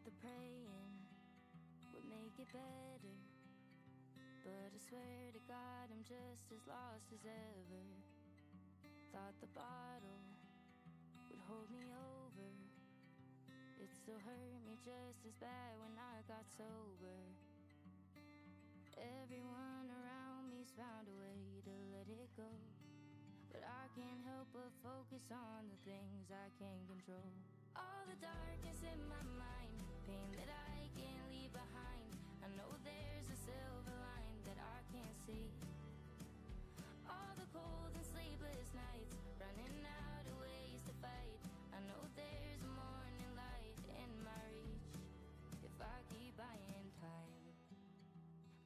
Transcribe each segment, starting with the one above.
the praying would make it better, but I swear to God I'm just as lost as ever. Thought the bottle would hold me over. It still hurt me just as bad when I got sober. Everyone around me's found a way to let it go, but I can't help but focus on the things I can't control. All the darkness in my mind, pain that I can't leave behind. I know there's a silver line that I can't see. All the cold and sleepless nights, running out of ways to fight. I know there's a morning light in my reach if I keep buying time.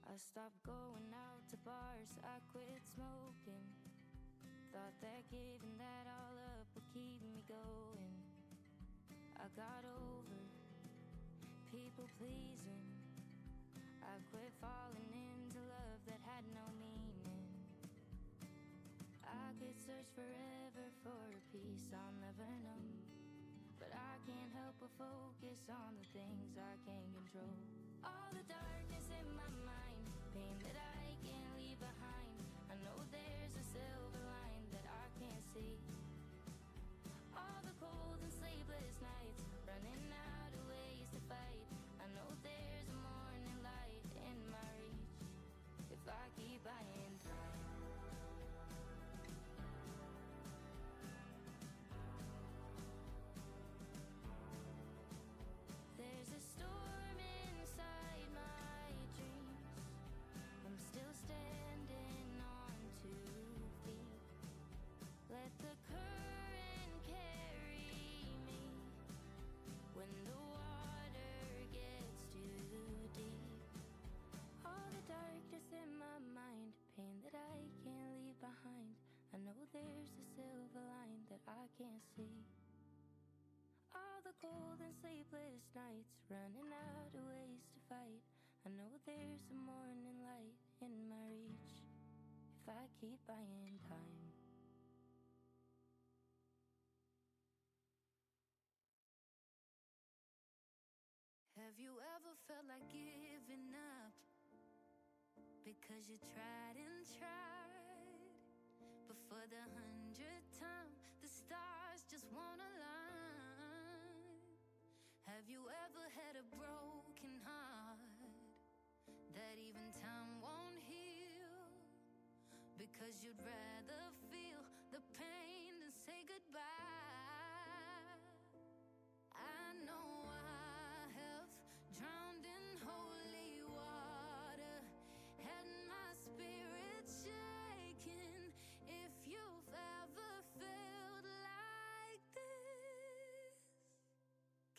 I stopped going out to bars, I quit smoking. Thought that giving that all up would keep me going. I got over people pleasing. I quit falling into love that had no meaning. I could search forever for a peace I'll never know, but I can't help but focus on the things I can't control. All the darkness in my mind, pain that I can't leave behind. I know there's a silver line that I can't see. All the cold and sleepless nights, running out of ways to fight. I know there's a morning light in my reach if I keep buying time. There's a storm inside my dreams. I'm still standing on 2 feet. Let the current carry me when the water gets too deep. All the darkness in my mind, pain that I can't leave behind. I know there's a silver line that I can't see. All the cold and sleepless nights, running out of ways to fight. I know there's a morning light in my reach if I keep buying time. Have you ever felt like giving up because you tried and tried, but for the 100th time the stars just won't align? Have you ever had a broken heart that even time won't heal, because you'd rather feel the pain than say goodbye? I know I have drowned in holy water, had my spirit shaken. If you've ever felt like this,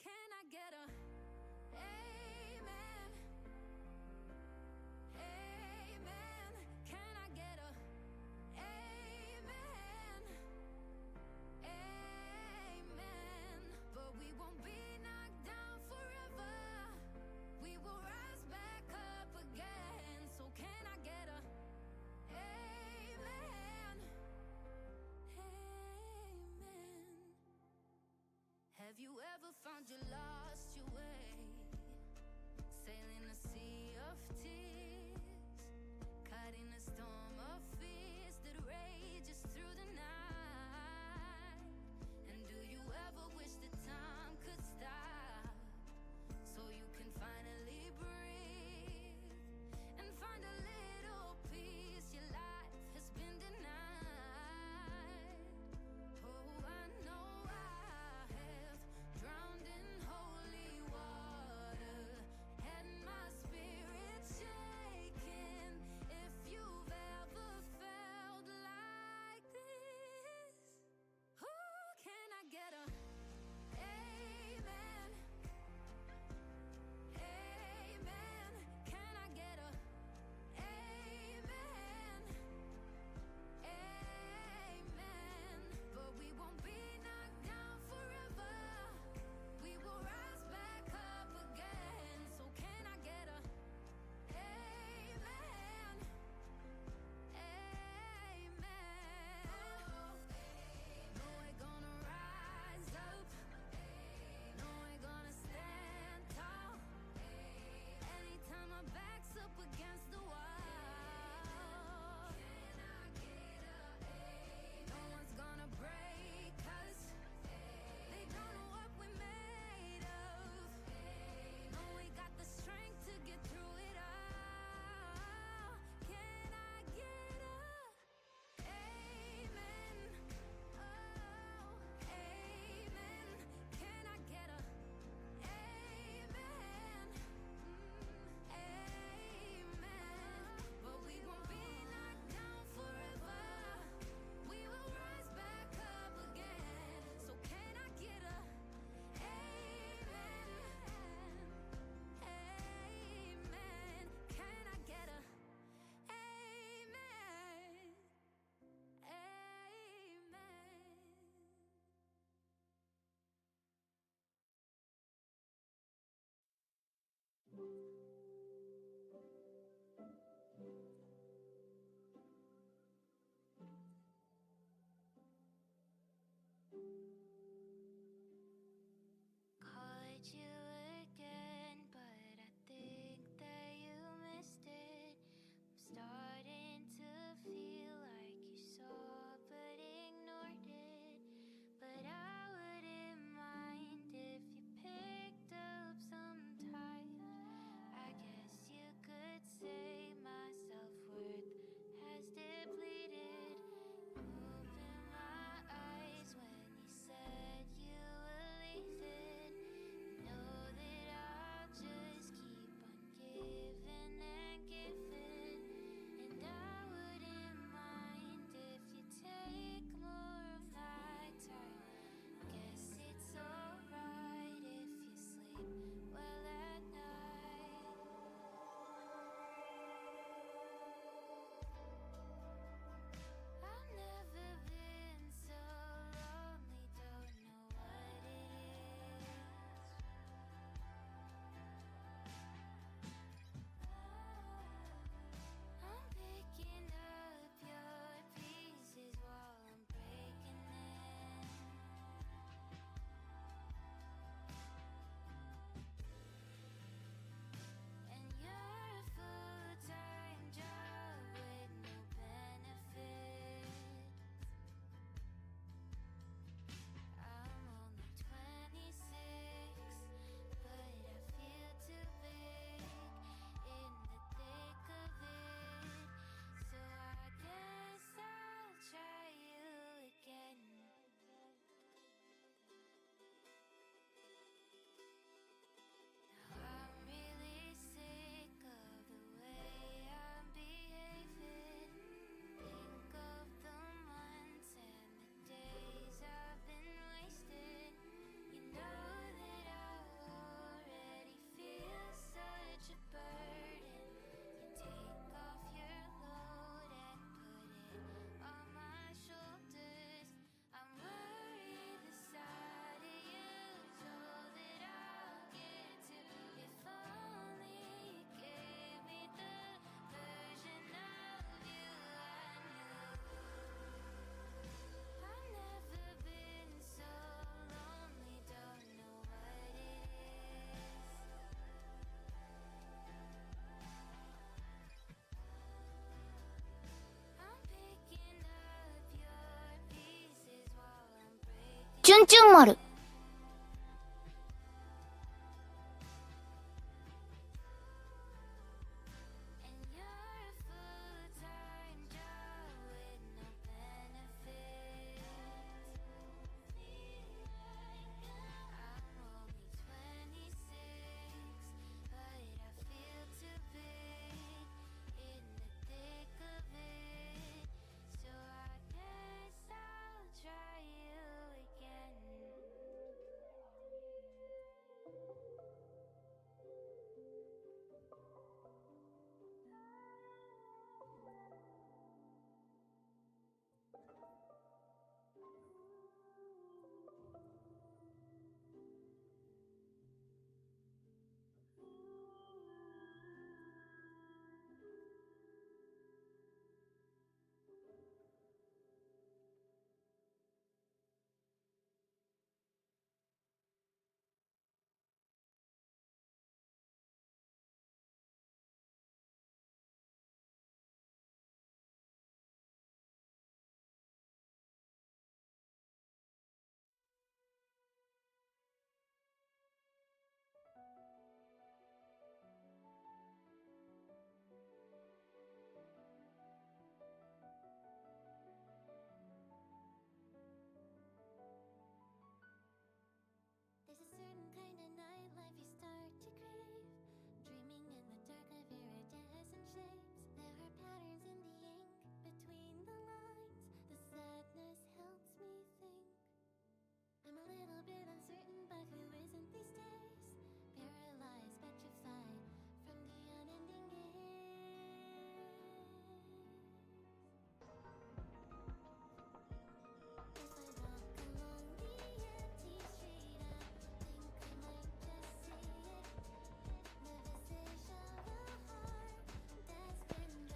can I get a amen? Amen. Can I get a amen? Called you again, but I think that you missed it. I'm starting to feel like you saw but ignored it. But I wouldn't mind if you picked up sometime. I guess you could say my self-worth has depleted. Open my eyes when you said you were leaving. Know that I'll just keep on giving and giving. And I wouldn't mind if you take more of my time. Guess it's alright if you sleep well at night. I've never been so lonely, don't know what it is. I'm picking up your pieces while I'm breaking in. And you're a full-time job with no benefits. I'm only 26, but I feel too big in the thick of it. So I guess I'll try you again. I'm really sick of the way I'm behaving. Think of the months and the days I've been wasting. You know that I already feel such a burden. You take off your load and put it on my shoulders. I'm worried the side of you's all that I'll get to. If only you gave me the version of you I knew. I've never been so lonely, don't know what it is. I'm picking up your pieces while I'm breaking. チュンチュン丸 And you're a full-time job with no benefits. I'm only 26, but I feel too big in the thick of it. So I guess I'll try you again.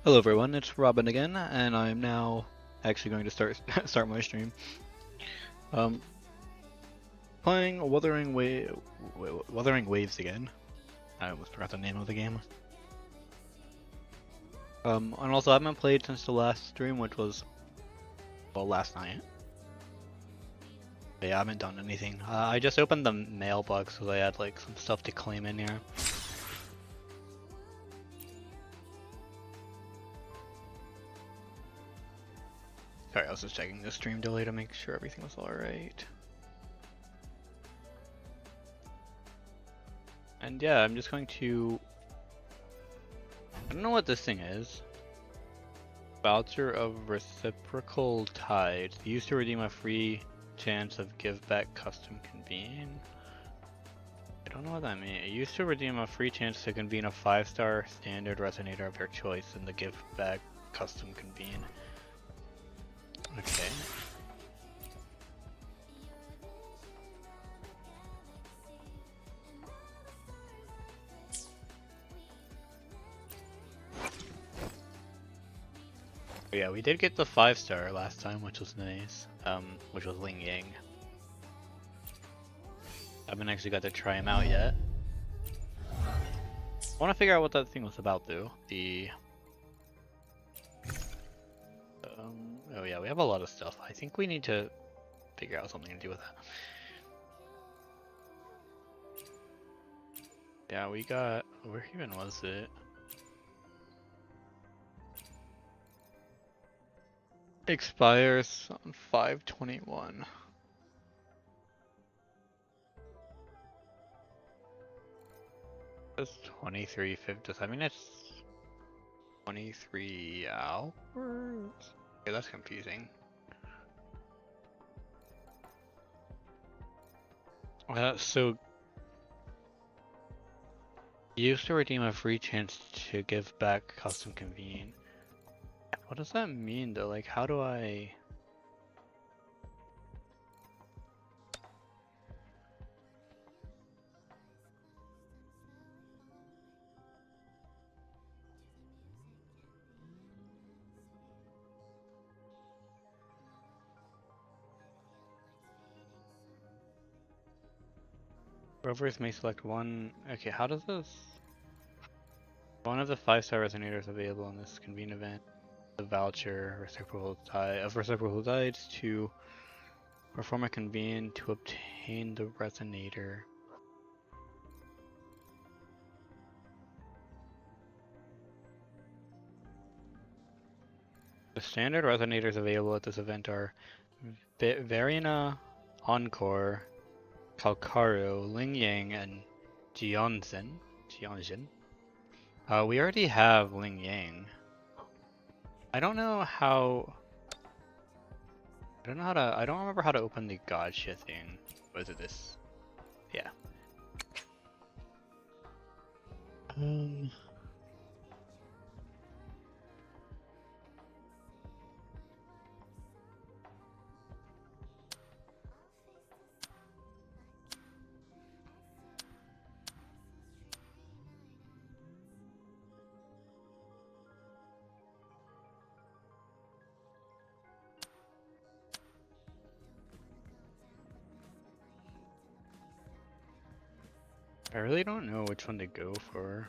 Hello everyone, it's Robyn again, and I'm now actually going to start my stream. Playing Wuthering Waves again. I almost forgot the name of the game. And also I haven't played since the last stream, which was, well, last night. But yeah, I haven't done anything. I just opened the mailbox because I had like some stuff to claim in here. Sorry, I was just checking the stream delay to make sure everything was alright. And yeah, I'm just going to... I don't know what this thing is. Voucher of Reciprocal Tide. Used to redeem a free chance of give back custom convene. I don't know what that means. Used to redeem a free chance to convene a 5-star standard resonator of your choice in the give back custom convene. Okay. Yeah, we did get the 5-star last time, which was nice. Which was Ling Yang. I haven't actually got to try him out yet. I want to figure out what that thing was about, though. Oh yeah, we have a lot of stuff. I think we need to figure out something to do with that. Yeah, we got... Where even was it? Expires on 5/21. It's 23:50. I mean, it's 23 hours? Okay, that's confusing. So... Used to redeem a free chance to give back custom convene. What does that mean though? Like, how do I... Rovers may select one... Okay, how does this... One of the 5-star resonators available in this convene event. The voucher reciprocal tides to perform a convene to obtain the resonator. The standard resonators available at this event are Verina, Encore, Kalkaro, Ling Yang, and Jianzhen. We already have Ling Yang. I don't know how to, I don't remember how to open the gotcha thing. Was it this? Yeah. I really don't know which one to go for.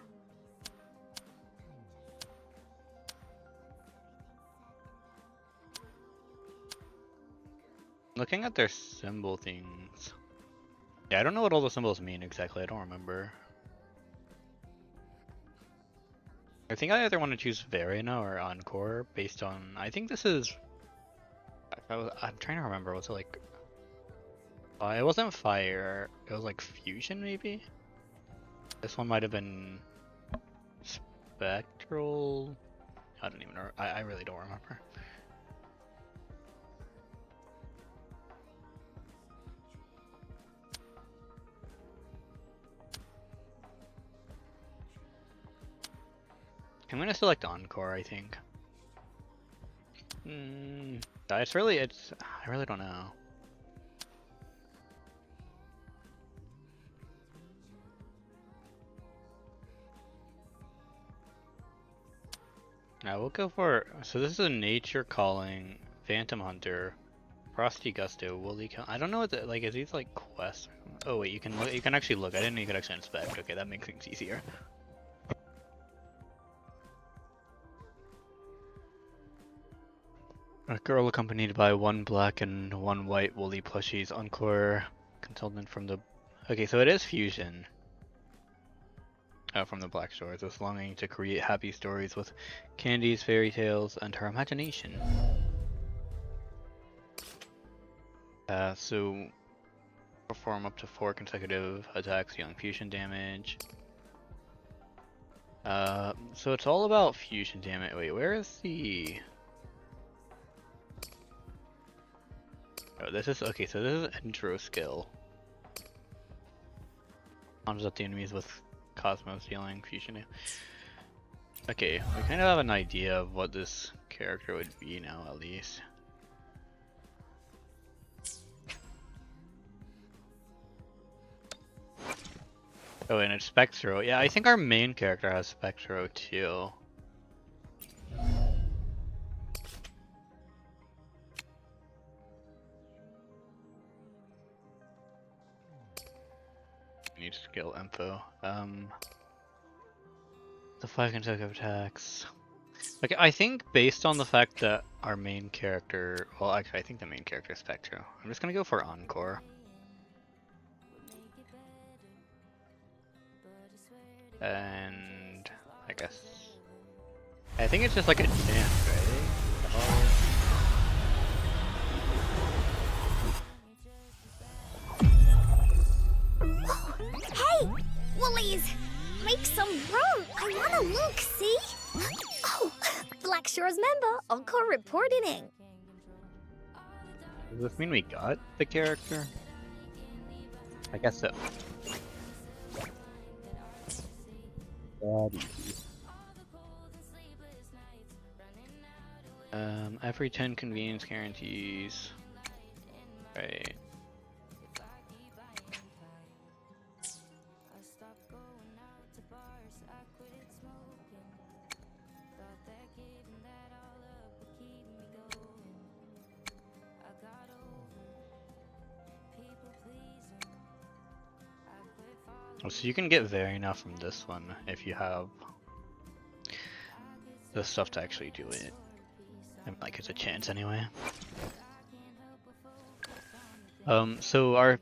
Looking at their symbol things. Yeah, I don't know what all the symbols mean exactly. I don't remember. I think I either want to choose Verina or Encore based on... I think this is... I'm trying to remember. Was it like... it wasn't fire. It was like fusion maybe? This one might have been spectral. I don't even know. I really don't remember. I'm gonna select Encore, I think. I really don't know. Now we'll go for, so this is a Nature Calling, Phantom Hunter, Frosty Gusto, Woolly Kill. I don't know what the, like, is these like quests? Oh wait, you can look, you can actually look. I didn't know you could actually inspect. Okay, that makes things easier. A girl accompanied by one black and one white woolly plushies. Encore consultant from the, okay, so it is fusion. From the Black Shores, with longing to create happy stories with candies, fairy tales, and her imagination. So perform up to 4 consecutive attacks, dealing fusion damage. So it's all about fusion damage. Wait, where is the? Oh, this is okay. So this is intro skill. Conjures up the enemies with Cosmos dealing fusion. Okay, we kind of have an idea of what this character would be now, at least. Oh, and it's Spectro. Yeah, I think our main character has Spectro too. Need skill info. The 5 consecutive attacks. Okay, I think based on the fact that our main character, well, actually, I think the main character is Spectro. I'm just gonna go for Encore. And I guess I think it's just like a chance, right? Hey, Woolies! Make some room! I wanna look, see? Oh, Black Shores member, Encore reporting in. Does this mean we got the character? I guess so. Every 10 convenience guarantees. Right. So you can get very enough from this one if you have the stuff to actually do it. And like it's a chance anyway. So our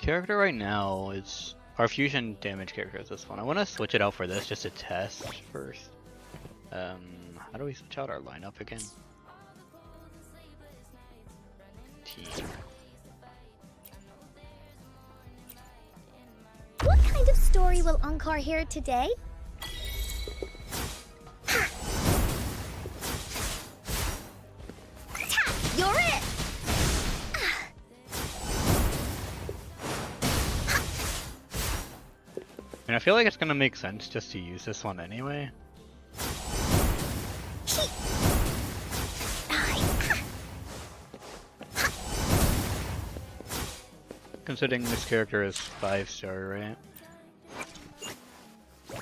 character right now is our fusion damage character is this one. I want to switch it out for this just to test first. How do we switch out our lineup again? Team. What kind of story will Encore hear today? You're it! And I feel like it's gonna make sense just to use this one anyway. Considering this character is 5-star, right? I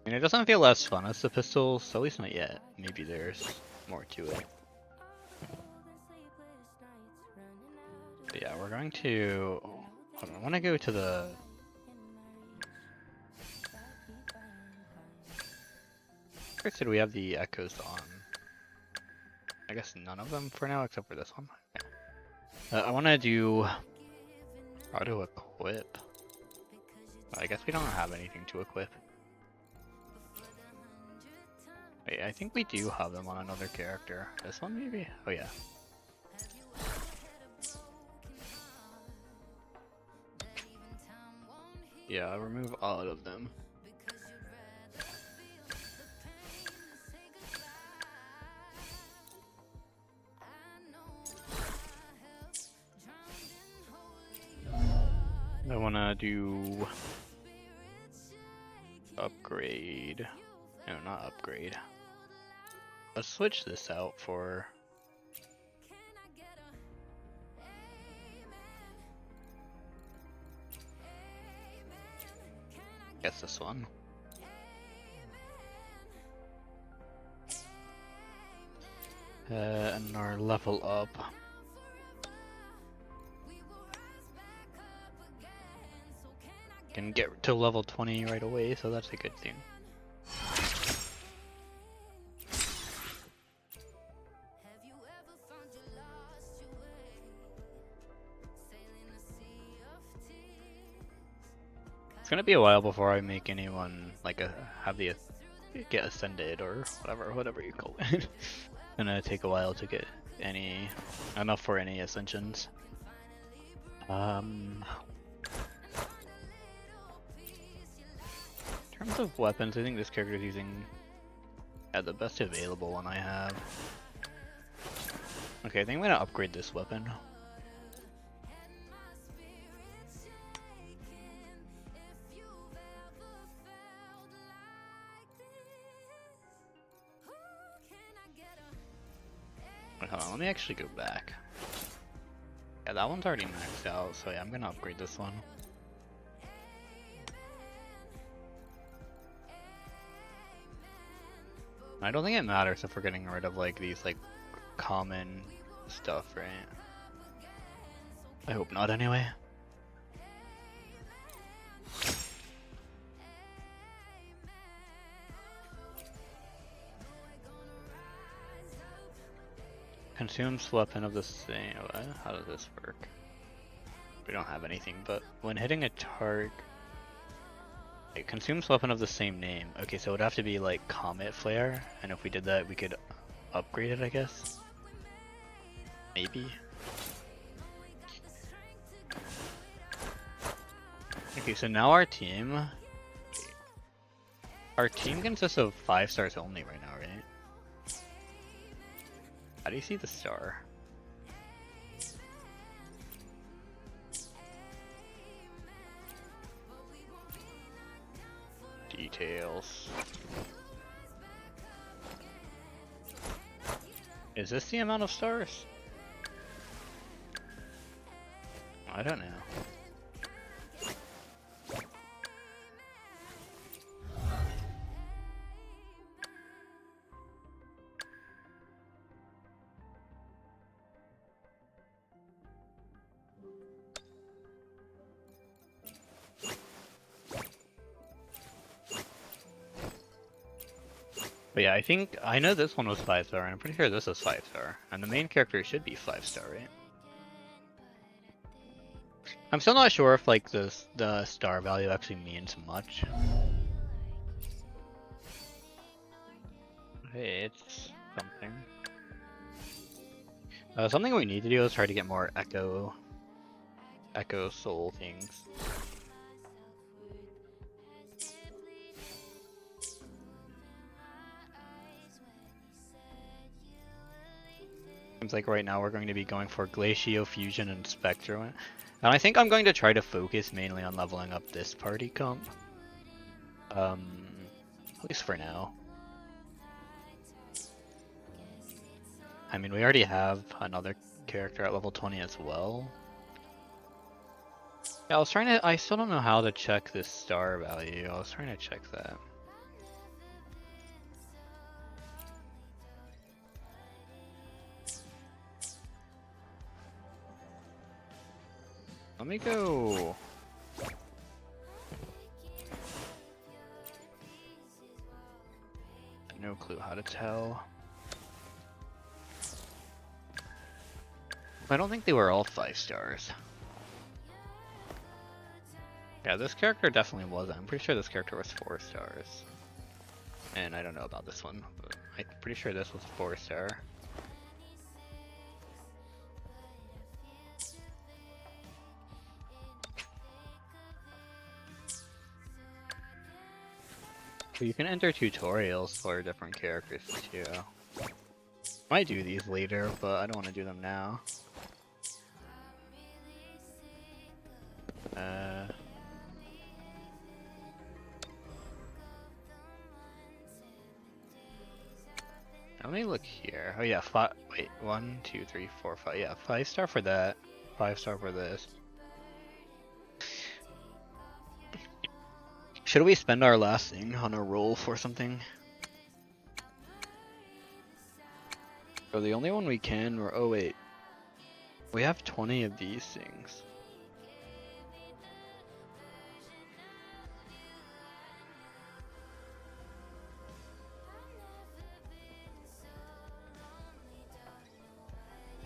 mean, it doesn't feel less fun as the pistols, at least not yet. Maybe there's more to it. But yeah, we're going to... Hold on, I want to go to the... First, did we have the echoes on? I guess none of them for now, except for this one. Yeah. I want to do auto equip. I guess we don't have anything to equip. Wait, I think we do have them on another character. This one maybe? Oh yeah. Yeah, I'll remove all of them. I wanna do upgrade. No, not upgrade. Let's switch this out for guess this one. And our level up. Can get to level 20 right away, so that's a good thing. It's gonna be a while before I make anyone like get ascended or whatever you call it. It's gonna take a while to get enough for any ascensions. In terms of weapons, I think this character is using the best available one I have. Okay, I think I'm gonna upgrade this weapon. Wait, hold on, let me actually go back. Yeah, that one's already maxed out, so yeah, I'm gonna upgrade this one. I don't think it matters if we're getting rid of like these like common stuff, right? I hope not anyway. Consumes weapon of the same. How does this work? We don't have anything, but when hitting a target, it consumes weapon of the same name. Okay, so it would have to be like Comet Flare, and if we did that, we could upgrade it, I guess. Maybe. Okay, so now our team consists of 5 stars only right now, right? How do you see the star? Details. Is this the amount of stars? I don't know. But yeah, I know this one was 5-star, and I'm pretty sure this is 5-star. And the main character should be 5-star, right? I'm still not sure if like the star value actually means much. Hey, it's something. Something we need to do is try to get more echo soul things. Seems like right now we're going to be going for Glacio, Fusion, and Spectro. And I think I'm going to try to focus mainly on leveling up this party comp. At least for now. I mean, we already have another character at level 20 as well. Yeah, I still don't know how to check this star value. I was trying to check that. Let me go. No clue how to tell. I don't think they were all 5 stars. Yeah, this character definitely wasn't. I'm pretty sure this character was 4 stars. And I don't know about this one, but I'm pretty sure this was 4 star. So you can enter tutorials for different characters too. Might do these later, but I don't want to do them now. Let me look here. Oh yeah, 1, 2, 3, 4, 5. Yeah, 5 star for that. 5 star for this. Should we spend our last thing on a roll for something? So the only one we can, oh wait. We have 20 of these things.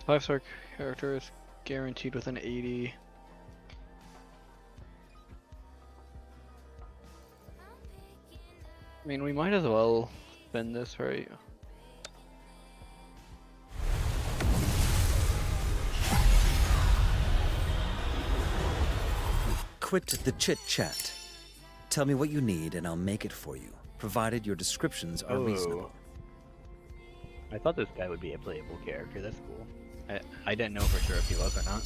Five-star character is guaranteed with an 80. I mean, we might as well spend this, right? Quit the chit-chat. Tell me what you need and I'll make it for you, provided your descriptions are reasonable. I thought this guy would be a playable character, that's cool. I didn't know for sure if he was or not.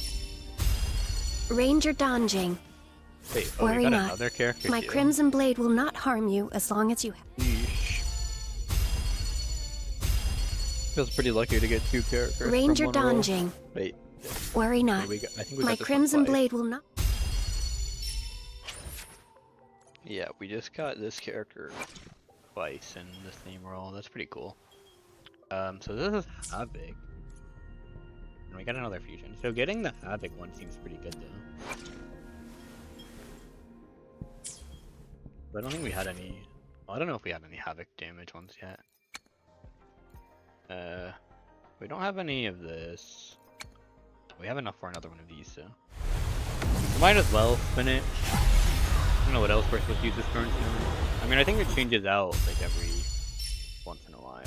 Ranger Donjing. Wait, Worry we got not. another character My too? Crimson Blade will not harm you as long as you have. Yeesh. Feels pretty lucky to get 2 characters. Ranger from one roll. Donjing. Wait. Worry not. I think we My got this Crimson one twice. Blade will not. Yeah, we just got this character twice in the same role. That's pretty cool. So this is Havoc. And we got another fusion. So getting the Havoc one seems pretty good though. But I don't think we had any... Well, I don't know if we had any Havoc damage ones yet. We don't have any of this. We have enough for another one of these, so... We might as well spin it. I don't know what else we're supposed to use this currency on. I mean, I think it changes out like every once in a while.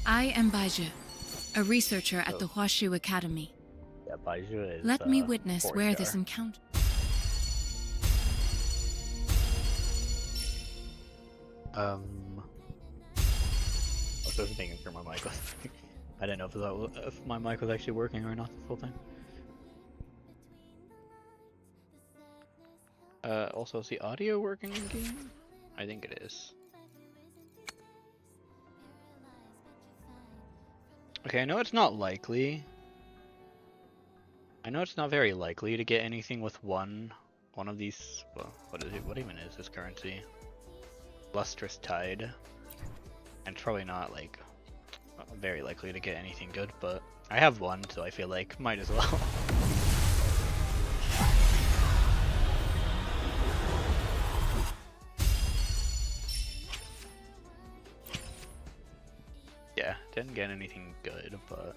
I am Baiju, a researcher at the Huashu Academy. Yeah, Baiju is, Let me witness 4 where star. this encounter... I was thinking for my mic. I didn't know if my mic was actually working or not this whole time. Also, is the audio working in game? I think it is. Okay, I know it's not likely. I know it's not very likely to get anything with one of these. Well, what is it? What even is this currency? Lustrous Tide. And it's probably not like very likely to get anything good, but I have one, so I feel like might as well. Yeah, didn't get anything good, but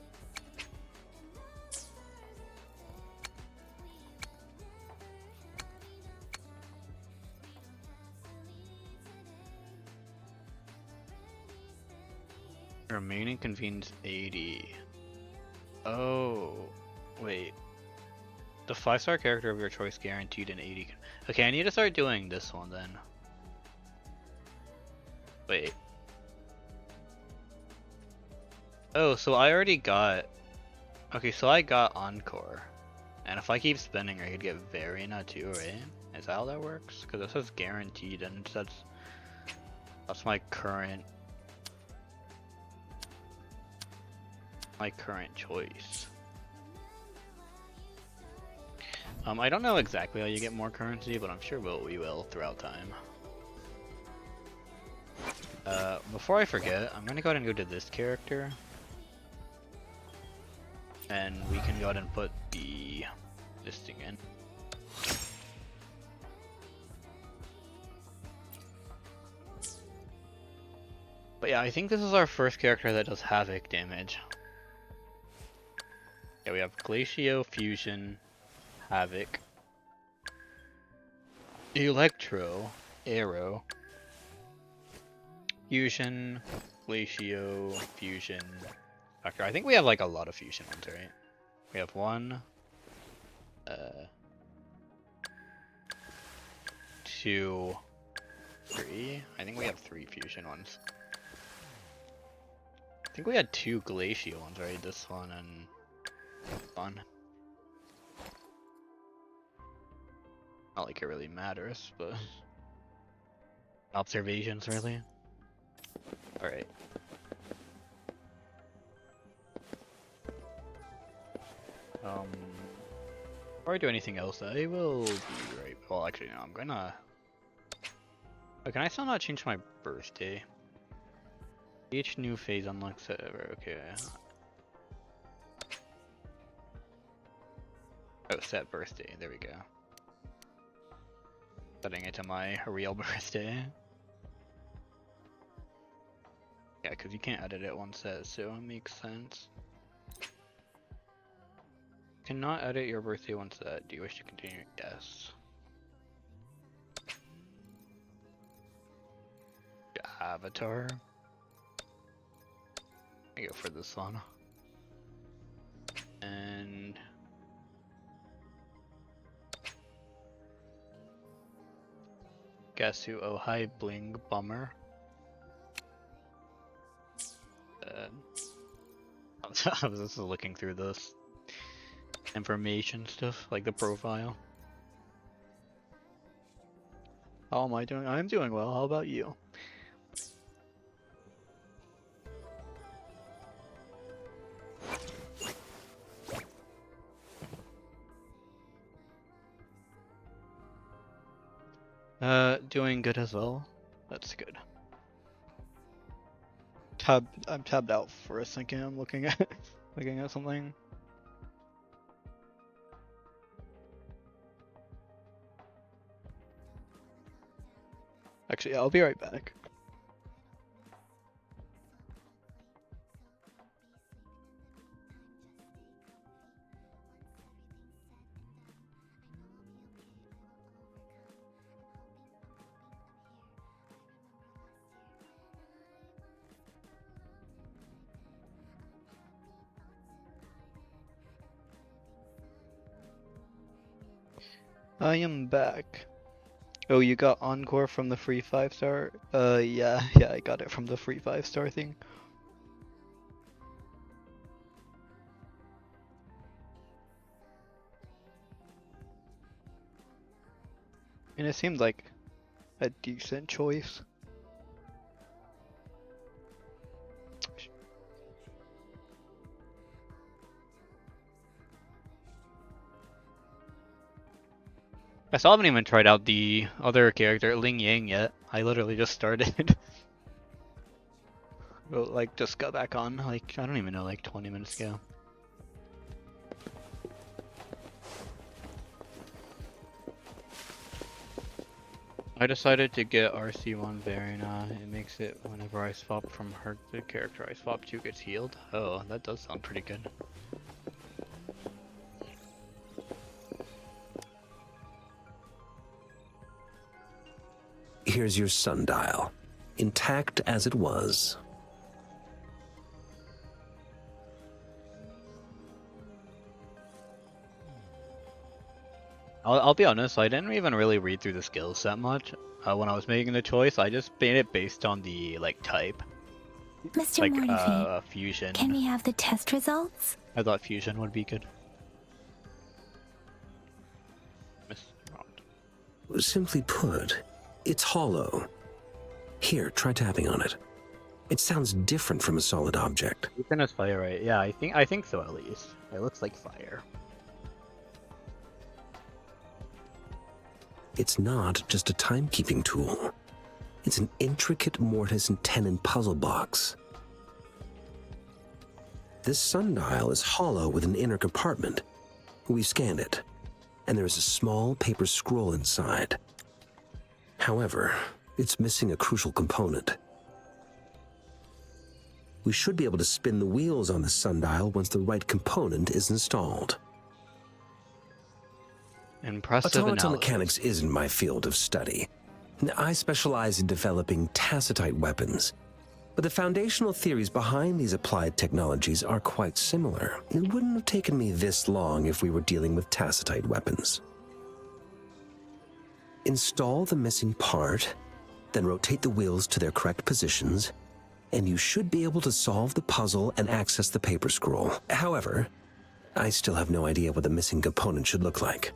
remaining convenes 80. Oh, wait. The 5-star character of your choice guaranteed an 80. Okay, I need to start doing this one then. Wait. Oh, so I already got... Okay, so I got Encore. And if I keep spinning, I could get Varina too, right? Is that how that works? Because it says guaranteed, and that's my current... my current choice. I don't know exactly how you get more currency, but I'm sure we will throughout time. Before I forget, I'm gonna go ahead and go to this character. And we can go ahead and put this thing in. But yeah, I think this is our first character that does Havoc damage. Yeah, we have Glacio, Fusion, Havoc, Electro, Arrow, Fusion, Glacio, Fusion, Vector. I think we have like a lot of Fusion ones, right? We have 1, 2, 3. I think we have 3 Fusion ones. I think we had 2 Glacio ones, right? This one and one. Not like it really matters, but observations really. All right. Before I do anything else, I will be right. Well, actually, no. I'm gonna Oh, can I still not change my birthday? Each new phase unlocks it. Okay. Oh, set birthday. There we go. Setting it to my real birthday. Yeah, because you can't edit it once set, so it makes sense. Cannot edit your birthday once set. Do you wish to continue? Yes. Avatar. I go for this one. And guess who? Oh hi, Bling Bummer. I was just looking through this information stuff, like the profile. How am I doing? I'm doing well. How about you? Doing good as well. That's good. I'm tabbed out for a second. I'm looking at something. Actually, yeah, I'll be right back. I am back. Oh, you got Encore from the free 5-star? Yeah, I got it from the free 5-star thing. And it seemed like a decent choice. I still haven't even tried out the other character, Ling Yang, yet. I literally just started. Well, like, just got back on, like, I don't even know, like 20 minutes ago. I decided to get RC1 Varina. It makes it whenever I swap from her the character I swap to gets healed. Oh, that does sound pretty good. Here's your sundial, intact as it was. I'll be honest, I didn't even really read through the skills that much. When I was making the choice, I just made it based on the, like, type. Mr. Like, Morningfeed, fusion. can we have the test results? I thought fusion would be good. Simply put, it's hollow. Here, try tapping on it. It sounds different from a solid object. Fusion is fire, right? Yeah, I think so at least. It looks like fire. It's not just a timekeeping tool. It's an intricate mortise and tenon puzzle box. This sundial is hollow with an inner compartment. We've scanned it, and there is a small paper scroll inside. However, it's missing a crucial component. We should be able to spin the wheels on the sundial once the right component is installed. Impressive Automaton analysis. mechanics isn't my field of study. I specialize in developing tacitite weapons, but the foundational theories behind these applied technologies are quite similar. It wouldn't have taken me this long if we were dealing with tacitite weapons. Install the missing part, then rotate the wheels to their correct positions, and you should be able to solve the puzzle and access the paper scroll. However, I still have no idea what the missing component should look like.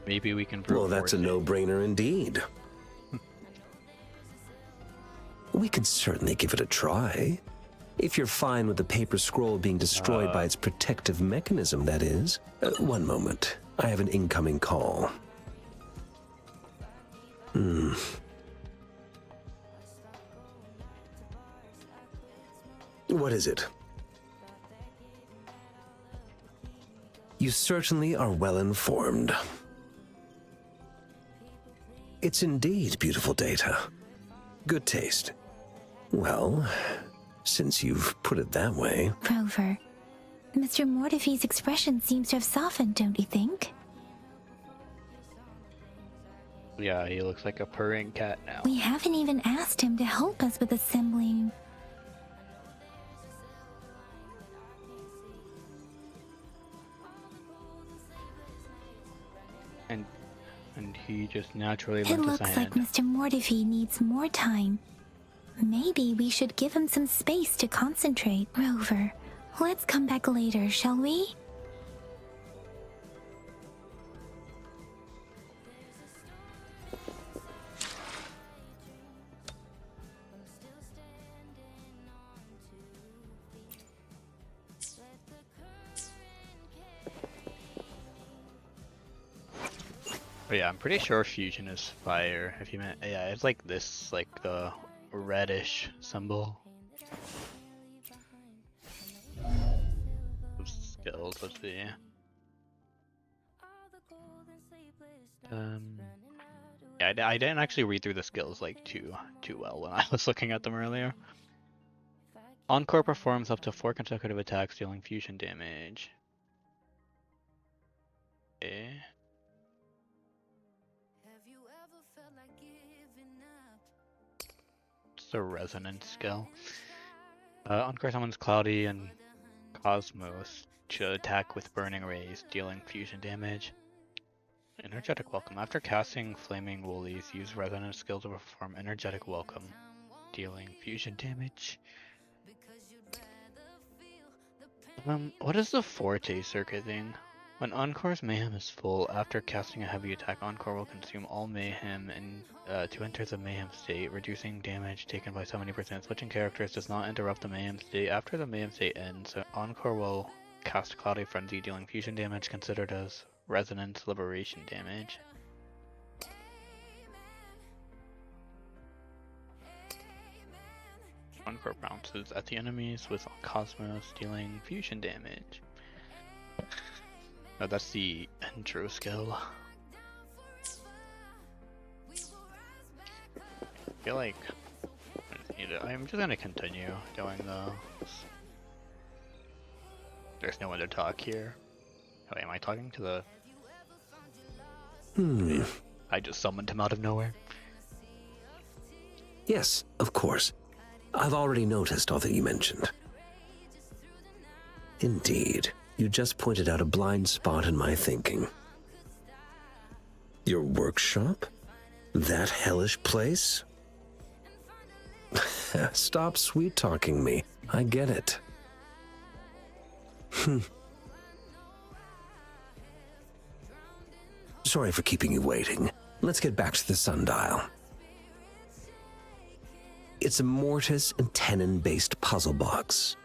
Maybe we can prove. Well, that's a no-brainer indeed. We can certainly give it a try. If you're fine with the paper scroll being destroyed by its protective mechanism, that is. One moment. I have an incoming call. What is it? You certainly are well informed. It's indeed beautiful data. Good taste. Well, since you've put it that way... Rover, Mr. Mortifee's expression seems to have softened, don't you think? Yeah, he looks like a purring cat now. We haven't even asked him to help us with assembling. And he just naturally It lent us a looks like hand. Mr. Mortifee needs more time. Maybe we should give him some space to concentrate. Rover, let's come back later, shall we? But yeah, I'm pretty sure fusion is fire. If you meant, yeah, it's like this, like the reddish symbol. Skills, let's see. Yeah, I didn't actually read through the skills like too well when I was looking at them earlier. Encore performs up to 4 consecutive attacks, dealing fusion damage. Okay. It's the resonance skill. Encore summons Cloudy and Cosmos to attack with burning rays, dealing fusion damage. Energetic Welcome. After casting Flaming Woolies, use resonance skill to perform Energetic Welcome, dealing fusion damage. What is the Forte circuit thing? When Encore's Mayhem is full, after casting a heavy attack, Encore will consume all Mayhem and to enter the Mayhem state, reducing damage taken by 70%. Switching characters does not interrupt the Mayhem state. After the Mayhem state ends, Encore will cast Cloudy Frenzy, dealing fusion damage considered as Resonance Liberation damage. Encore bounces at the enemies with Cosmos, dealing fusion damage. Oh, that's the intro skill. I feel like I'm just gonna continue doing those. There's no one to talk here. Oh, am I talking to the... I just summoned him out of nowhere. Yes, of course. I've already noticed all that you mentioned. Indeed. You just pointed out a blind spot in my thinking. Your workshop? That hellish place? Stop sweet-talking me. I get it. Sorry for keeping you waiting. Let's get back to the sundial. It's a mortise and tenon-based puzzle box.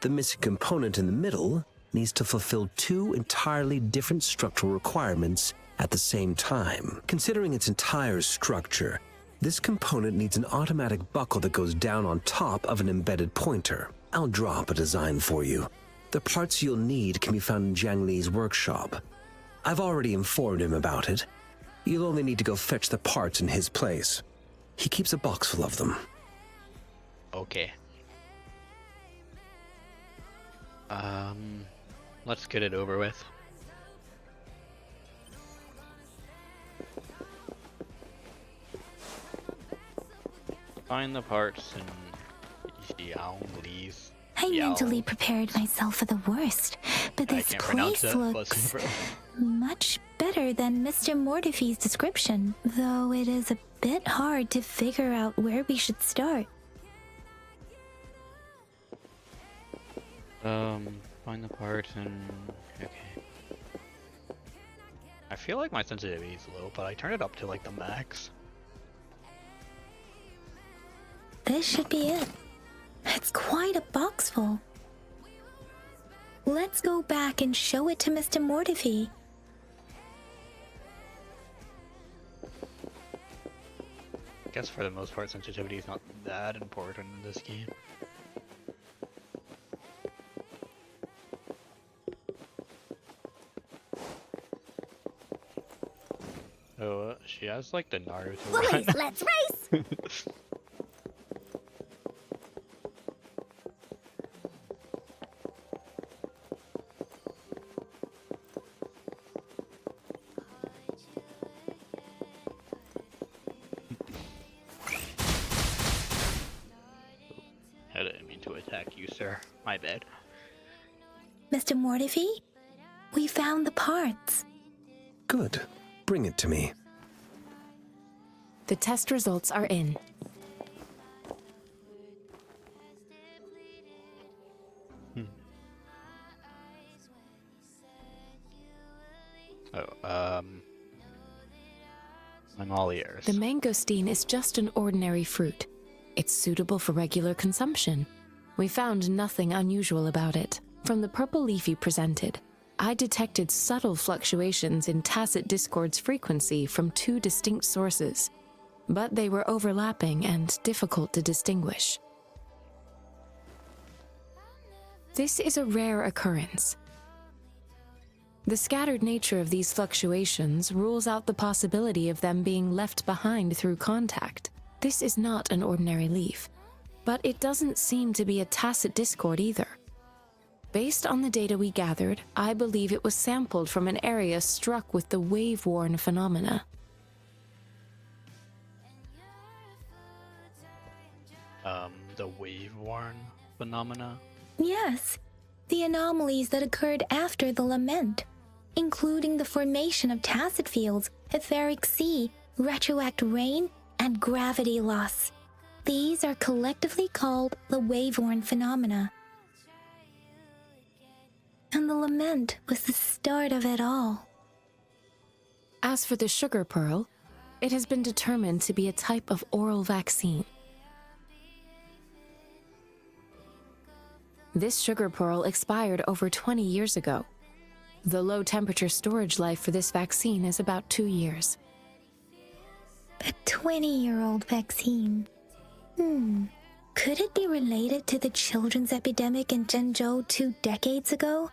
The missing component in the middle needs to fulfill 2 entirely different structural requirements at the same time. Considering its entire structure, this component needs an automatic buckle that goes down on top of an embedded pointer. I'll draw up a design for you. The parts you'll need can be found in Jiang Li's workshop. I've already informed him about it. You'll only need to go fetch the parts in his place. He keeps a box full of them. Okay. Let's get it over with. Find the parts in Jiang Li's. I mentally prepared myself for the worst, but this place looks much better than Mr. Mortifee's description, though it is a bit hard to figure out where we should start. Find the parts and... okay. I feel like my sensitivity is low, but I turned it up to like the max. This should be it. It's quite a box full. Let's go back and show it to Mr. Mortifee. guess for the most part, sensitivity is not that important in this game. Oh, she has like the Naruto run. Let's race! I didn't mean to attack you, sir. My bad. Mr. Mortifee, we found the parts. Good. Bring it to me. The test results are in. I'm all ears. The mangosteen is just an ordinary fruit. It's suitable for regular consumption. We found nothing unusual about it. From the purple leaf you presented, I detected subtle fluctuations in tacit discord's frequency from two distinct sources, but they were overlapping and difficult to distinguish. This is a rare occurrence. The scattered nature of these fluctuations rules out the possibility of them being left behind through contact. This is not an ordinary leaf, but it doesn't seem to be a tacit discord either. Based on the data we gathered, I believe it was sampled from an area struck with the wave-worn phenomena. The wave-worn phenomena? Yes, the anomalies that occurred after the lament, including the formation of tacit fields, etheric sea, retroact rain, and gravity loss. These are collectively called the wave-worn phenomena. And the lament was the start of it all. As for the sugar pearl, it has been determined to be a type of oral vaccine. This sugar pearl expired over 20 years ago. The low-temperature storage life for this vaccine is about 2 years. A 20-year-old vaccine. Could it be related to the children's epidemic in Zhengzhou 2 decades ago?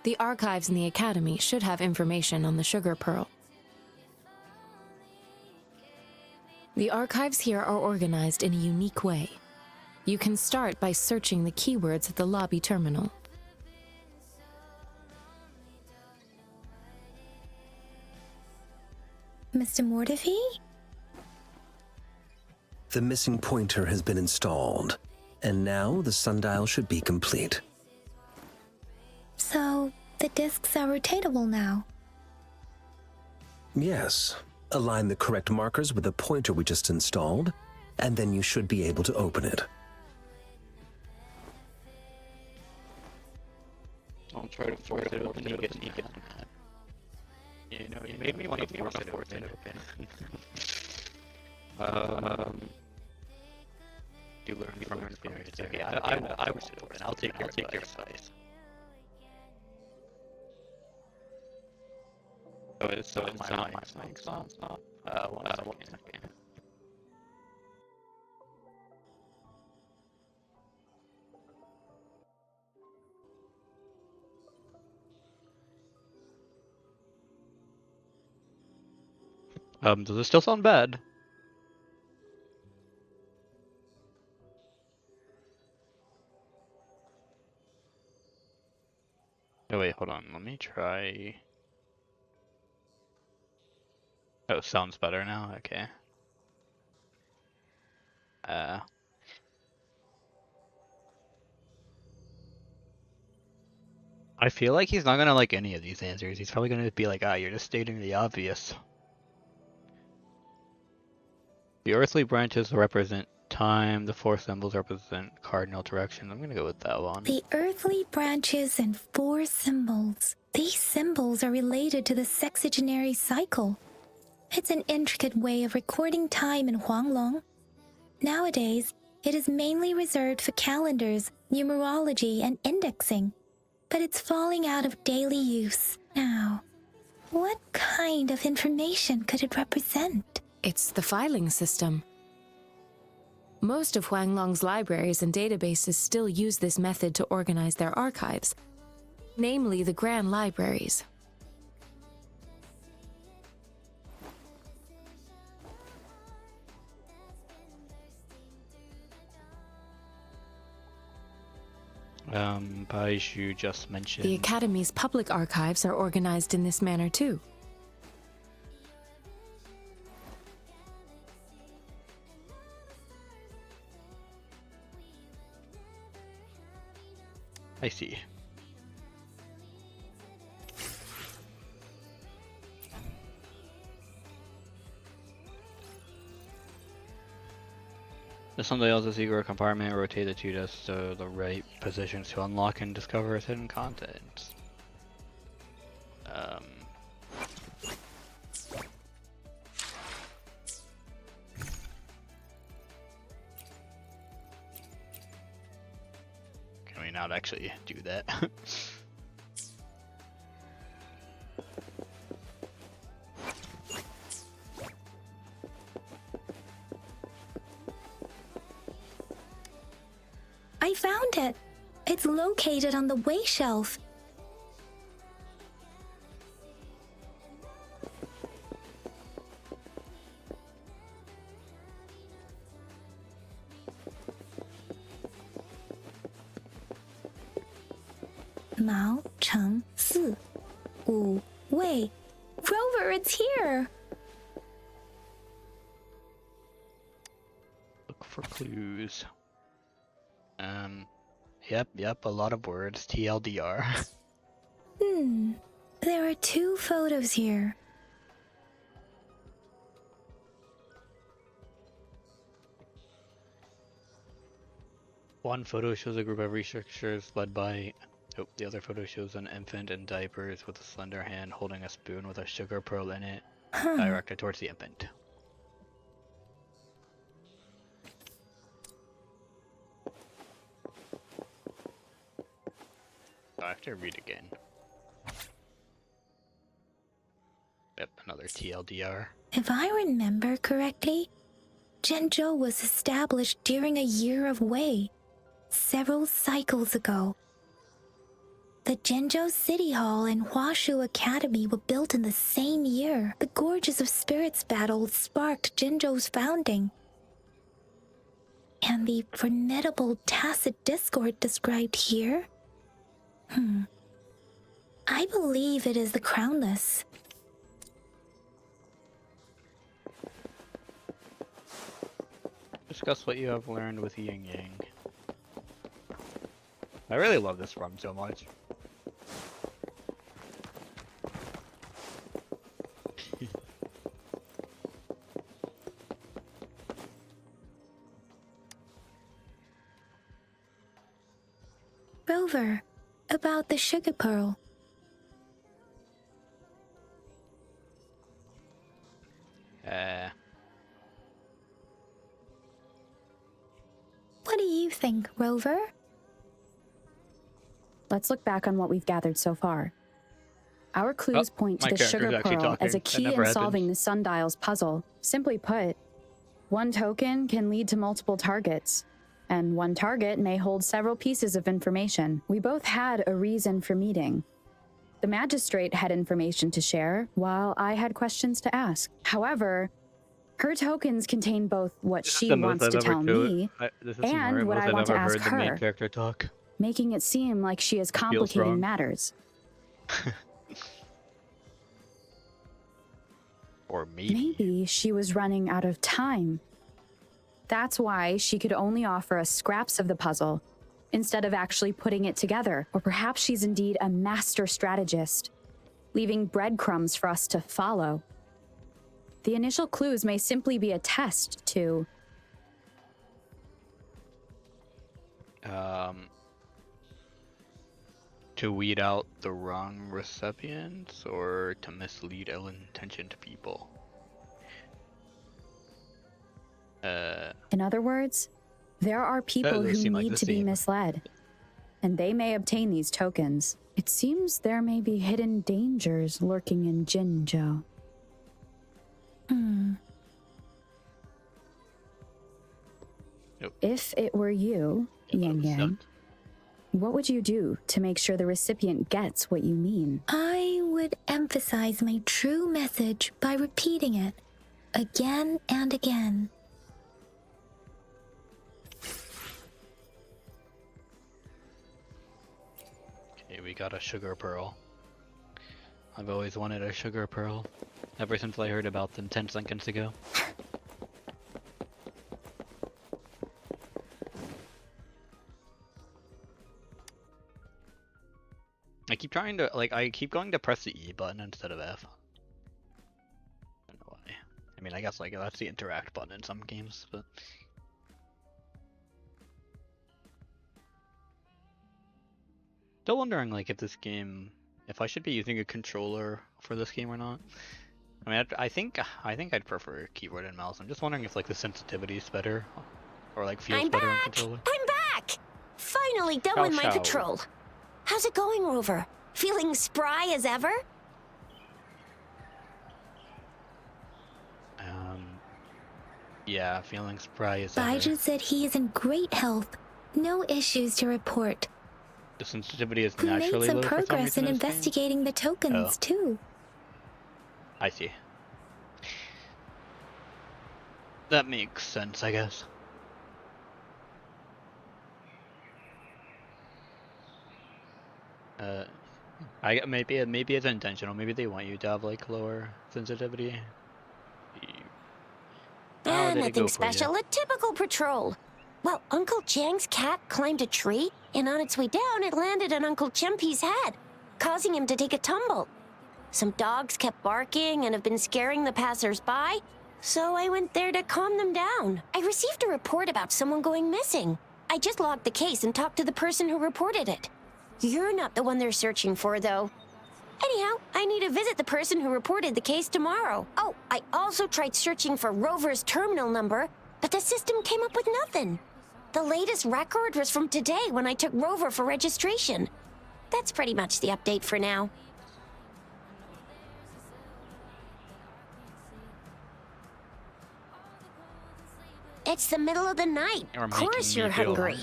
The archives in the academy should have information on the sugar pearl. The archives here are organized in a unique way. You can start by searching the keywords at the lobby terminal. Mr. Mortifee? The missing pointer has been installed, and now the sundial should be complete. So, the discs are rotatable now. Yes. Align the correct markers with the pointer we just installed, and then you should be able to open it. Don't try to force it open. You get sneak on that. You know, you made me want to force it open. You learn from your experience. Okay, I force it open. I'll take your advice. So it's not my snake, so it's not. One second. Does it still sound bad? Oh wait, hold on, let me try. Oh, sounds better now, okay. I feel like he's not gonna like any of these answers. He's probably gonna be like, you're just stating the obvious. The earthly branches represent time, the 4 symbols represent cardinal directions. I'm gonna go with that one. The earthly branches and 4 symbols. These symbols are related to the sexagenary cycle. It's an intricate way of recording time in Huanglong. Nowadays, it is mainly reserved for calendars, numerology, and indexing. But it's falling out of daily use now. What kind of information could it represent? It's the filing system. Most of Huanglong's libraries and databases still use this method to organize their archives, namely the Grand Libraries. Baishu just mentioned... The Academy's public archives are organized in this manner too. I see. The sundial's a secret compartment. Rotate the two discs to the right positions to unlock and discover its hidden contents. Can we not actually do that? I found it. It's located on the way shelf. Mao Cheng Si Wu Wei. Rover, it's here. Look for clues. Yep, a lot of words. TLDR. There are 2 photos here. One photo shows a group of researchers led by... Oh, the other photo shows an infant in diapers with a slender hand holding a spoon with a sugar pearl in it, directed towards the infant. I have to read again. Yep, another TLDR. If I remember correctly, Zhenzhou was established during a year of Wei, several cycles ago. The Zhenzhou City Hall and Huashu Academy were built in the same year. The Gorges of Spirits battle sparked Zhenzhou's founding. And the formidable tacit discord described here? I believe it is the Crownless. Discuss what you have learned with Yin Yang. I really love this run so much. Rover, about the sugar pearl. What do you think, Rover? Let's look back on what we've gathered so far. Our clues point to the sugar pearl as a key in solving the sundial's puzzle. Simply put, one token can lead to multiple targets, and one target may hold several pieces of information. We both had a reason for meeting. The magistrate had information to share, while I had questions to ask. However, her tokens contain both what she wants to tell me and what I want to ask her, making it seem like she is complicating matters. Or maybe she was running out of time. That's why she could only offer us scraps of the puzzle, instead of actually putting it together. Or perhaps she's indeed a master strategist, leaving breadcrumbs for us to follow. The initial clues may simply be a test to... to weed out the wrong recipients, or to mislead ill-intentioned people. In other words, there are people who need to be misled, and they may obtain these tokens. It seems there may be hidden dangers lurking in Jinzhou. Nope. If it were you, Yang Yang, what would you do to make sure the recipient gets what you mean? I would emphasize my true message by repeating it again and again. Okay, we got a sugar pearl. I've always wanted a sugar pearl, ever since I heard about them 10 seconds ago. I keep trying to, I keep going to press the E button instead of F. I don't know why. I mean, I guess, that's the interact button in some games, but... Still wondering, if this game... if I should be using a controller for this game or not. I mean, I think I'd prefer keyboard and mouse. I'm just wondering if, the sensitivity is better, or, feels better on controller. I'm back! Finally done with my patrol. How's it going, Rover? Feeling spry as ever? Yeah, feeling spry as ever. Baiju said he is in great health. No issues to report. The sensitivity is we naturally low. We made some progress in investigating the tokens, too. I see. That makes sense, I guess. Maybe it's intentional. Maybe they want you to have lower sensitivity. Nothing special. A typical patrol. Well, Uncle Chang's cat climbed a tree, and on its way down, it landed on Uncle Chempi's head, causing him to take a tumble. Some dogs kept barking and have been scaring the passers-by, so I went there to calm them down. I received a report about someone going missing. I just logged the case and talked to the person who reported it. You're not the one they're searching for, though. Anyhow, I need to visit the person who reported the case tomorrow. Oh, I also tried searching for Rover's terminal number, but the system came up with nothing. The latest record was from today when I took Rover for registration. That's pretty much the update for now. It's the middle of the night. Of course you're hungry.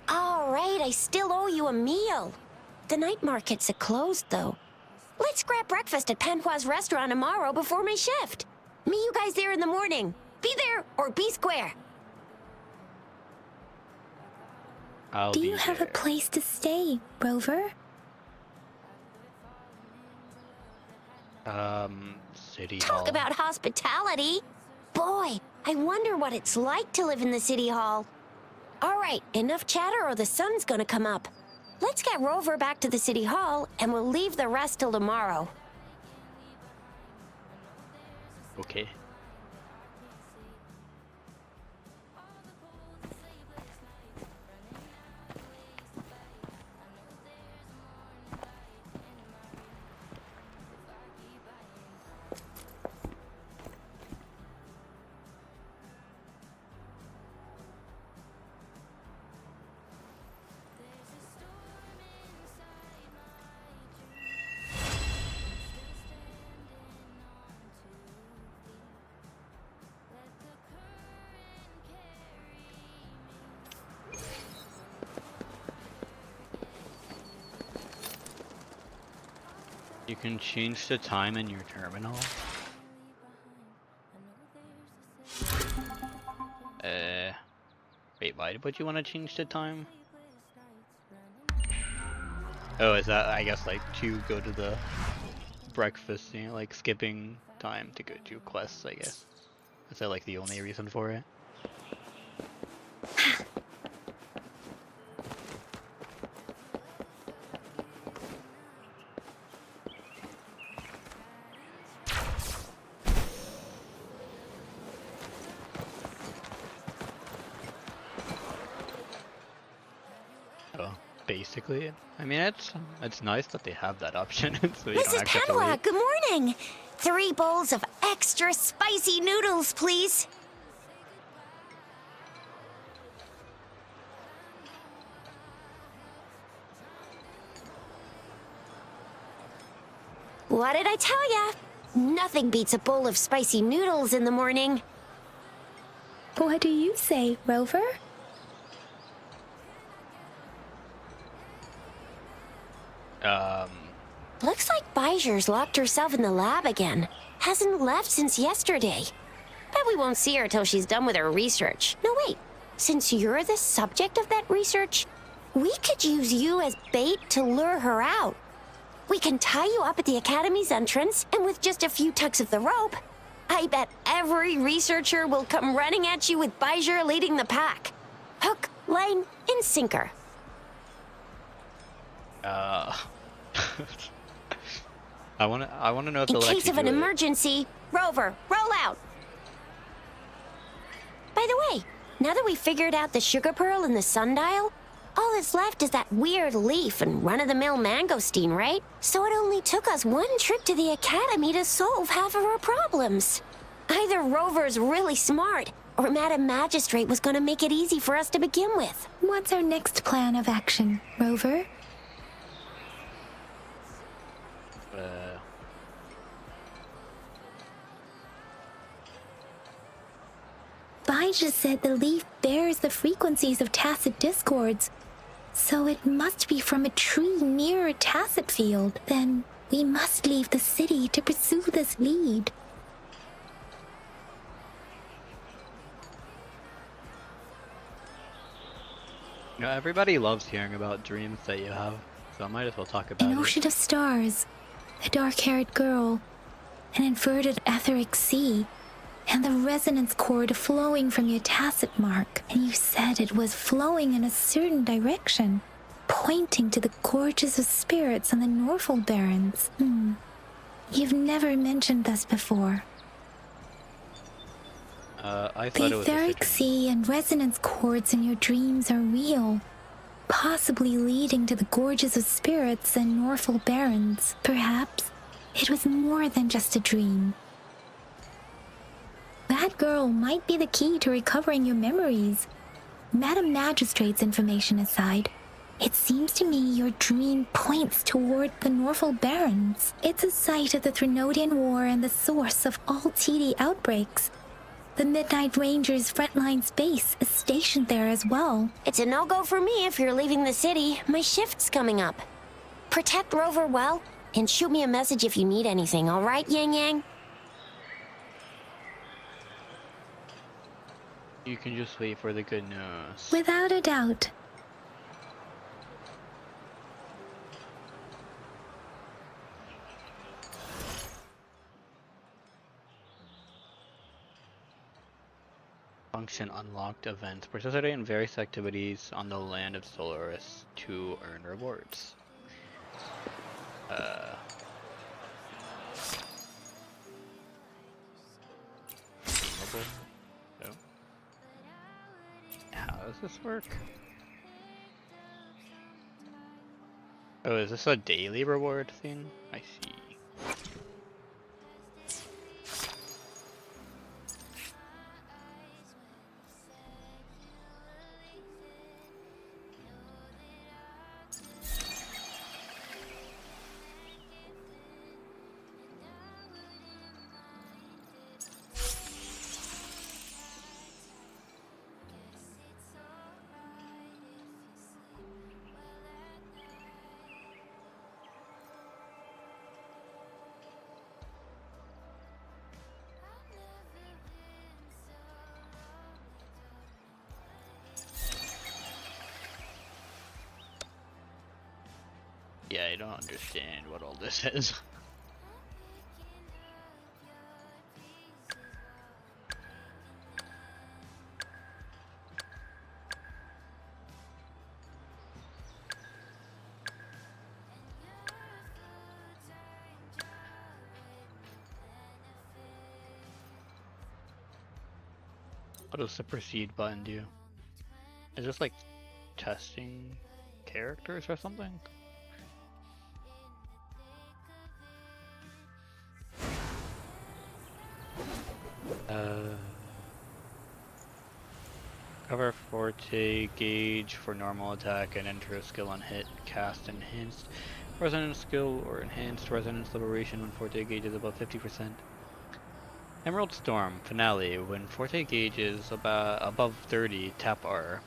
All right, I still owe you a meal. The night markets are closed, though. Let's grab breakfast at Panhua's restaurant tomorrow before my shift. Meet you guys there in the morning. Be there or be square. Do you have a place to stay, Rover? City Hall. Talk about hospitality. Boy, I wonder what it's like to live in the City Hall. All right, enough chatter or the sun's gonna come up. Let's get Rover back to the City Hall, and we'll leave the rest till tomorrow. Okay. You can change the time in your terminal. Wait, why would you want to change the time? Oh, is that, I guess, to go to the breakfast, skipping time to go to quests, I guess. Is that, the only reason for it? Basically, I mean, it's nice that they have that option, so you don't actually have to wait. Good morning. 3 bowls of extra spicy noodles, please. What did I tell ya? Nothing beats a bowl of spicy noodles in the morning. What do you say, Rover? Looks like Bijur's locked herself in the lab again. Hasn't left since yesterday. Bet we won't see her till she's done with her research. No, wait. Since you're the subject of that research, we could use you as bait to lure her out. We can tie you up at the Academy's entrance, and with just a few tugs of the rope, I bet every researcher will come running at you with Bijur leading the pack. Hook, line, and sinker. I wanna know if in they'll case of an do emergency, Rover, roll out. By the way, now that we figured out the sugar pearl and the sundial, all that's left is that weird leaf and run-of-the-mill mangosteen, right? So it only took us one trip to the Academy to solve half of our problems. Either Rover's really smart, or Madam Magistrate was gonna make it easy for us to begin with. What's our next plan of action, Rover? Bijur said the leaf bears the frequencies of tacit discords, so it must be from a tree near a tacit field. Then we must leave the city to pursue this lead. You know, everybody loves hearing about dreams that you have, so I might as well talk about it. An ocean of stars, a dark-haired girl, an inverted etheric sea, and the resonance cord flowing from your tacit mark. And you said it was flowing in a certain direction, pointing to the gorges of spirits and the Norfolk Barrens. You've never mentioned this before. I thought the it was etheric sea and resonance cords in your dreams are real, possibly leading to the gorges of spirits and Norfolk Barrens. Perhaps it was more than just a dream. That girl might be the key to recovering your memories. Madam Magistrate's information aside, it seems to me your dream points toward the Norfolk Barrens. It's a site of the Threnodian War and the source of all TD outbreaks. The Midnight Ranger's frontline base is stationed there as well. It's a no-go for me if you're leaving the city. My shift's coming up. Protect Rover well, and shoot me a message if you need anything, all right, Yang Yang? You can just wait for the good news. Without a doubt. Function unlocked events. Participate in various activities on the land of Solaris to earn rewards. No. How does this work? Oh, is this a daily reward thing? I see. Yeah, I don't understand what all this is. What does the proceed button do? Is this like testing characters or something? Cover Forte gauge for normal attack and enter a skill on hit. Cast enhanced resonance skill or enhanced resonance liberation when Forte gauge is above 50%. Emerald Storm finale. When Forte gauge is above 30, tap R.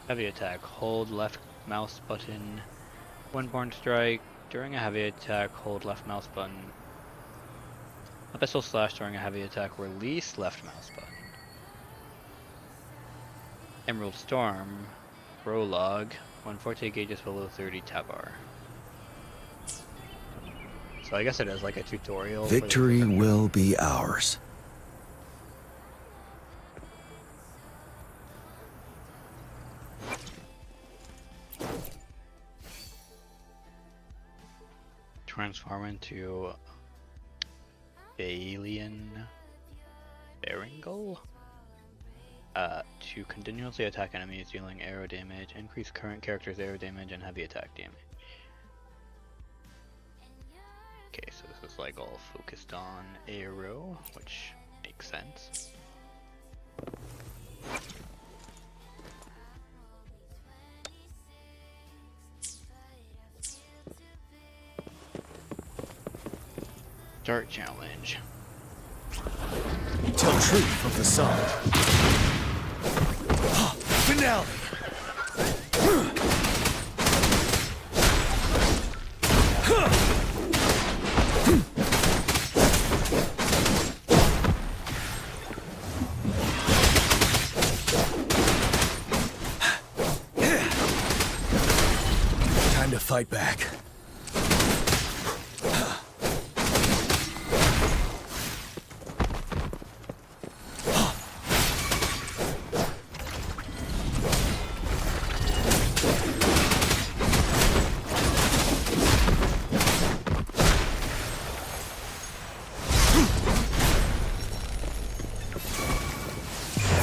Heavy attack. Hold left mouse button. Windborne strike. During a heavy attack, hold left mouse button. Abyssal slash during a heavy attack. Release left mouse button. Emerald Storm. Prologue. When Forte gauge is below 30, tap R. So I guess it is like a tutorial. Victory will be ours. Transform into Alien Berengal. To continuously attack enemies dealing arrow damage, increase current character's arrow damage and heavy attack damage. Okay, so this is like all focused on arrow, which makes sense. Start challenge. Tell truth of the sun. Finale! Time to fight back.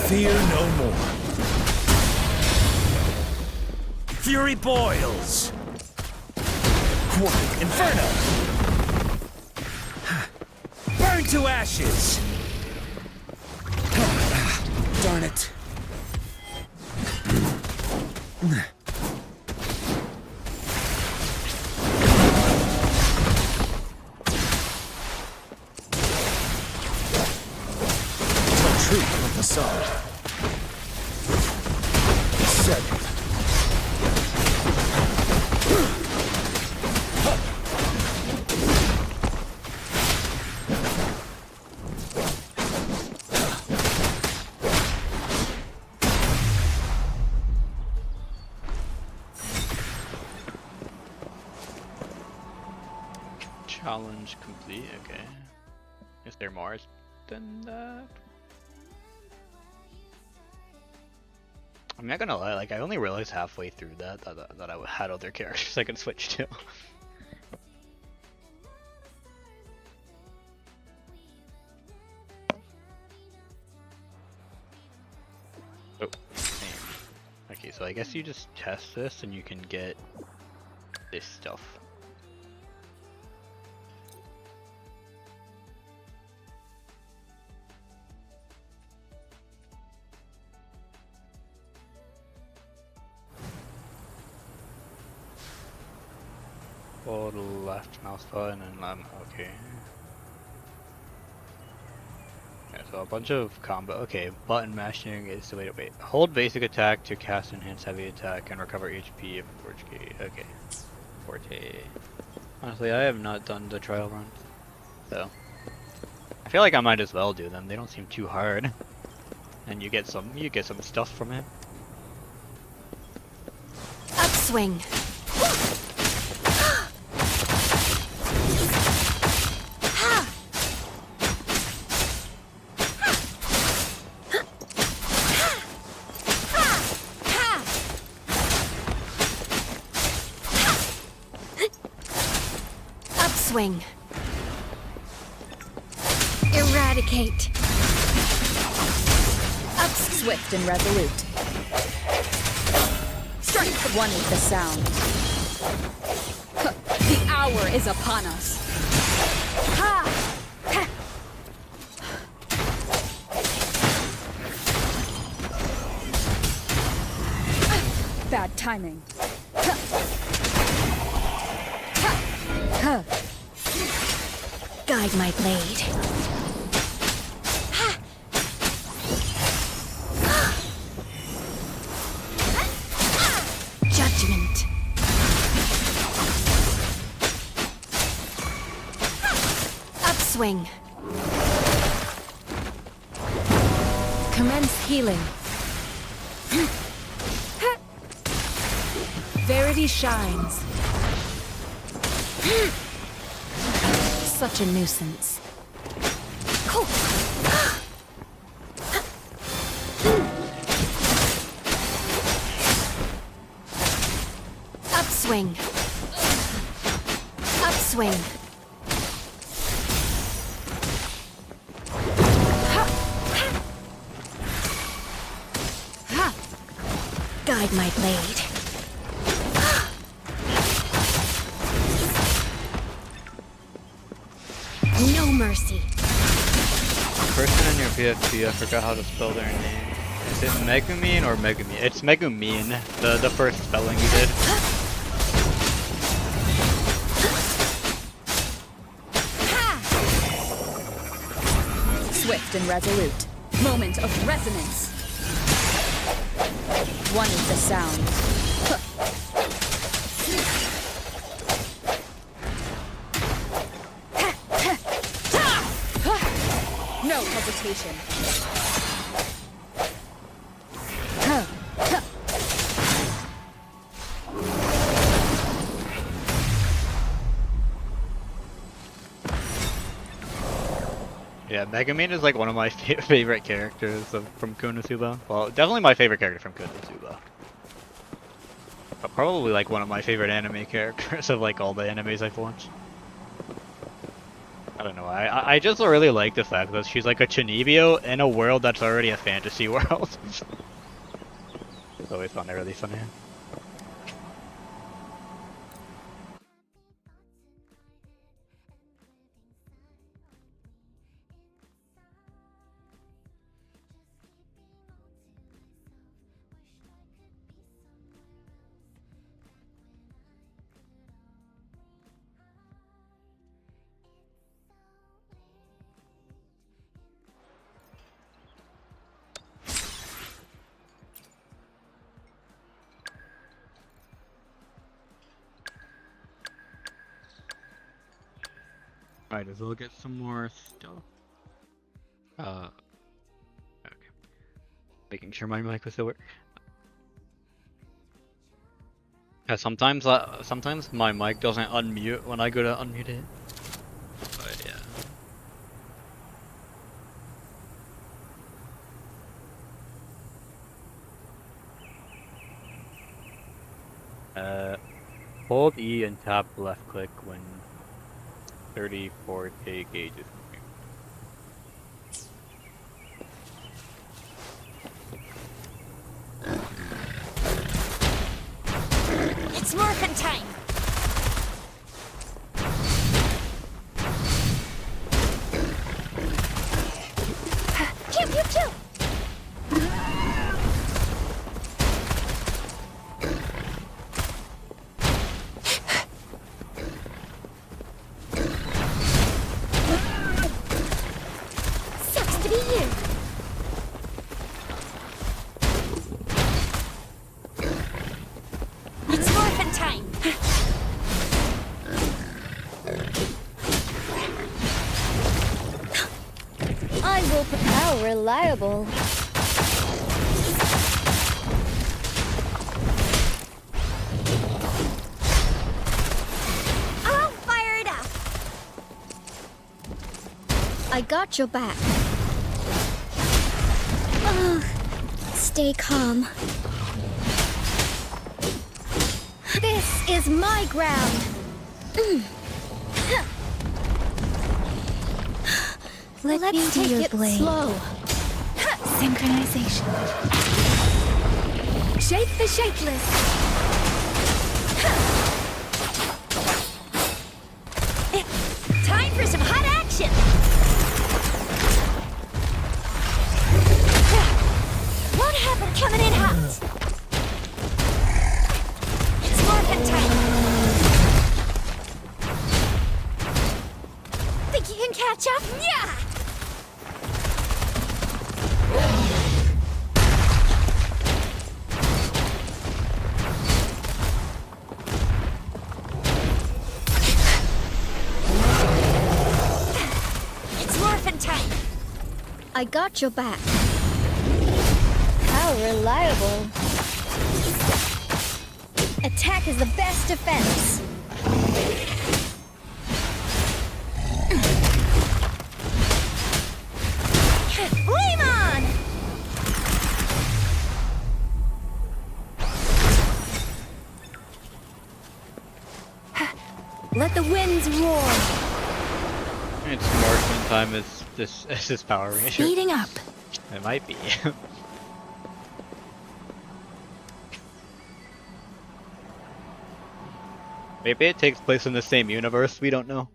Fear no more. Fury boils. Quark Inferno. Burn to ashes. Darn it. Truth of the sun. Settled. Challenge complete, okay. Is there more than that? I'm not gonna lie, like I only realized halfway through that I had other characters I could switch to. Oh, man. Okay, so I guess you just test this and you can get this stuff. Hold left mouse button and okay. Yeah, so a bunch of combo. Okay, button mashing is the way to wait. Hold basic attack to cast enhance heavy attack and recover HP if Forte. Okay, Forte. Honestly, I have not done the trial runs, so I feel like I might as well do them. They don't seem too hard, and you get some stuff from it. Upswing. Upswing. Eradicate. Swift and resolute. Strike one with the sound. The hour is upon us. Ha! Ha! Bad timing. Guide my blade. Upswing. Commence healing. Verity shines. Such a nuisance. Upswing. Upswing. Guide my blade. No mercy. Person in your PFP, I forgot how to spell their name. Is it Megumin or Megumin? It's Megumin, the first spelling you did. Swift and resolute. Moment of resonance. One is the sound. No hesitation. Yeah, Megumin is like one of my favorite characters from Konosuba. Well, definitely my favorite character from Konosuba. But probably like one of my favorite anime characters of like all the animes I've watched. I don't know, I just really like the fact that she's like a Chunibyo in a world that's already a fantasy world. It's always found it really funny. Alright, as we'll get some more stuff. Okay. Making sure my mic was still working. Yeah, sometimes my mic doesn't unmute when I go to unmute it. But yeah. Hold E and tap left click when 34K gauge is moving. It's morphin' time! Pew pew pew! Reliable. I'll fire it up. I got your back. Oh, stay calm. This is my ground. Let me take your it blade. Slow. Synchronization. Shake the shakeless. Time for some hot action. Won't happen coming in hot. It's morphin' time. Think you can catch up? Yeah. I got your back. How reliable. Attack is the best defense. Flame on! Let the winds roar. It's marksman time is this Power Ranger. Speeding up. It might be. Maybe it takes place in the same universe, we don't know.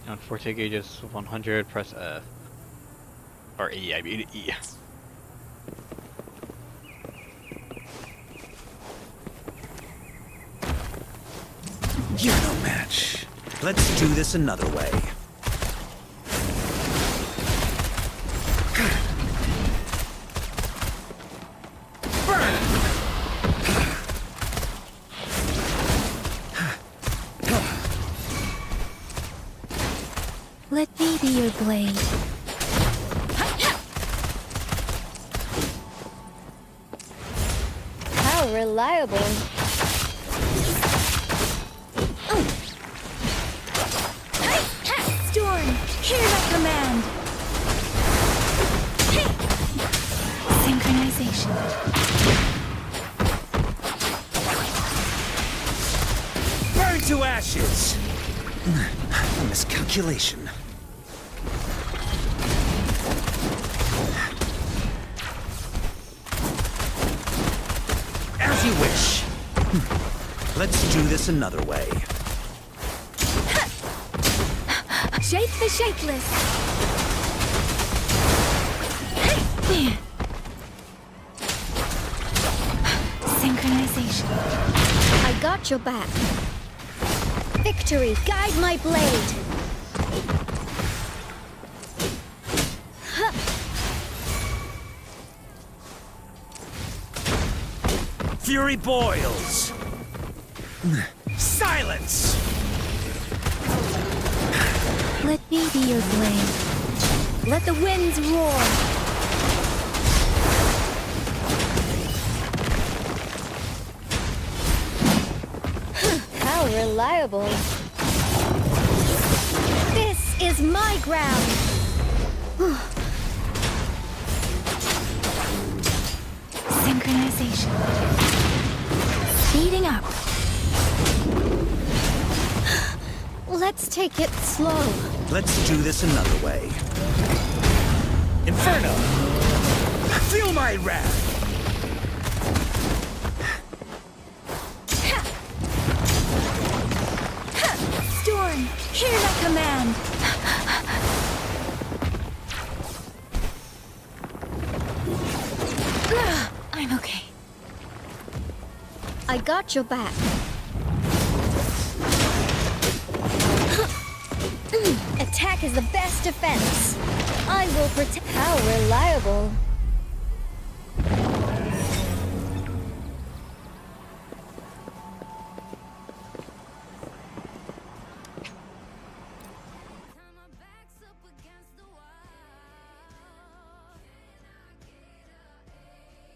On forte gauges 100, press F. Or E, I mean E. You're no match. Let's do this another way. Let me be your blade. How reliable. Storm, hear my command. Synchronization. Burn to ashes! Miscalculation. As you wish. Let's do this another way. Shape the shapeless. Synchronization. I got your back. Victory, guide my blade. Fury boils! Silence! Let me be your blade. Let the winds roar. How reliable. This is my ground. Synchronization. Speeding up. Let's take it slow. Let's do this another way. Inferno! Feel my wrath! Storm, hear my command. I'm okay. I got your back. Attack is the best defense. I will protect. How reliable.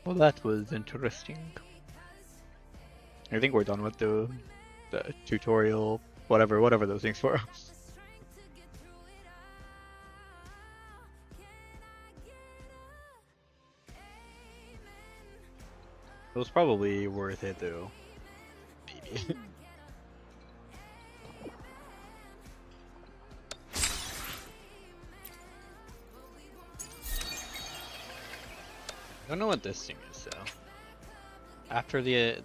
Well, that was interesting. I think we're done with the tutorial, whatever those things were. It was probably worth it though. Maybe. I don't know what this thing is though. After the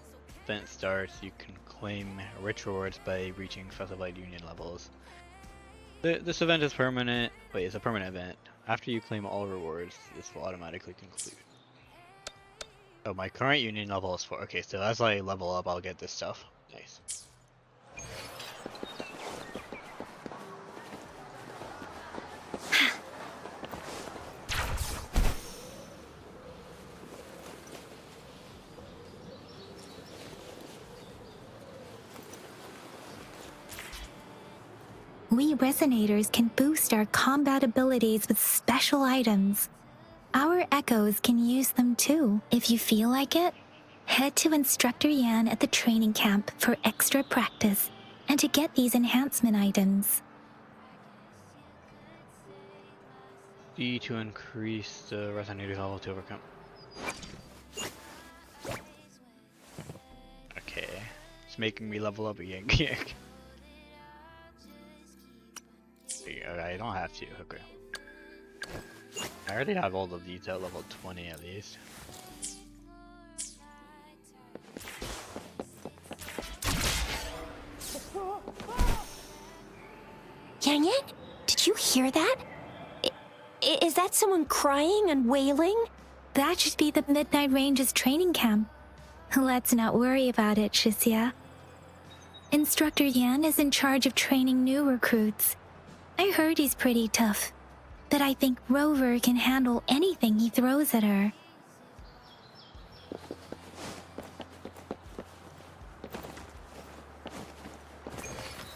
event starts, you can claim rich rewards by reaching specified union levels. This event is permanent. Wait, it's a permanent event. After you claim all rewards, this will automatically conclude. Oh, my current union level is 4. Okay, so as I level up, I'll get this stuff. Nice. We Resonators can boost our combat abilities with special items. Our Echoes can use them too. If you feel like it, head to Instructor Yan at the training camp for extra practice and to get these enhancement items. D to increase the Resonator level to overcome. Okay, it's making me level up again. I don't have to. Okay. I already have all of these at level 20 at least. Yang Yang, did you hear that? Is that someone crying and wailing? That should be the Midnight Ranges training camp. Let's not worry about it, Shixia. Instructor Yan is in charge of training new recruits. I heard he's pretty tough, but I think Rover can handle anything he throws at her.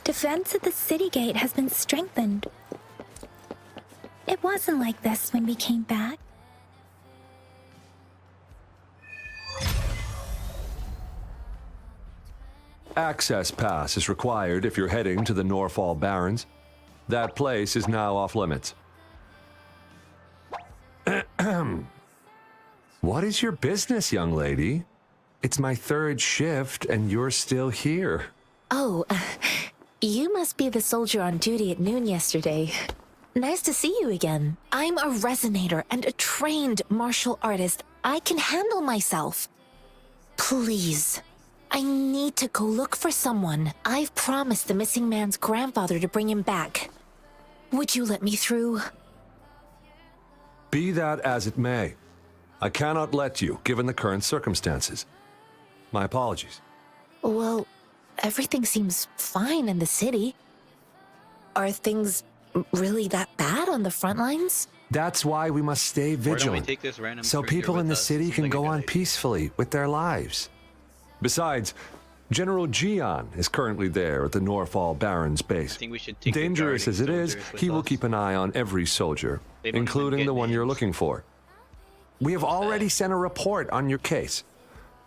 Defense at the city gate has been strengthened. It wasn't like this when we came back. Access pass is required if you're heading to the Norfall Barrens. That place is now off limits. What is your business, young lady? It's my 3rd shift and you're still here. Oh, you must be the soldier on duty at noon yesterday. Nice to see you again. I'm a Resonator and a trained martial artist. I can handle myself. Please, I need to go look for someone. I've promised the missing man's grandfather to bring him back. Would you let me through? Be that as it may, I cannot let you, given the current circumstances. My apologies. Well, everything seems fine in the city. Are things really that bad on the front lines? That's why we must stay vigilant, so people in the city can go on peacefully with their lives. Besides, General Jian is currently there at the Norfall Barrens base. Dangerous as it is, he will keep an eye on every soldier, including the one you're looking for. We have already sent a report on your case.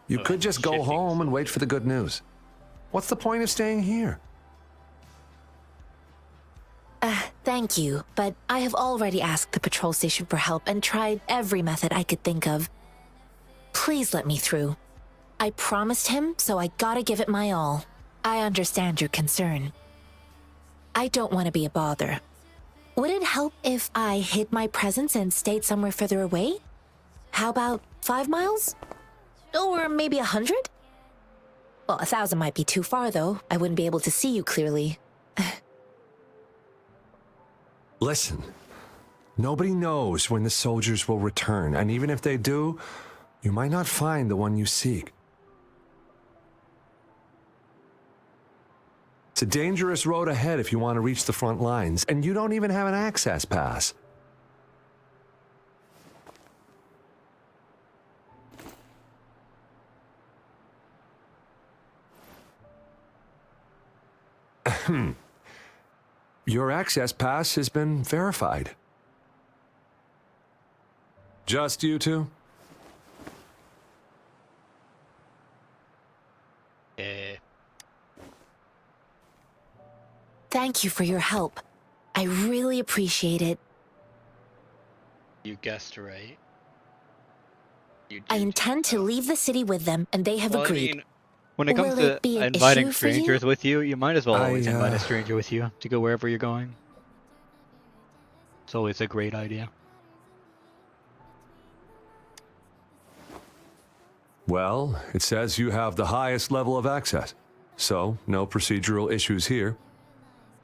You could just go home and wait for the good news. What's the point of staying here? Thank you, but I have already asked the patrol station for help and tried every method I could think of. Please let me through. I promised him, so I gotta give it my all. I understand your concern. I don't want to be a bother. Would it help if I hid my presence and stayed somewhere further away? How about 5 miles? Or maybe 100? Well, 1,000 might be too far, though. I wouldn't be able to see you clearly. Listen, nobody knows when the soldiers will return, and even if they do, you might not find the one you seek. It's a dangerous road ahead if you want to reach the front lines, and you don't even have an access pass. Your access pass has been verified. Just you two? Thank you for your help. I really appreciate it. You guessed right. I intend to leave the city with them, and they have agreed. I mean, when it comes to inviting strangers with you, you might as well always invite a stranger with you to go wherever you're going. It's always a great idea. Well, it says you have the highest level of access, so no procedural issues here.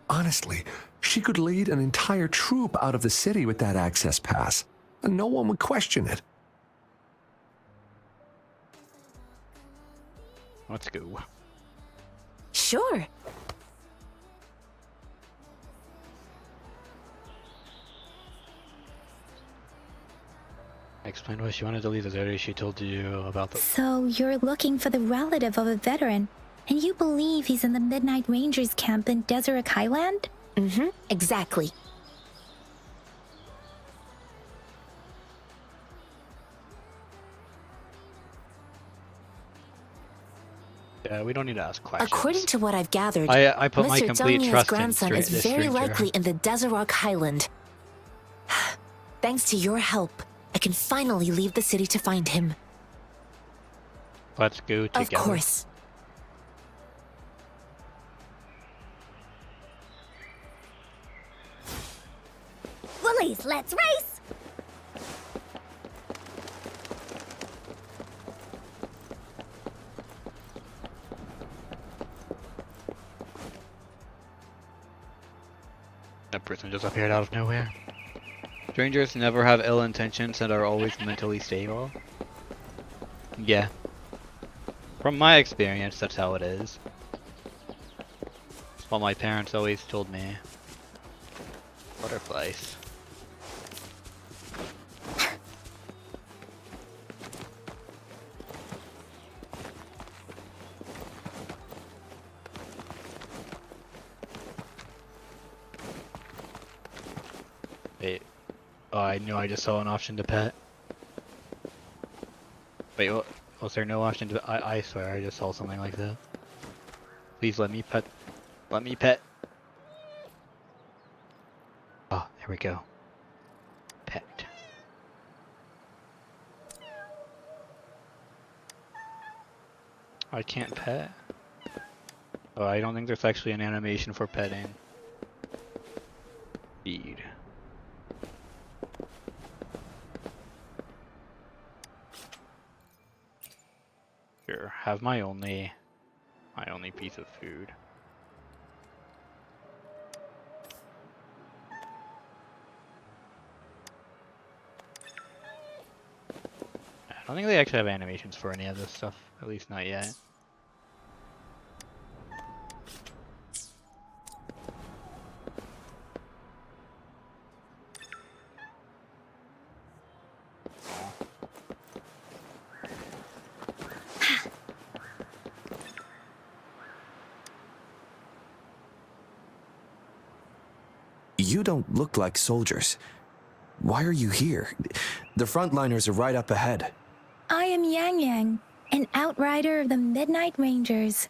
Honestly, she could lead an entire troop out of the city with that access pass, and no one would question it. Let's go. Sure. Explain why she wanted to leave the area. She told you about the... So you're looking for the relative of a veteran, and you believe he's in the Midnight Rangers camp in Deseret Highland? Mm-hmm, exactly. Yeah, we don't need to ask questions. According to what I've gathered, I put my Mr. complete Dongye's trust grandson in is this very stranger. likely in the Deseret Highland. Thanks to your help, I can finally leave the city to find him. Let's go together. Of course. Woolies, let's race! That person just appeared out of nowhere. Strangers never have ill intentions and are always mentally stable. Yeah. From my experience, that's how it is. That's what my parents always told me. Butterflies. Wait. Oh, I knew I just saw an option to pet. Wait, what? Was there no option to... I swear I just saw something like that. Please let me pet. Let me pet. Oh, there we go. Pet. I can't pet? Oh, I don't think there's actually an animation for petting. Feed. Here, have my only piece of food. I don't think they actually have animations for any of this stuff, at least not yet. You don't look like soldiers. Why are you here? The frontliners are right up ahead. I am Yang Yang, an outrider of the Midnight Rangers.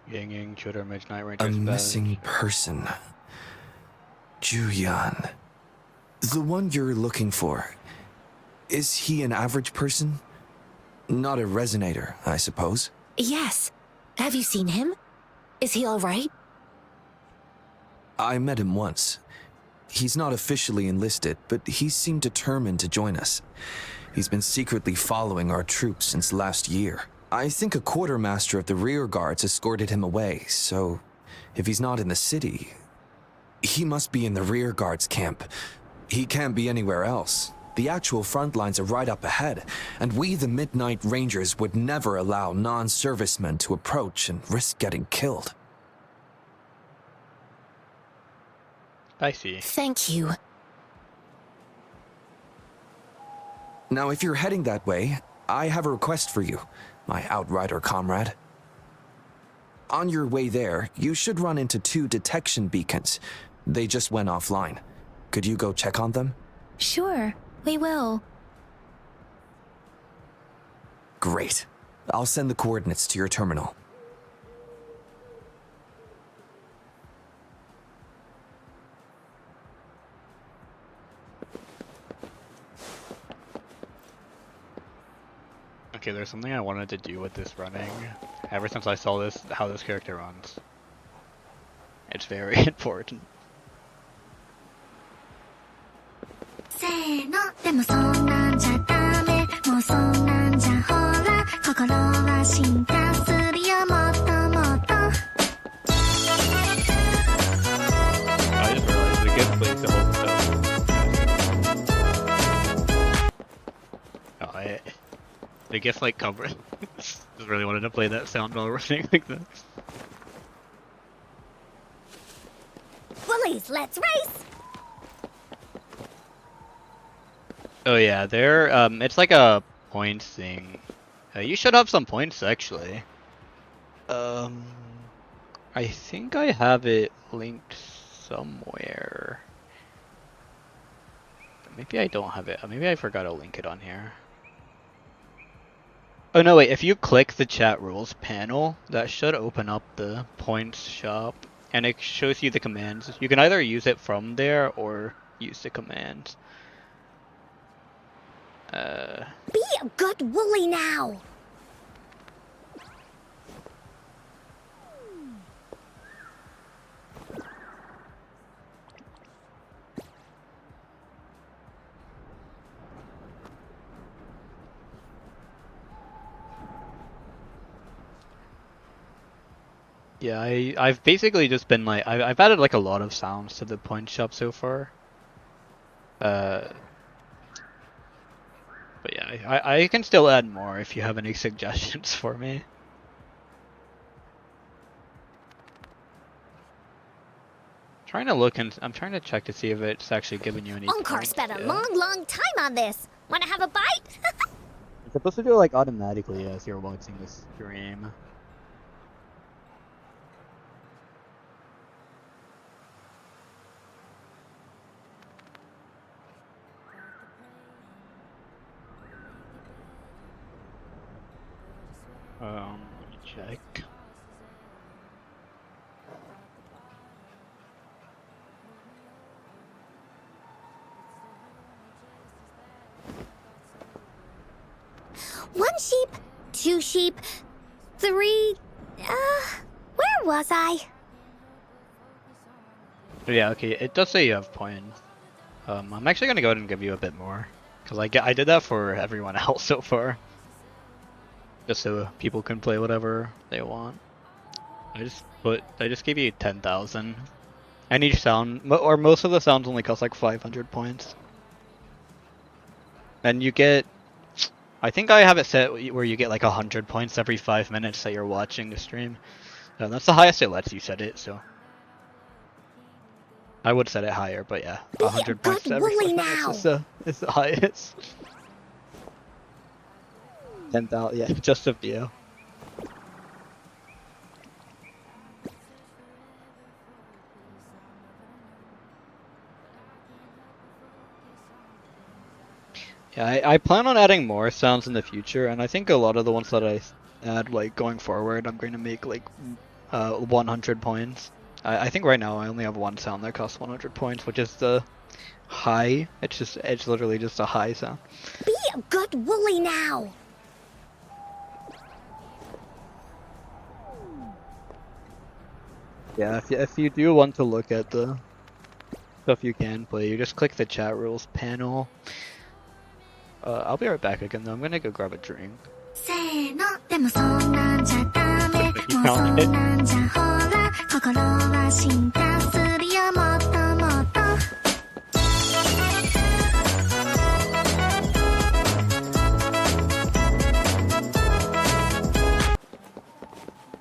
Yang Yang, Shooter, Midnight Rangers. A missing person. Juyan. The one you're looking for. Is he an average person? Not a resonator, I suppose. Yes. Have you seen him? Is he all right? I met him once. He's not officially enlisted, but he seemed determined to join us. He's been secretly following our troops since last year. I think a quartermaster of the rear guards escorted him away, so if he's not in the city, he must be in the rear guards camp. He can't be anywhere else. The actual front lines are right up ahead, and we, the Midnight Rangers, would never allow non-servicemen to approach and risk getting killed. I see. Thank you. Now, if you're heading that way, I have a request for you, my outrider comrade. On your way there, you should run into 2 detection beacons. They just went offline. Could you go check on them? Sure, we will. Great. I'll send the coordinates to your terminal. Okay, there's something I wanted to do with this running ever since I saw this, how this character runs. It's very important. The gift like cover. Just really wanted to play that sound while running like that. Bullies, let's race! Oh yeah, there. It's like a points thing. You should have some points actually. I think I have it linked somewhere. Maybe I don't have it. Maybe I forgot to link it on here. Oh no, wait, if you click the chat rules panel, that should open up the points shop, and it shows you the commands. You can either use it from there or use the commands. Be a good woolly now! Yeah, I've basically just been like, I've added like a lot of sounds to the point shop so far. But yeah, I can still add more if you have any suggestions for me. Trying to look and I'm trying to check to see if it's actually giving you any. Encore spent a long time on this. Wanna have a bite? It's supposed to do it like automatically as you're watching the stream. Let me check. One sheep, two sheep, three... where was I? Yeah, okay, it does say you have points. I'm actually gonna go ahead and give you a bit more. Because I did that for everyone else so far. Just so people can play whatever they want. I just gave you 10,000. And each sound, or most of the sounds only cost like 500 points. And you get, I think I have it set where you get like 100 points every 5 minutes that you're watching the stream. That's the highest it lets you set it, so. I would set it higher, but yeah, 100 points every 5 minutes is the highest. 10,000, yeah, just a few. Yeah, I plan on adding more sounds in the future, and I think a lot of the ones that I add, like, going forward, I'm going to make, like, 100 points. I think right now I only have one sound that costs 100 points, which is the high. It's literally just a high sound. Be a good woolly now! Yeah, if you do want to look at the stuff you can play, you just click the chat rules panel. I'll be right back again though, I'm gonna go grab a drink.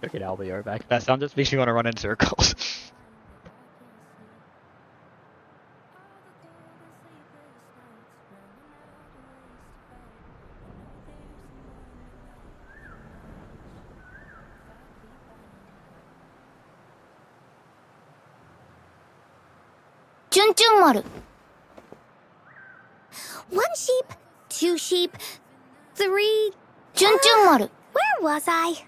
Okay, I'll be right back. That sound just makes me want to run in circles. One sheep, two sheep, three... where was I?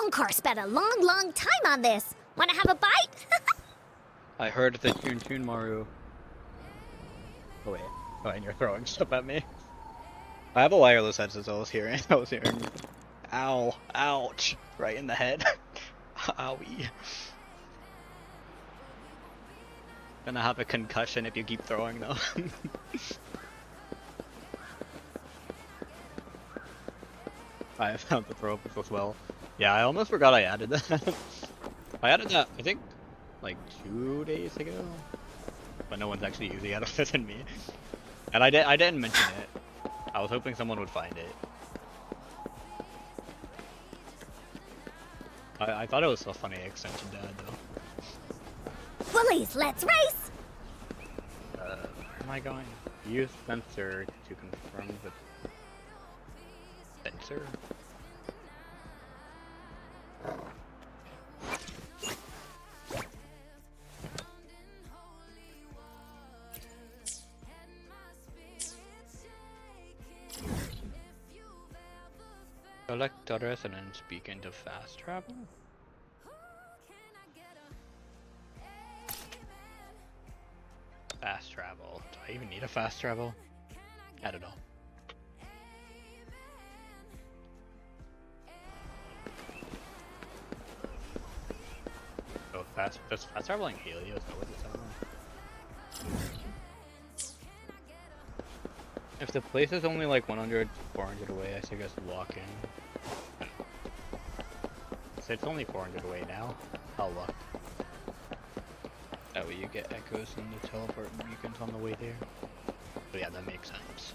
Encore spent a long time on this. Wanna have a bite? I heard the tune Maru. Oh wait. Oh, and you're throwing stuff at me. I have a wireless headset, so I was hearing. Ow. Ouch. Right in the head. Owie. Gonna have a concussion if you keep throwing though. I found the throw up as well. Yeah, I almost forgot I added that. I added that, I think, like 2 days ago. But no one's actually using it other than me. And I didn't mention it. I was hoping someone would find it. I thought it was a funny extension to add though. Bullies, let's race! Where am I going? Use sensor to confirm the sensor? Collect others and then speak into fast travel? Fast travel. Do I even need a fast travel? I don't know. Oh, does fast traveling heal you? Is that what it's talking about? If the place is only like 100, 400 away, I suggest walking. So it's only 400 away now. I'll walk. That way you get echoes and the teleport beacons on the way there. But yeah, that makes sense.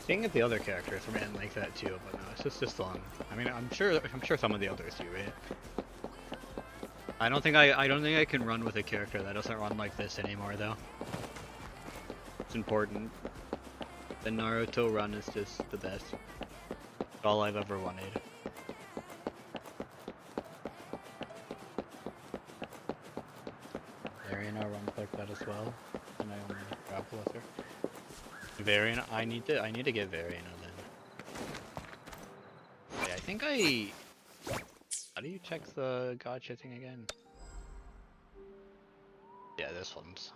Seeing if the other characters ran like that too, but no, it's just this one. I mean, I'm sure some of the others do, right? I don't think I can run with a character that doesn't run like this anymore, though. It's important. The Naruto run is just the best. It's all I've ever wanted. Variana runs like that as well, and I only grapple with her. Variana, I need to get Variana then. Yeah, I think how do you check the gotcha thing again? Yeah, this one's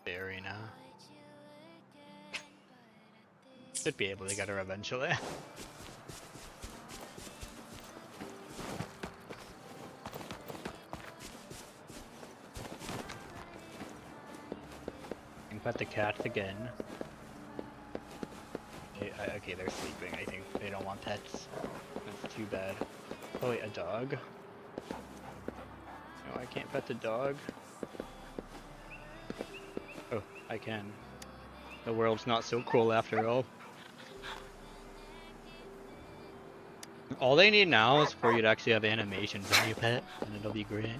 Variana. Should be able to get her eventually. And pet the cats again. Okay, they're sleeping. I think they don't want pets. That's too bad. Oh wait, a dog? No, I can't pet the dog. Oh, I can. The world's not so cruel after all. All they need now is for you to actually have animations when you pet, and it'll be great.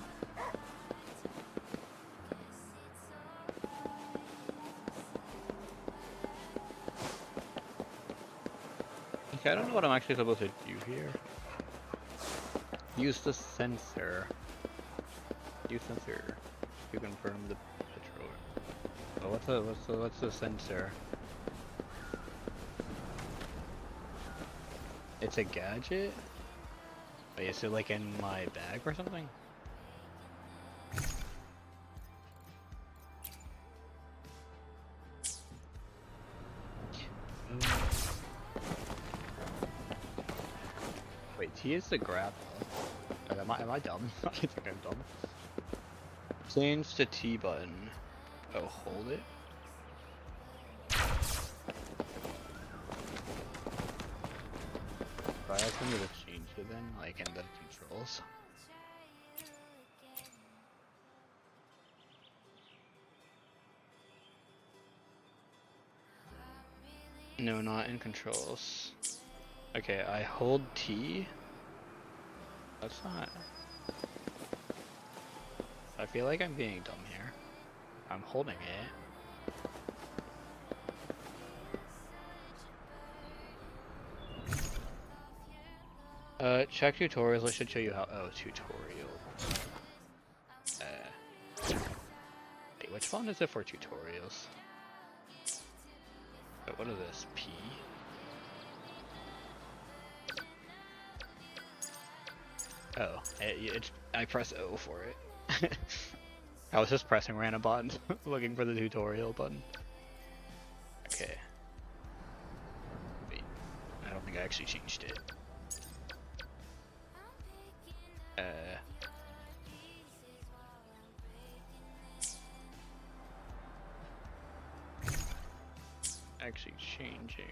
Okay, I don't know what I'm actually supposed to do here. Use the sensor. Use sensor to confirm the patrol. Oh, what's the sensor? It's a gadget? Wait, is it like in my bag or something? Wait, T is the grapple. Oh, am I dumb? I think I'm dumb. Change the T button. Oh, hold it? Do I actually need to change it then, like in the controls? No, not in controls. Okay, I hold T. That's not. I feel like I'm being dumb here. I'm holding it. Check tutorials. I should show you how. Oh, tutorial. Wait, which one is it for tutorials? But what is this? P? Oh, I press O for it. I was just pressing random buttons, looking for the tutorial button. Okay. Wait, I don't think I actually changed it. Actually changing.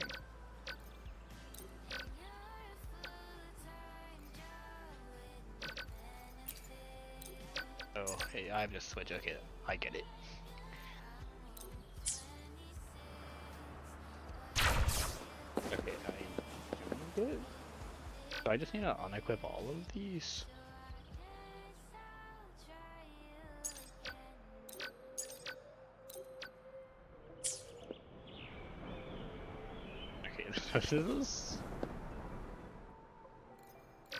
Oh, hey, I've just switched. Okay, I get it. Okay, I'm doing good. So I just need to unequip all of these. Okay, this is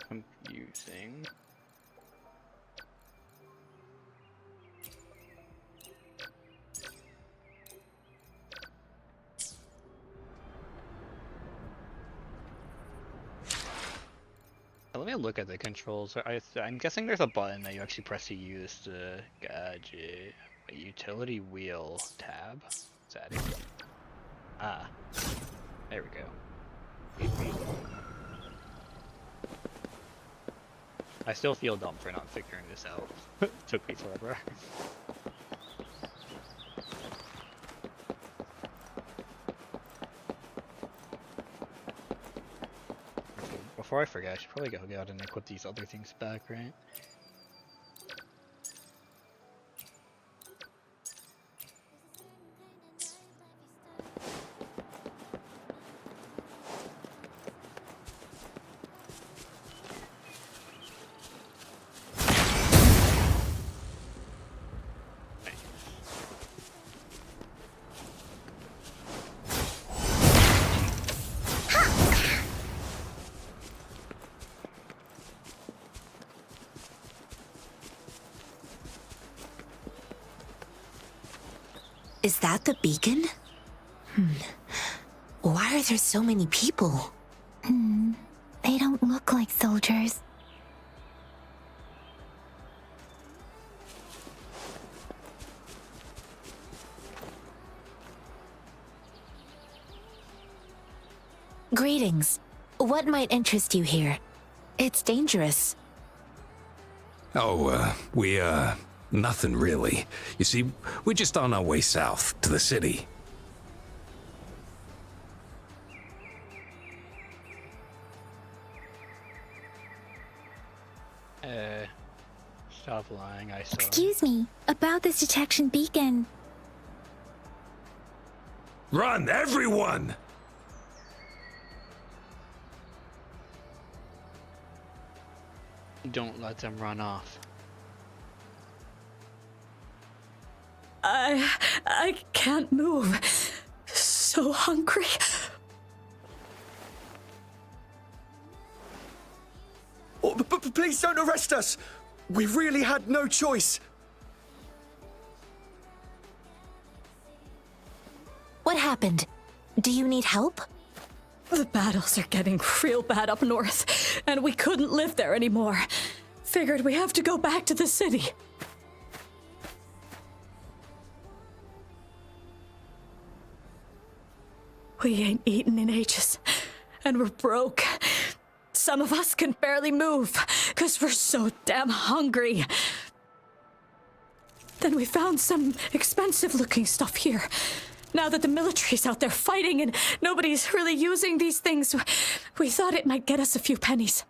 confusing. Let me look at the controls. I'm guessing there's a button that you actually press to use the gadget. A utility wheel tab. Is that it? Ah. There we go. I still feel dumb for not figuring this out. Took me forever. Before I forget, I should probably go out and equip these other things back, right? Is that the beacon? Why are there so many people? They don't look like soldiers. Greetings. What might interest you here? It's dangerous. Oh, nothing really. You see, we're just on our way south to the city. Stop lying, I saw. Excuse me, about this detection beacon. Run, everyone! Don't let them run off. I can't move. So hungry. Oh, please don't arrest us. We really had no choice. What happened? Do you need help? The battles are getting real bad up north, and we couldn't live there anymore. Figured we have to go back to the city. We ain't eaten in ages, and we're broke. Some of us can barely move, 'cause we're so damn hungry. Then we found some expensive-looking stuff here. Now that the military's out there fighting and nobody's really using these things, we thought it might get us a few pennies.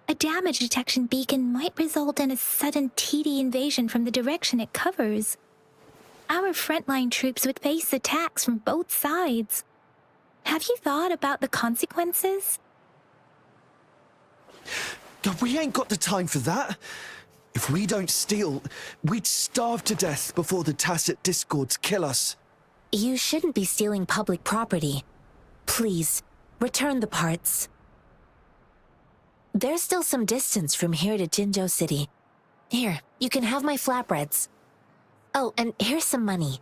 A damage detection beacon might result in a sudden TD invasion from the direction it covers. Our frontline troops would face attacks from both sides. Have you thought about the consequences? We ain't got the time for that. If we don't steal, we'd starve to death before the tacit discords kill us. You shouldn't be stealing public property. Please, return the parts. There's still some distance from here to Jinzhou City. Here, you can have my flatbreads. Oh, and here's some money.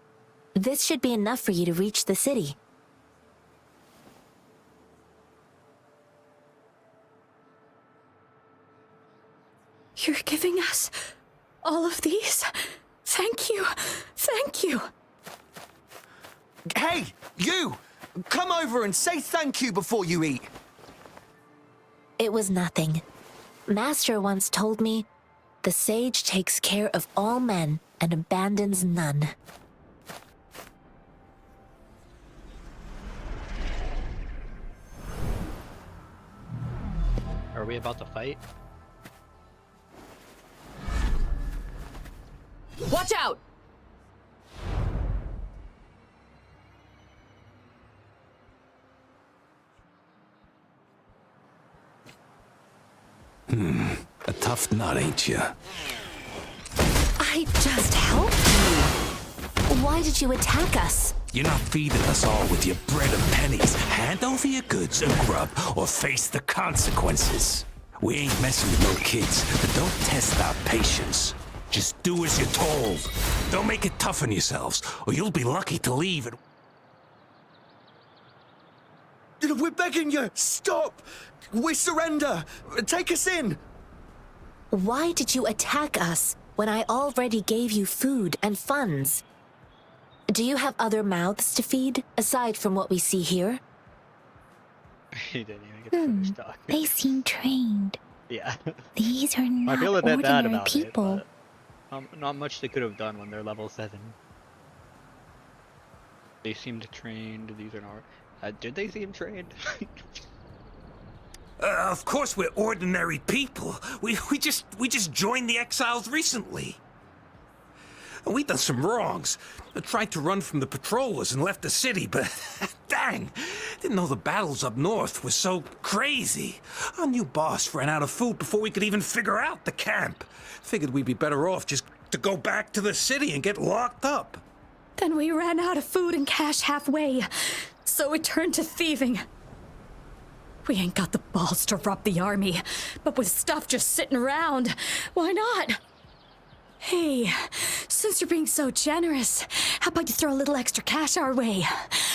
This should be enough for you to reach the city. You're giving us all of these? Thank you. Thank you. Hey, you! Come over and say thank you before you eat. It was nothing. Master once told me, the sage takes care of all men and abandons none. Are we about to fight? Watch out! A tough nut, ain't you? I just helped you. Why did you attack us? You're not feeding us all with your bread and pennies. Hand over your goods and grub, or face the consequences. We ain't messing with no kids, but don't test our patience. Just do as you're told. Don't make it tough on yourselves, or you'll be lucky to leave it. We're begging you! Stop! We surrender! Take us in! Why did you attack us when I already gave you food and funds? Do you have other mouths to feed, aside from what we see here? He didn't even get to finish talking. They seem trained. Yeah. These are not I feel a bit bad ordinary about people. it, but not much they could have done when they're level 7. They seemed trained. These are not. Did they seem trained? Of course we're ordinary people. We just joined the exiles recently. And we done some wrongs. I tried to run from the patrollers and left the city, but dang, didn't know the battles up north were so crazy. Our new boss ran out of food before we could even figure out the camp. Figured we'd be better off just to go back to the city and get locked up. Then we ran out of food and cash halfway, so we turned to thieving. We ain't got the balls to rob the army, but with stuff just sitting around, why not? Hey, since you're being so generous, how about you throw a little extra cash our way?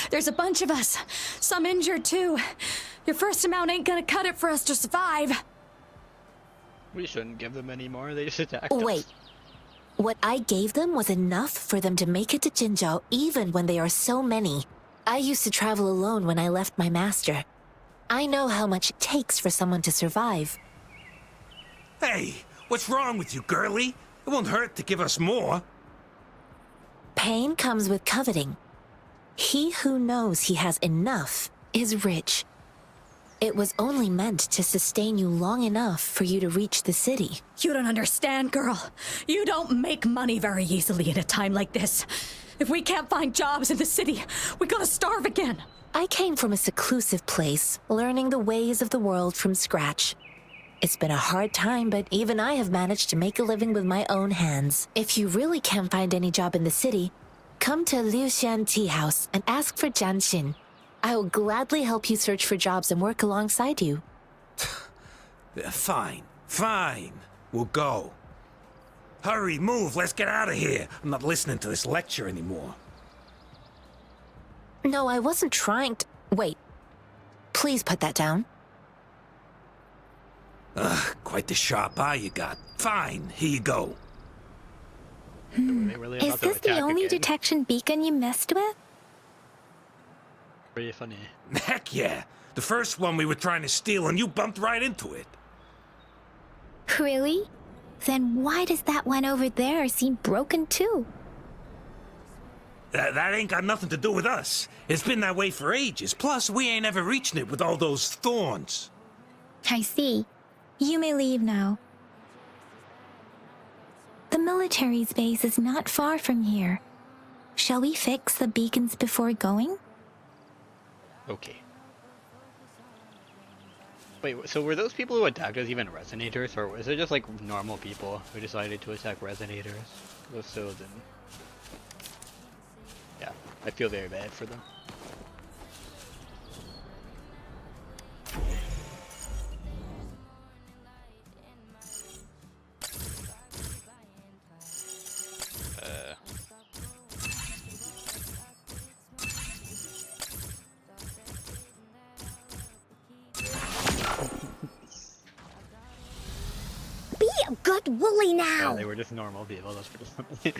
There's a bunch of us, some injured too. Your first amount ain't gonna cut it for us to survive. We shouldn't give them any more, they just attacked us. Wait. What I gave them was enough for them to make it to Jinzhou even when they are so many. I used to travel alone when I left my master. I know how much it takes for someone to survive. Hey, what's wrong with you, girlie? It won't hurt to give us more. Pain comes with coveting. He who knows he has enough is rich. It was only meant to sustain you long enough for you to reach the city. You don't understand, girl. You don't make money very easily in a time like this. If we can't find jobs in the city, we're gonna starve again. I came from a seclusive place, learning the ways of the world from scratch. It's been a hard time, but even I have managed to make a living with my own hands. If you really can't find any job in the city, come to Liuxian Tea House and ask for Jianxin. I will gladly help you search for jobs and work alongside you. Fine. We'll go. Hurry, move, let's get out of here. I'm not listening to this lecture anymore. No, I wasn't trying to... Wait. Please put that down. Quite the sharp eye you got. Fine, here you go. Is this the only detection beacon you messed with? Pretty funny. Heck yeah. The first one we were trying to steal and you bumped right into it. Really? Then why does that one over there seem broken too? That ain't got nothing to do with us. It's been that way for ages. Plus, we ain't ever reaching it with all those thorns. I see. You may leave now. The military's base is not far from here. Shall we fix the beacons before going? Okay. Wait, so were those people who attacked us even resonators, or was it just like normal people who decided to attack resonators? So then, yeah, I feel very bad for them. Good woolly now. Yeah, they were just normal people. That's pretty funny.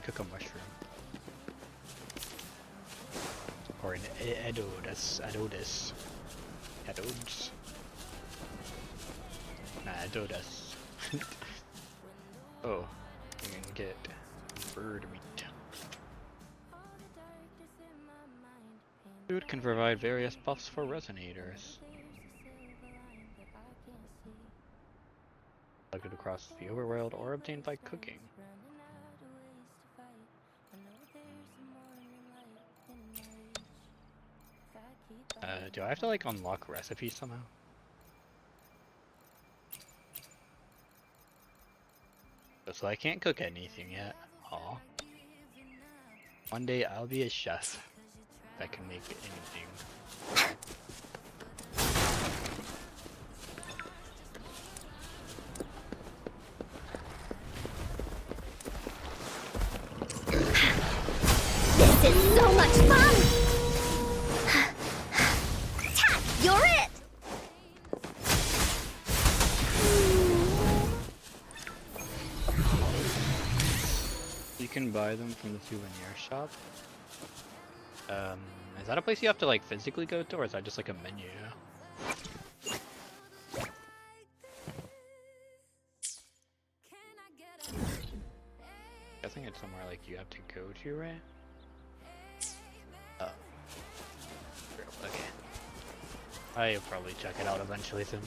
Cook a mushroom. Or an Adodes. Nah, Adodes. Oh, you can get bird meat. Food can provide various buffs for resonators. Collected across the overworld or obtained by cooking. Do I have to like unlock recipes somehow? So I can't cook anything yet. Aw. One day I'll be a chef. If I can make anything. This is so much fun! You're it! You can buy them from the souvenir shop. Is that a place you have to like physically go to, or is that just like a menu? I think it's somewhere like you have to go to, right? Oh. Okay. I'll probably check it out eventually soon.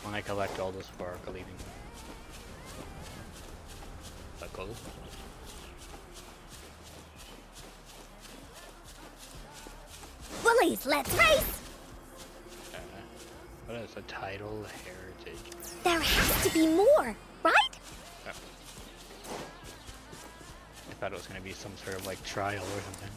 When I collect all the sparkling buckles. Woolies, let's race! What is a tidal heritage? There has to be more, right? Oh. I thought it was going to be some sort of like trial or something.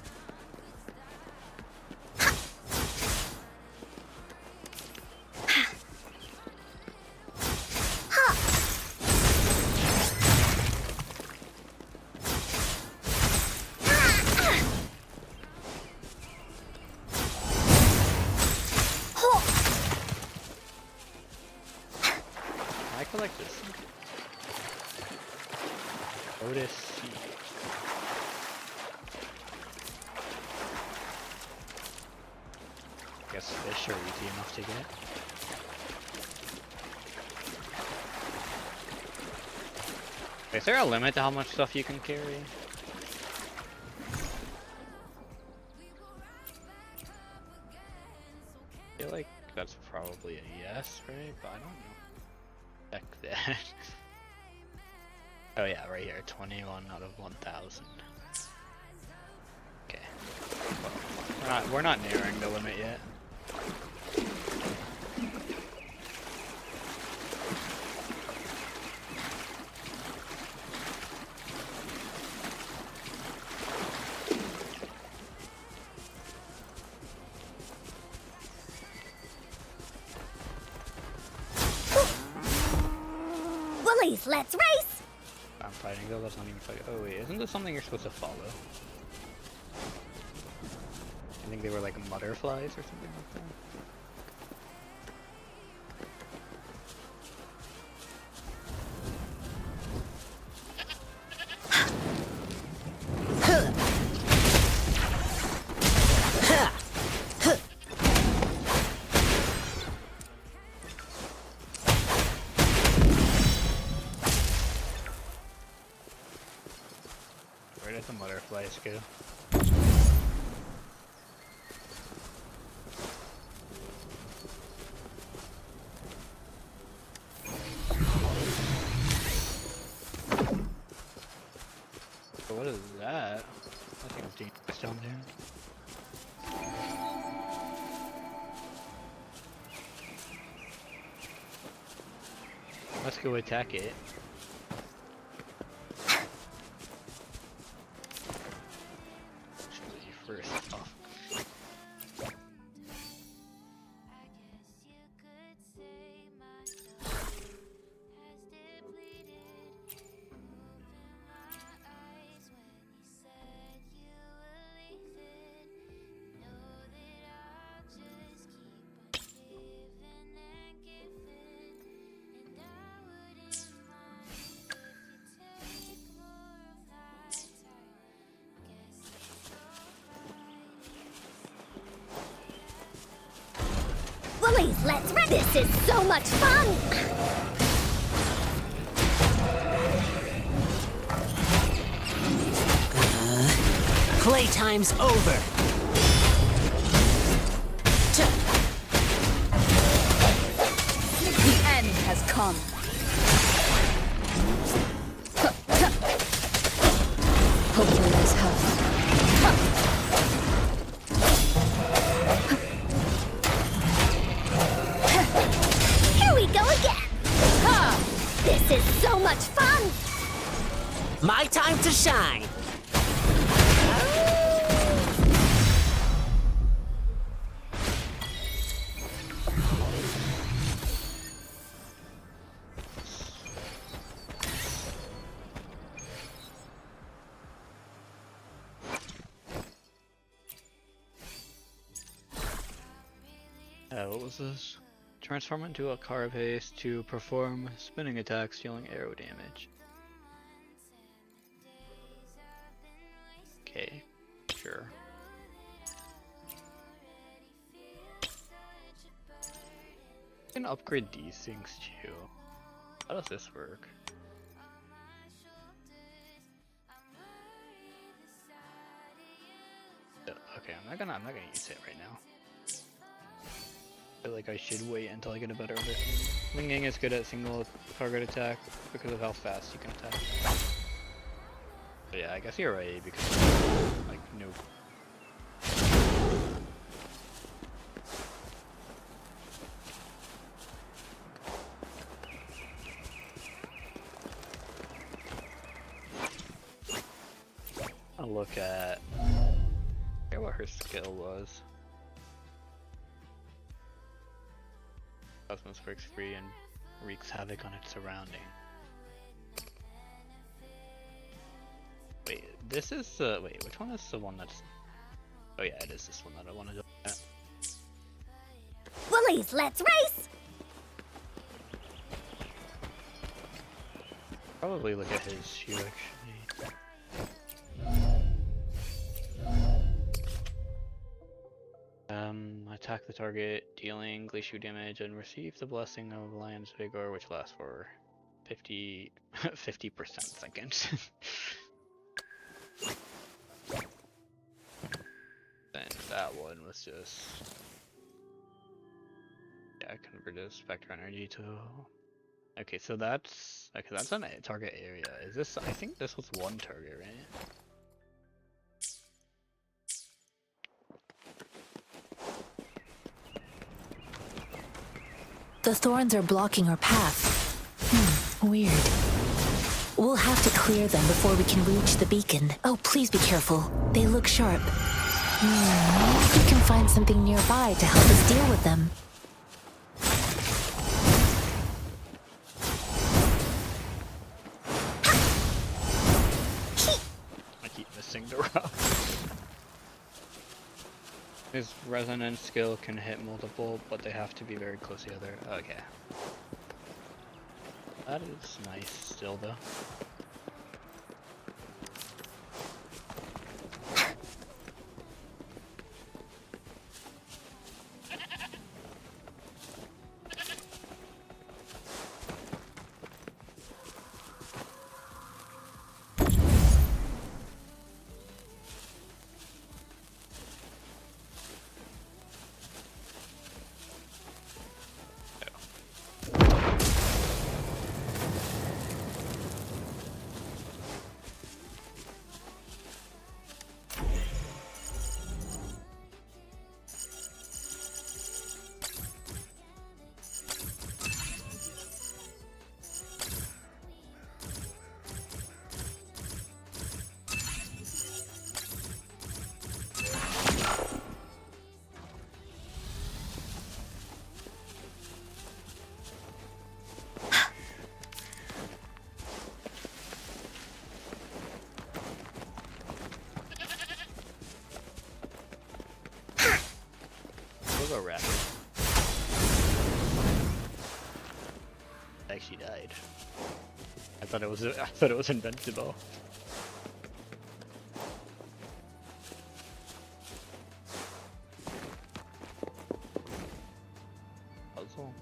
To get. Is there a limit to how much stuff you can carry? I feel like that's probably a yes, right? But I don't know. Check that. Oh yeah, right here, 21 out of 1,000. Okay. Well, we're not nearing the limit yet. Let's race! I'm fighting though, that's not even fighting. Oh wait, isn't this something you're supposed to follow? I think they were like butterflies or something like that. Where did the butterflies go? What is that? I think it's dangerous down there. Let's go attack it. Shoot you first off. Please, let's run! This is so much fun! Playtime's over! The end has come. Hopefully this helps. This is so much fun! My time to shine! What was this? Transform into a carapace to perform spinning attacks dealing arrow damage. Okay, sure. I can upgrade these things too. How does this work? Okay, I'm not gonna use it right now. I feel like I should wait until I get a better understanding. Winging is good at single target attack because of how fast you can attack. But yeah, I guess you're right because like nope. I'll look at what her skill was. Cosmos breaks free and wreaks havoc on its surrounding. Wait, this is wait, which one is the one that's? Oh yeah, it is this one that I want to do. Willies, let's race! Probably look at his shoe actually. Attack the target, dealing glacial damage, and receive the blessing of Lion's Vigor, which lasts for 50% seconds. Then that one was just converted Spectre Energy to. Okay, so that's an target area. Is this? I think this was one target, right? The thorns are blocking our path. Weird. We'll have to clear them before we can reach the beacon. Oh, please be careful. They look sharp. Maybe we can find something nearby to help us deal with them. I keep missing the rock. His resonance skill can hit multiple, but they have to be very close together. Okay. That is nice still, though. Go rapid. Actually died. I thought it was invincible. Puzzle.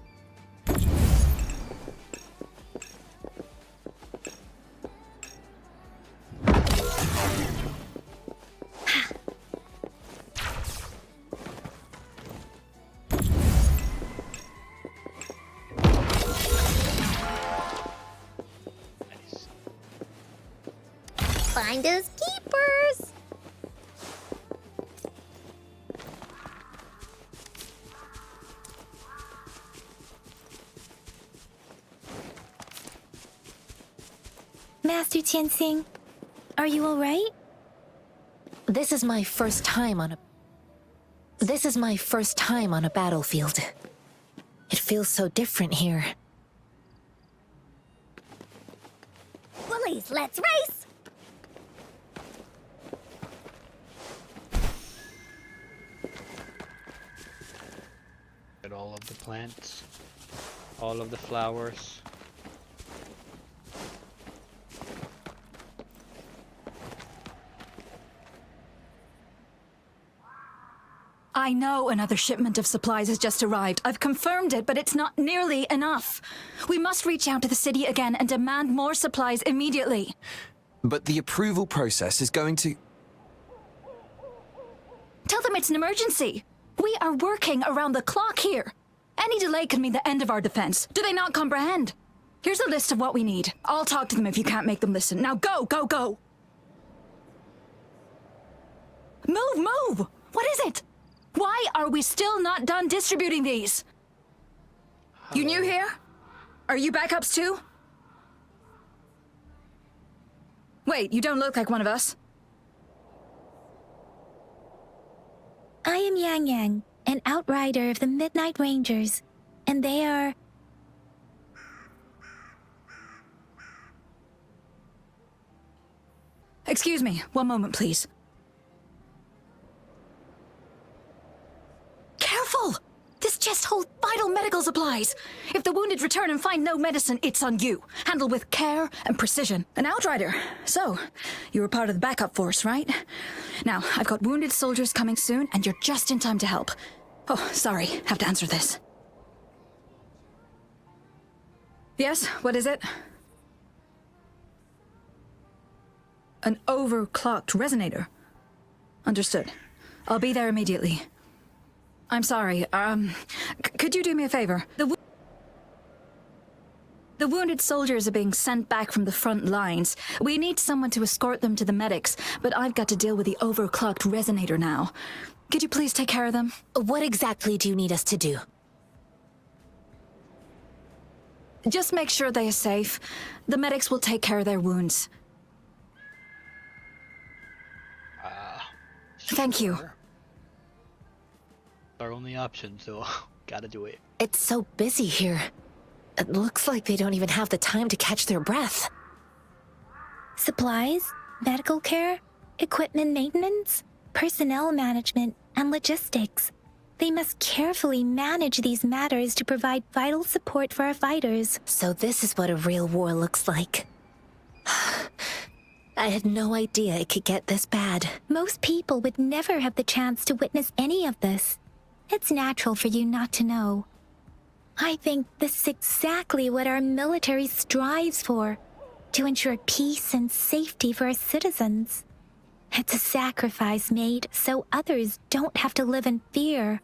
Finders keepers. Master Tianxing, are you all right? This is my first time on a battlefield. It feels so different here. Woolies, let's race. Get all of the plants, all of the flowers. I know another shipment of supplies has just arrived. I've confirmed it, but it's not nearly enough. We must reach out to the city again and demand more supplies immediately. But the approval process is going to... Tell them it's an emergency. We are working around the clock here. Any delay could mean the end of our defense. Do they not comprehend? Here's a list of what we need. I'll talk to them if you can't make them listen. Now go, go, go! Move, move! What is it? Why are we still not done distributing these? You new here? Are you backups too? Wait, you don't look like one of us. I am Yang Yang, an outrider of the Midnight Rangers, and they are... Excuse me, one moment, please. Careful! This chest holds vital medical supplies. If the wounded return and find no medicine, it's on you. Handle with care and precision. An outrider. So, you were part of the backup force, right? Now, I've got wounded soldiers coming soon, and you're just in time to help. Oh, sorry, have to answer this. Yes, what is it? An overclocked resonator. Understood. I'll be there immediately. I'm sorry, could you do me a favor? The wounded soldiers are being sent back from the front lines. We need someone to escort them to the medics, but I've got to deal with the overclocked resonator now. Could you please take care of them? What exactly do you need us to do? Just make sure they are safe. The medics will take care of their wounds. Thank you. Our only option, so gotta do it. It's so busy here. It looks like they don't even have the time to catch their breath. Supplies, medical care, equipment maintenance, personnel management. and logistics. They must carefully manage these matters to provide vital support for our fighters. So this is what a real war looks like. I had no idea it could get this bad. Most people would never have the chance to witness any of this. It's natural for you not to know. I think this is exactly what our military strives for, to ensure peace and safety for our citizens. It's a sacrifice made so others don't have to live in fear.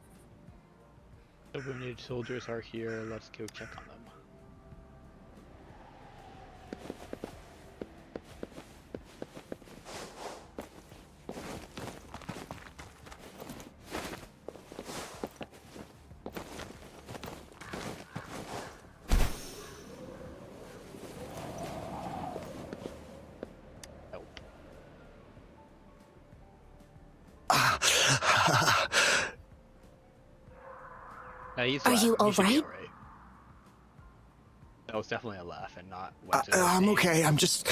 The wounded soldiers are here. Let's go check on them. Are you alright? That was definitely a laugh and not. I'm okay. I'm just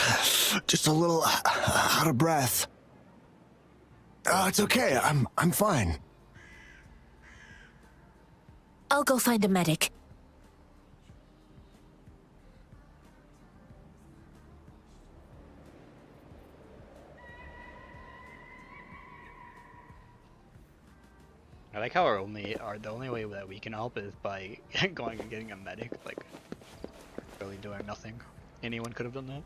a little out of breath. It's okay. I'm fine. I'll go find a medic. I like how the only way that we can help is by going and getting a medic, like really doing nothing. Anyone could have done that.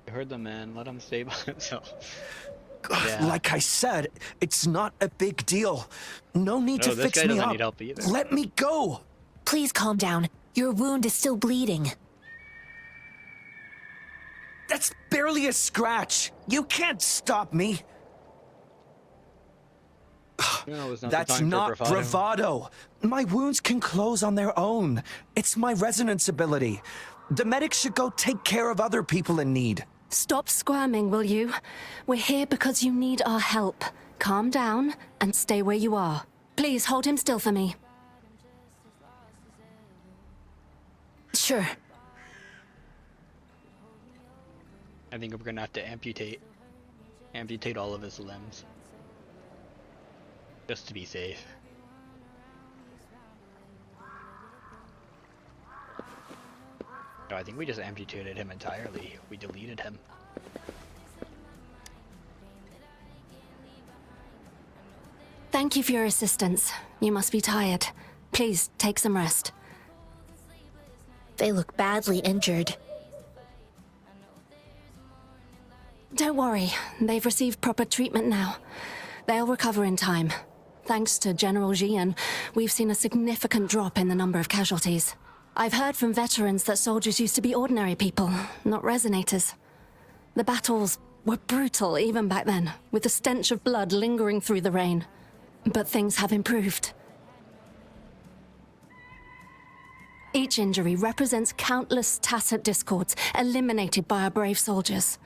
I heard the man, let him stay by himself. Yeah. Like I said, it's not a big deal. No need to fix me up. Need help either. Let me go. Please calm down. Your wound is still bleeding. That's barely a scratch. You can't stop me. No, That's not bravado. My wounds can close on their own. It's my resonance ability. The medics should go take care of other people in need. Stop squirming, will you? We're here because you need our help. Calm down and stay where you are. Please hold him still for me. Sure. I think we're gonna have to amputate all of his limbs. Just to be safe. No, I think we just amputated him entirely. We deleted him. Thank you for your assistance. You must be tired. Please, take some rest. They look badly injured. Don't worry. They've received proper treatment now. They'll recover in time. Thanks to General Jian, we've seen a significant drop in the number of casualties. I've heard from veterans that soldiers used to be ordinary people, not resonators. The battles were brutal even back then, with the stench of blood lingering through the rain. But things have improved. Each injury represents countless tacit discords eliminated by our brave soldiers.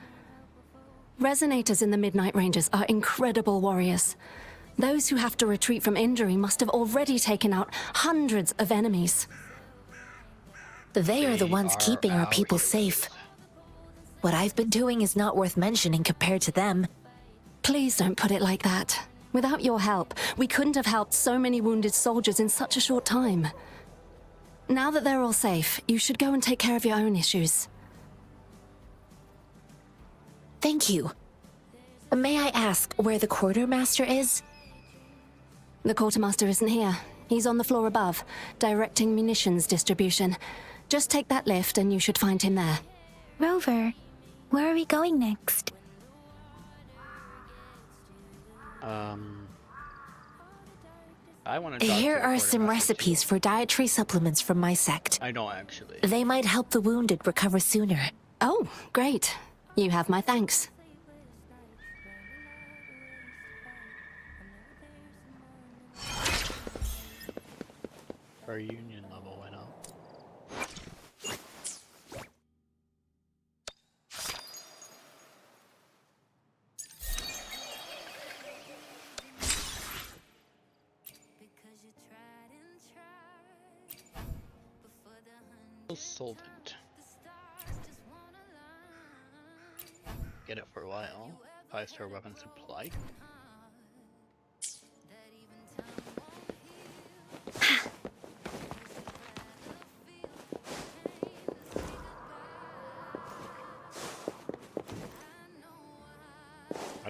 Resonators in the Midnight Rangers are incredible warriors. Those who have to retreat from injury must have already taken out hundreds of enemies. They are the ones keeping our people safe. What I've been doing is not worth mentioning compared to them. Please don't put it like that. Without your help, we couldn't have helped so many wounded soldiers in such a short time. Now that they're all safe, you should go and take care of your own issues. Thank you. May I ask where the quartermaster is? The quartermaster isn't here. He's on the floor above, directing munitions distribution. Just take that lift and you should find him there. Rover, where are we going next? I want to Here are some recipes for dietary supplements from my sect. I don't actually. They might help the wounded recover sooner. Oh, great. You have my thanks. Our union level went up. Solvent. Get it for a while. 5-star weapon supply.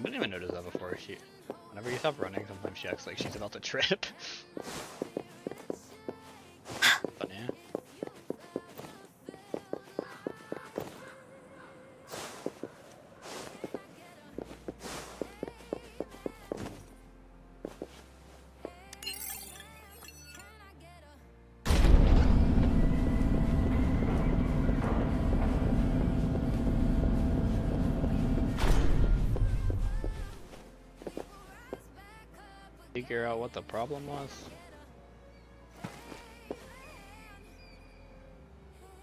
didn't even notice that before. Whenever you stop running, sometimes she acts like she's about to trip. But yeah. Figure out what the problem was.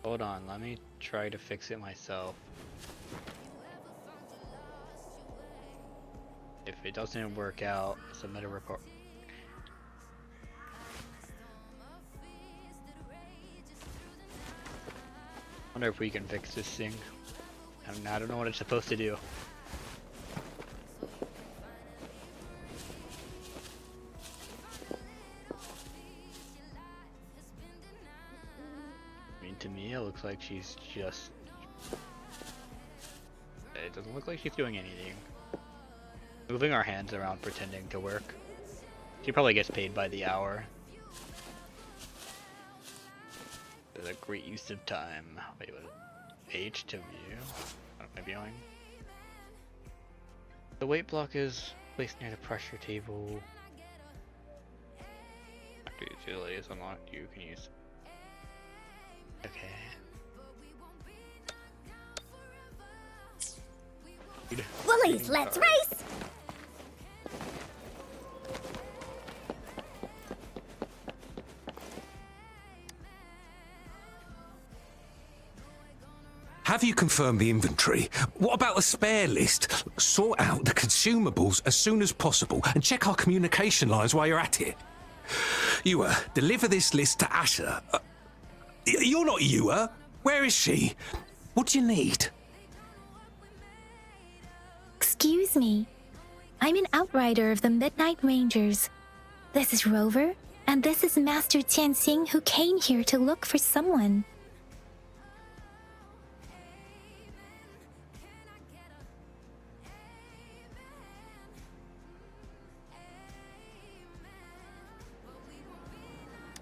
Hold on, let me try to fix it myself. If it doesn't work out, submit a report. Wonder if we can fix this thing. I don't know what it's supposed to do. To me, it looks like she's just... It doesn't look like she's doing anything. Moving our hands around pretending to work. She probably gets paid by the hour. It's a great use of time. Wait, what? H to view? What am I viewing? The weight block is placed near the pressure table. After utility is unlocked, you can use... Okay. Woolies, let's race! Have you confirmed the inventory? What about the spare list? Sort out the consumables as soon as possible and check our communication lines while you're at it. You deliver this list to Asher. You're not Ewa. Where is she? What do you need? Excuse me. I'm an outrider of the Midnight Rangers. This is Rover, and this is Master Tianxing, who came here to look for someone.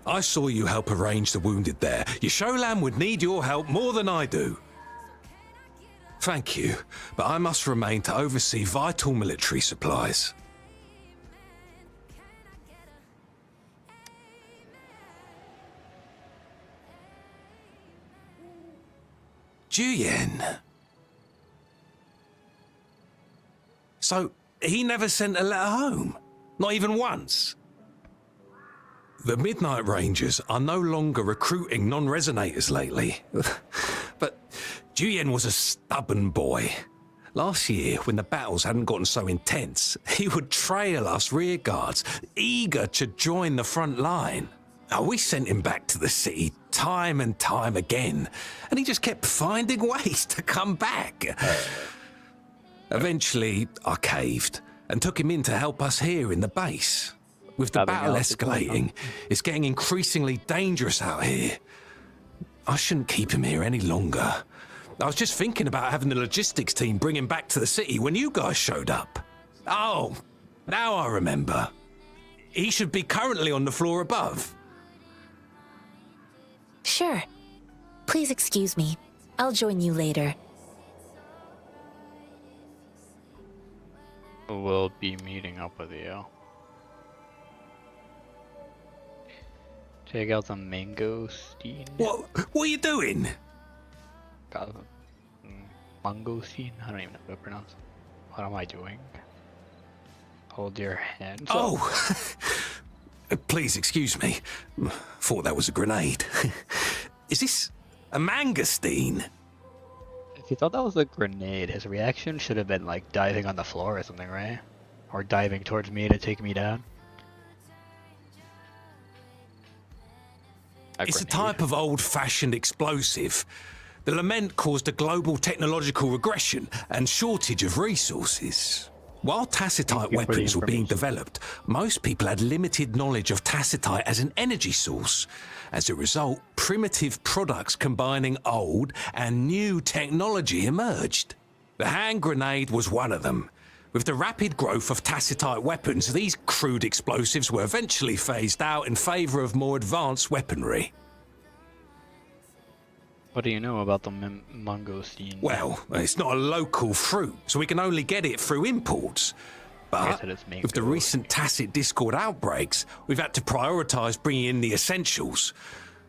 I saw you help arrange the wounded there. Your Sholan would need your help more than I do. Thank you, but I must remain to oversee vital military supplies. Juyen. So, he never sent a letter home? Not even once? The Midnight Rangers are no longer recruiting non-resonators lately. But Juyen was a stubborn boy. Last year, when the battles hadn't gotten so intense, he would trail us rearguards, eager to join the front line. We sent him back to the city time and time again, and he just kept finding ways to come back. Eventually, I caved and took him in to help us here in the base. With the battle escalating, it's getting increasingly dangerous out here. I shouldn't keep him here any longer. I was just thinking about having the logistics team bring him back to the city when you guys showed up. Oh, now I remember. He should be currently on the floor above. Sure. Please excuse me. I'll join you later. We'll be meeting up with you. Check out the mangosteen. What are you doing? Mangosteen? I don't even know how to pronounce it. What am I doing? Hold your hand. Oh! Please excuse me. Thought that was a grenade. Is this a mangosteen? If you thought that was a grenade, his reaction should have been like diving on the floor or something, right? Or diving towards me to take me down. It's a type of old-fashioned explosive. The lament caused a global technological regression and shortage of resources. While tacitite weapons were being developed, most people had limited knowledge of tacitite as an energy source. As a result, primitive products combining old and new technology emerged. The hand grenade was one of them. With the rapid growth of tacitite weapons, these crude explosives were eventually phased out in favor of more advanced weaponry. What do you know about the mangosteen? Well, it's not a local fruit, so we can only get it through imports. But with the recent tacit discord outbreaks, we've had to prioritise bringing in the essentials.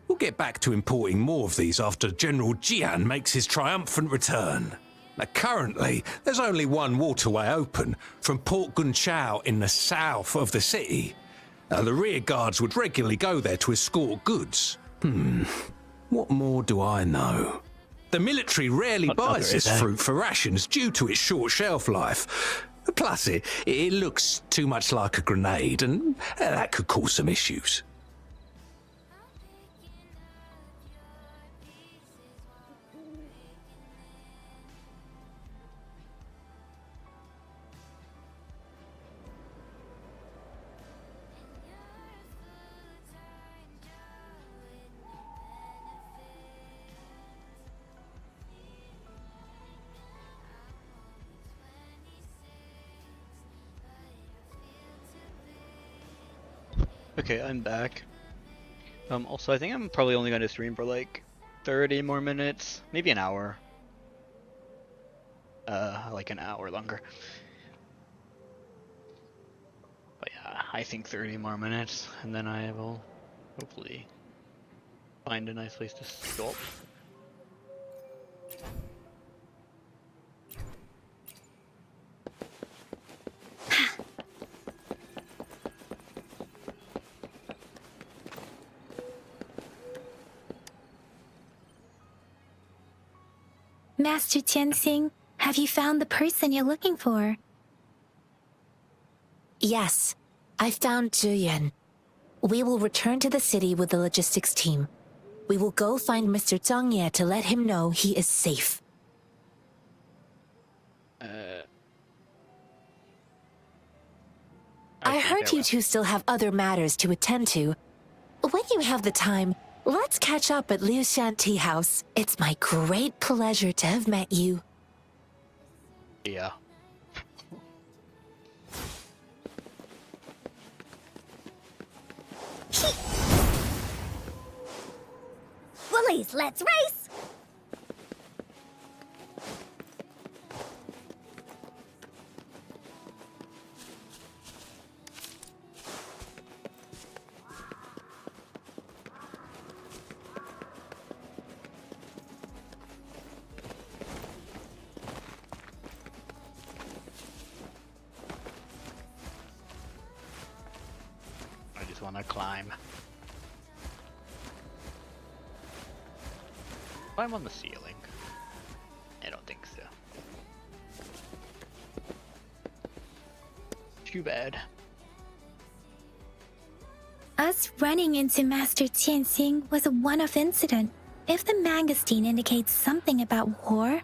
We'll get back to importing more of these after General Jian makes his triumphant return. Now, currently, there's only one waterway open, from Port Gunchao in the south of the city. The rear guards would regularly go there to escort goods. What more do I know? The military rarely buys this fruit for rations due to its short shelf life. Plus, it looks too much like a grenade, and that could cause some issues. Okay, I'm back. Also, I think I'm probably only going to stream for like 30 more minutes, maybe an hour. Like an hour longer. But yeah, I think 30 more minutes, and then I will hopefully find a nice place to stop. Master Tianxing, have you found the person you're looking for? Yes, I found Zhiyuan. We will return to the city with the logistics team. We will go find Mr. Zhang Ye to let him know he is safe. I heard you two still have other matters to attend to. When you have the time, let's catch up at Liu Shan Tea House. It's my great pleasure to have met you. Yeah. Woolies, let's race! Want to climb. Climb on the ceiling. I don't think so. Too bad. Us running into Master Tianxing was a one-off incident. If the mangosteen indicates something about war,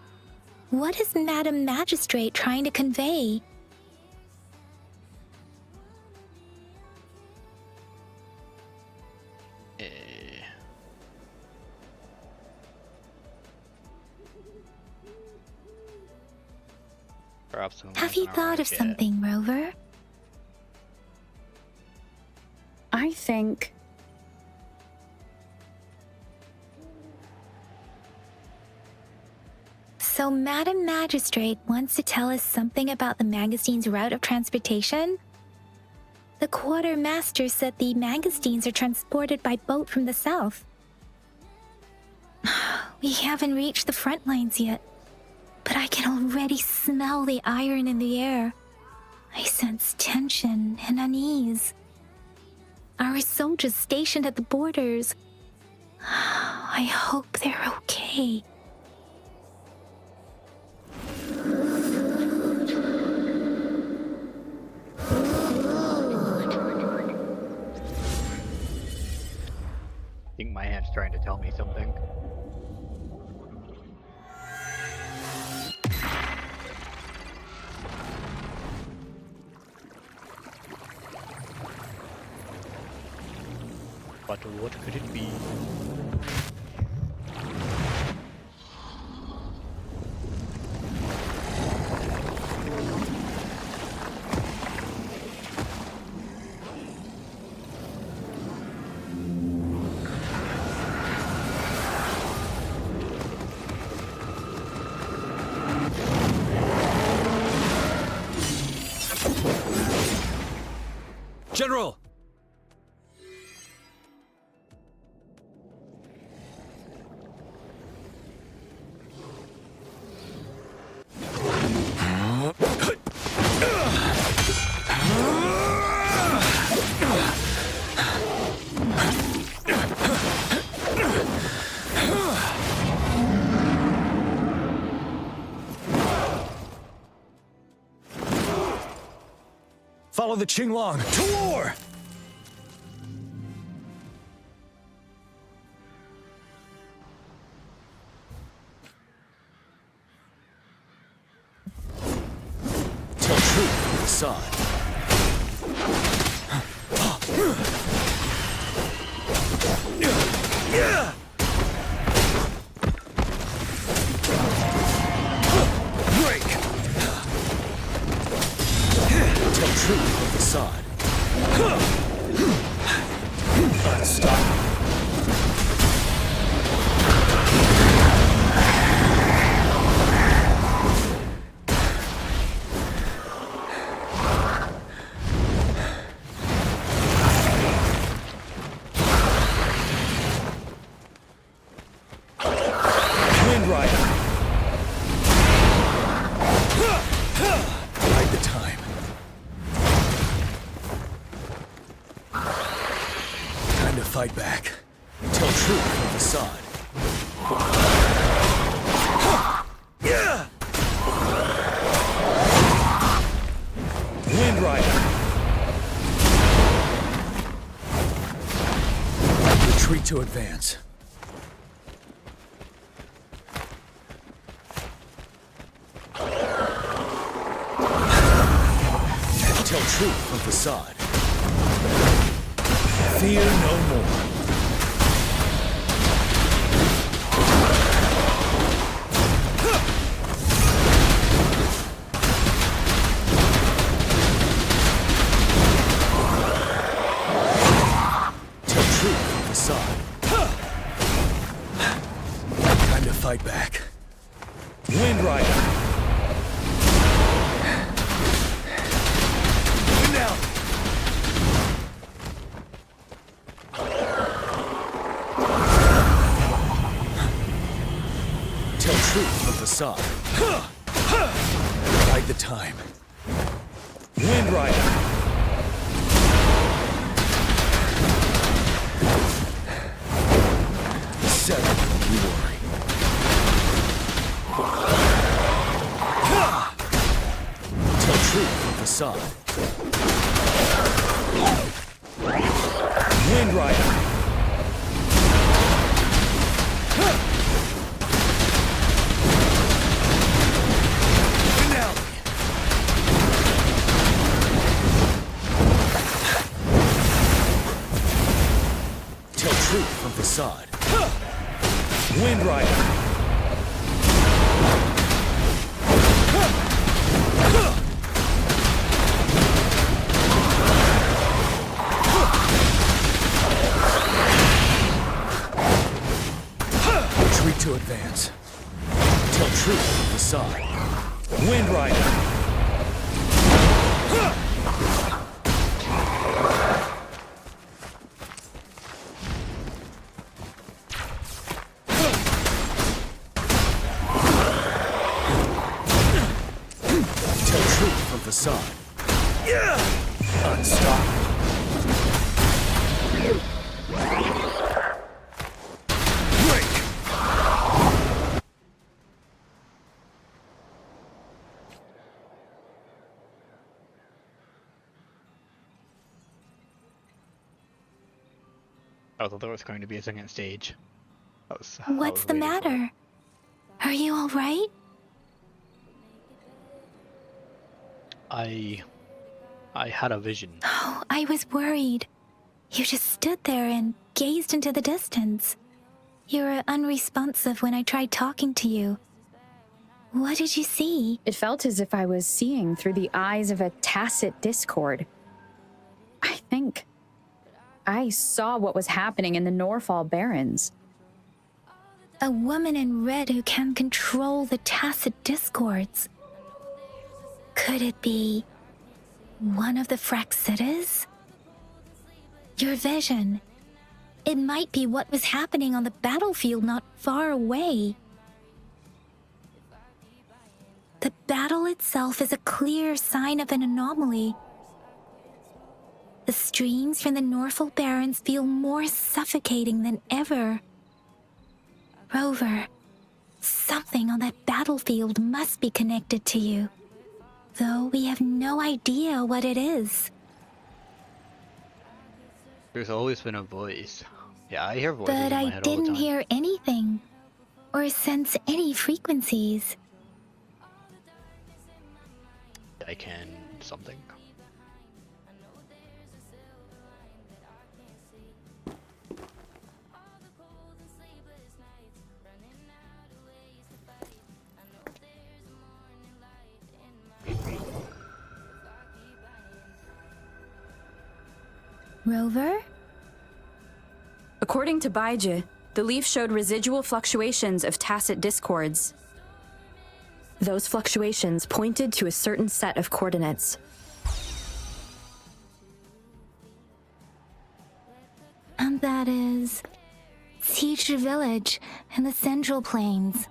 what is Madam Magistrate trying to convey? Have you thought of something, Rover? I think... So Madam Magistrate wants to tell us something about the mangosteens' route of transportation? The quartermaster said the mangosteens are transported by boat from the south. We haven't reached the front lines yet, but I can already smell the iron in the air. I sense tension and unease. Our soldiers stationed at the borders. I hope they're okay. I think my hand's trying to tell me something. But what could it be? General! Follow the Qinglong to war! Tell truth from the side. Break! Tell truth from the side. Unstoppable. Wind Rider. Bide the time. Time to fight back. Tell truth from the side. Wind Rider. Retreat to advance. Tell truth from facade. Fear no more. Tell truth from facade. Time to fight back. Wind Rider. Now. Tell truth from facade. Bide the time. Wind Rider. Settle, don't you worry. Tell truth from facade. Wind Rider. Finale. Tell truth from facade. Wind Rider. Retreat to advance. Tell truth from facade. Wind Rider. Tell truth from facade. Unstoppable. I thought there was going to be a second stage. What's the matter? Are you all right? I had a vision. Oh, I was worried. You just stood there and gazed into the distance. You were unresponsive when I tried talking to you. What did you see? It felt as if I was seeing through the eyes of a tacit discord. I think I saw what was happening in the Norfall Barrens. A woman in red who can control the tacit discords. Could it be one of the Fraxitas? Your vision. It might be what was happening on the battlefield not far away. The battle itself is a clear sign of an anomaly. The streams from the Norfolk Barrens feel more suffocating than ever. Rover, something on that battlefield must be connected to you, though we have no idea what it is. There's always been a voice. Yeah, I hear voices but in my head all the time. But I didn't hear anything, or sense any frequencies. I can something. Rover? According to Baiji, the leaf showed residual fluctuations of tacit discords. Those fluctuations pointed to a certain set of coordinates. And that is ZeZeZe Village in the Central Plains.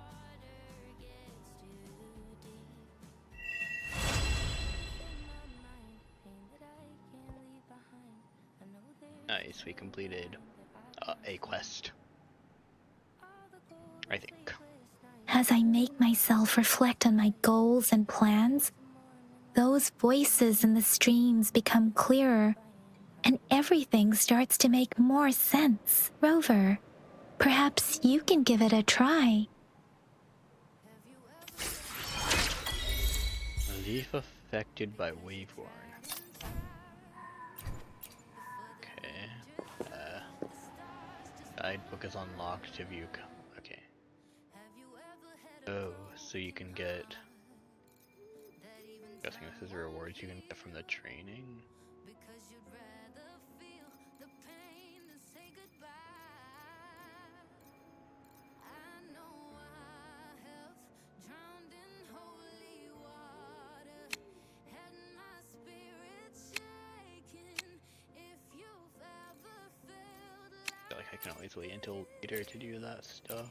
Nice, we completed a quest. I think. As I make myself reflect on my goals and plans, those voices in the streams become clearer, and everything starts to make more sense. Rover, perhaps you can give it a try. A leaf affected by waveworn. Guidebook is unlocked to view. Okay. Oh, so you can get. I'm guessing this is rewards you can get from the training. I can always wait until later to do that stuff.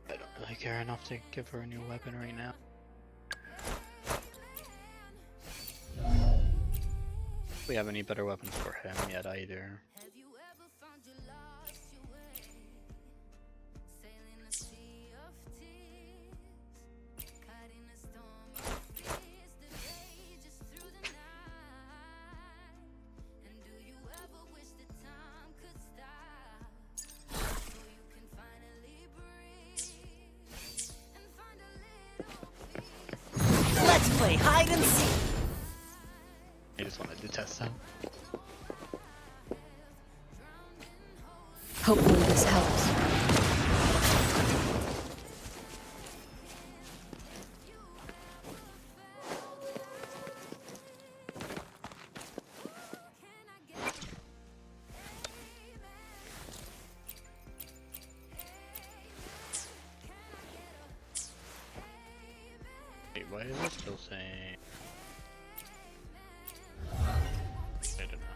I don't really care enough to give her a new weapon right now. We have any better weapons for him yet either. Let's play hide and seek. I just wanted to test them. Hopefully this helps. Wait, why is it still saying? I don't know.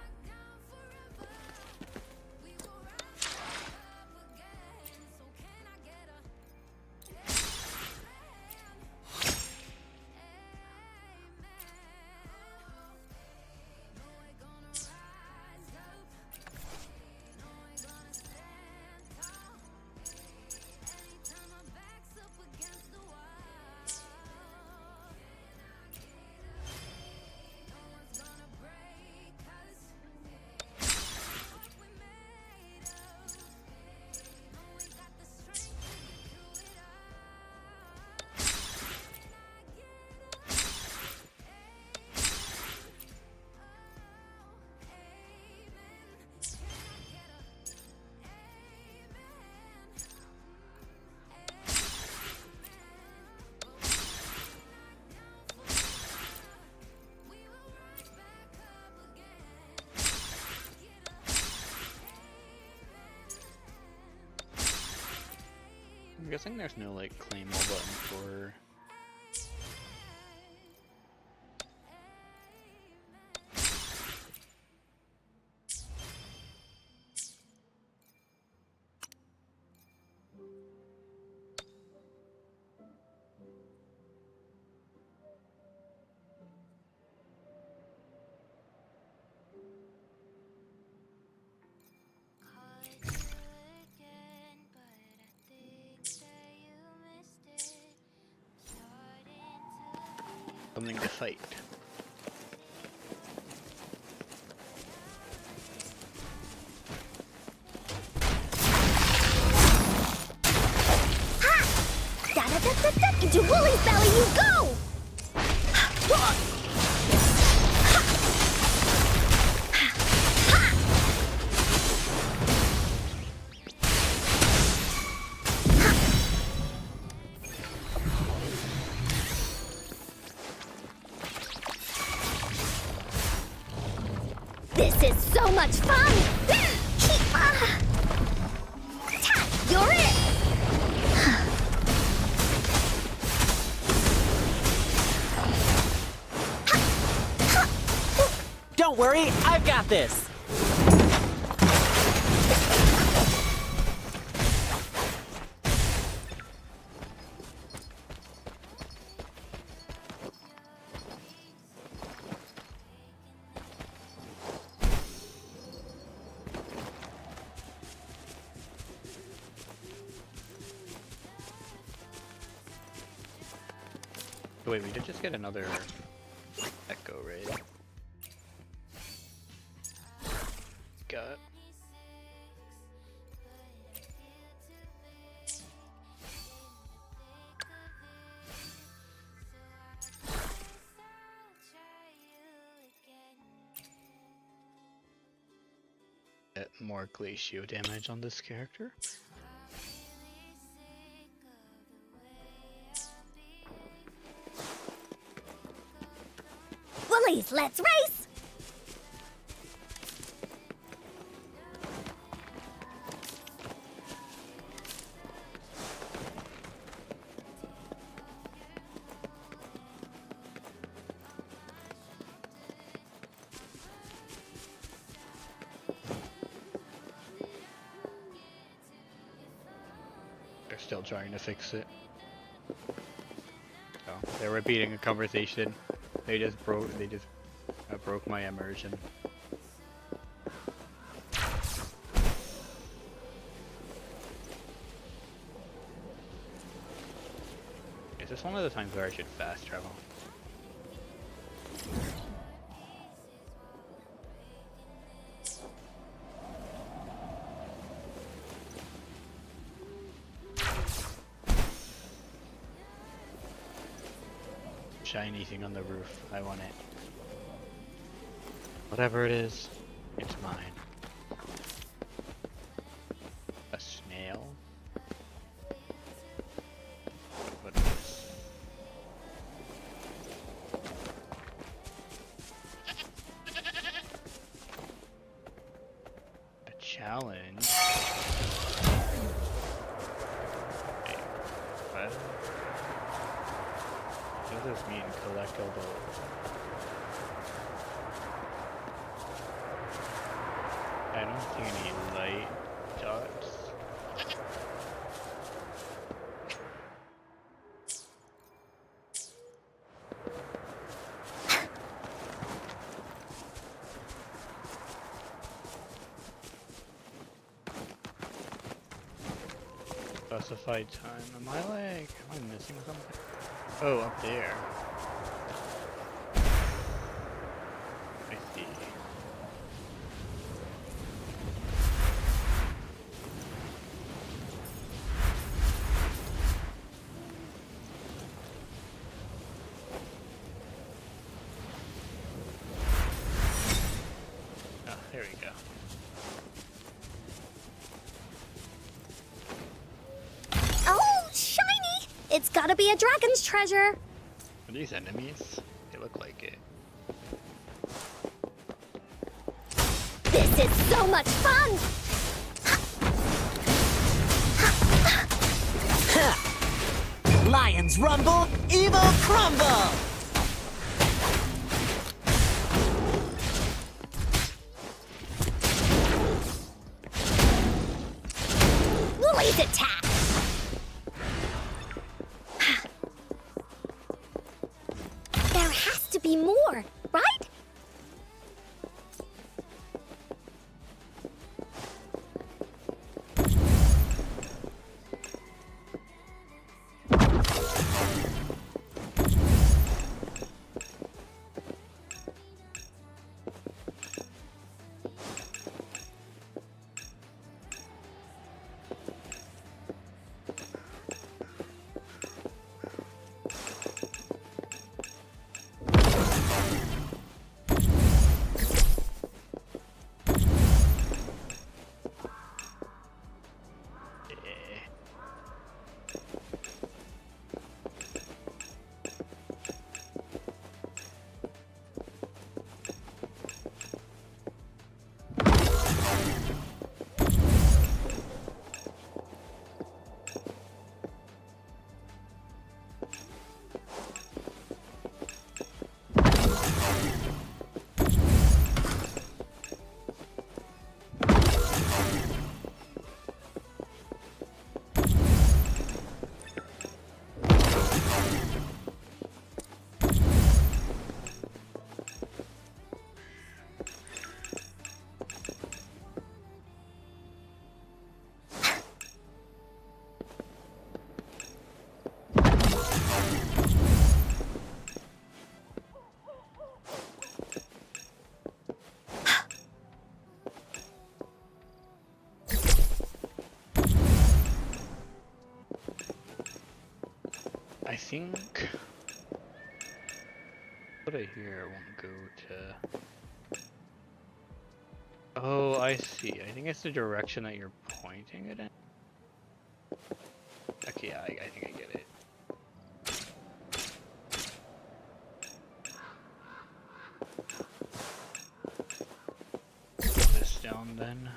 I'm guessing there's no like claim all button for. Something to fight. Ha! Da-da-da-da-da! Into Wooly's belly you go! This is so much fun! You're it! Don't worry, I've got this! Wait, we did just get another echo raid. Got. Get more glacial damage on this character. Woolies, let's race! They're still trying to fix it. Oh, they're repeating a conversation. They just broke my immersion. Is this one of the times where I should fast travel? Shiny thing on the roof. I want it. Whatever it is, it's mine. A snail? What is this? A challenge? Wait, what? What does this mean, collectible? I don't see any light dots. Specified time. Am I missing something? Oh, up there. I see. Oh, there we go. Oh, shiny! It's gotta be a dragon's treasure. Are these enemies? They look like it. This is so much fun! Lions rumble, evil crumble! Woolly's attack! There has to be more, right? I think what I hear won't go to. Oh, I see. I think it's the direction that you're pointing it in. Okay, yeah, I think I get it. Put this down then.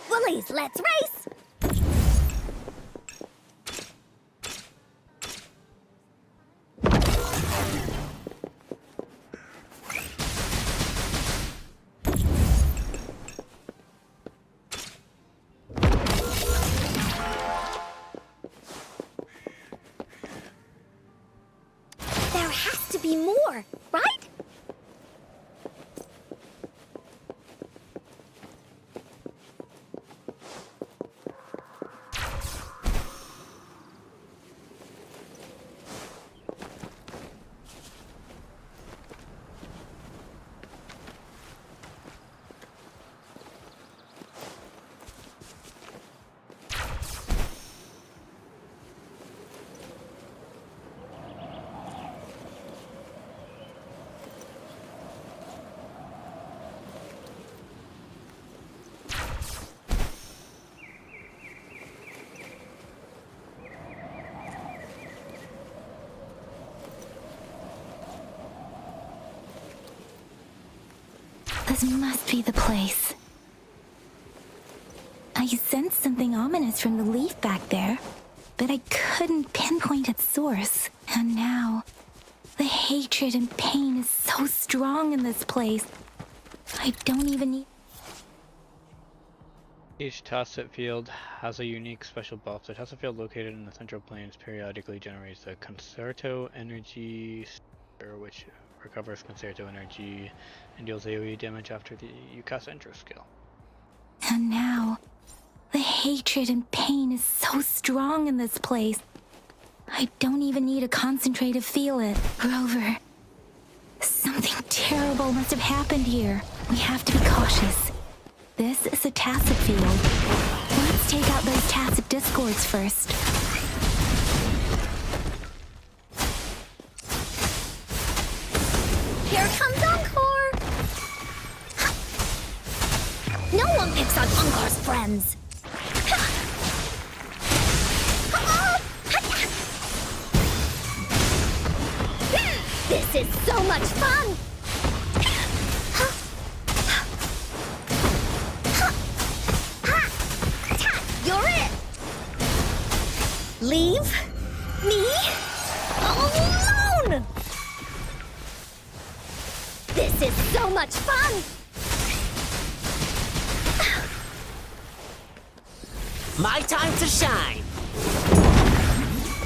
Woolies, let's race! There has to be more, right? This must be the place. I sensed something ominous from the leaf back there, but I couldn't pinpoint its source. And now, the hatred and pain is so strong in this place. I don't even need... Each tacit field has a unique special buff. The tacit field located in the central plains periodically generates a concerto energy sphere, which recovers concerto energy and deals AoE damage after you cast intro skill. And now, the hatred and pain is so strong in this place. I don't even need to concentrate to feel it. Rover, something terrible must have happened here. We have to be cautious. This is a tacit field. Let's take out those tacit discords first. Here comes Encore! No one picks on Encore's friends. This is so much fun! You're it! Leave me alone! This is so much fun! My time to shine!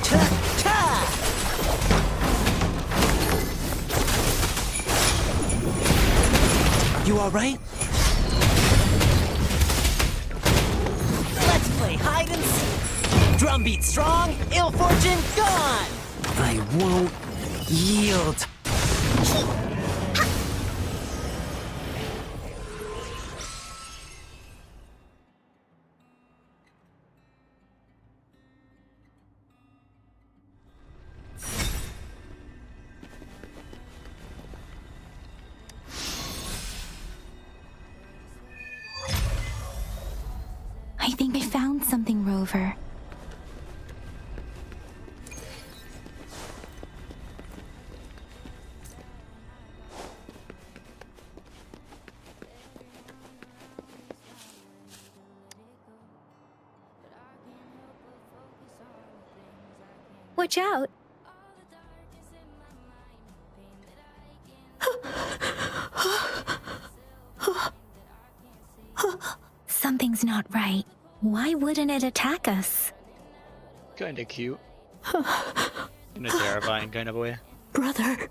Ta-ta! You alright? Let's play hide and seek. Drumbeat strong, ill fortune gone! I won't yield. I think I found something, Rover. Watch out! Something's not right. Why wouldn't it attack us? Kinda cute. In a terrifying kind of way. Brother.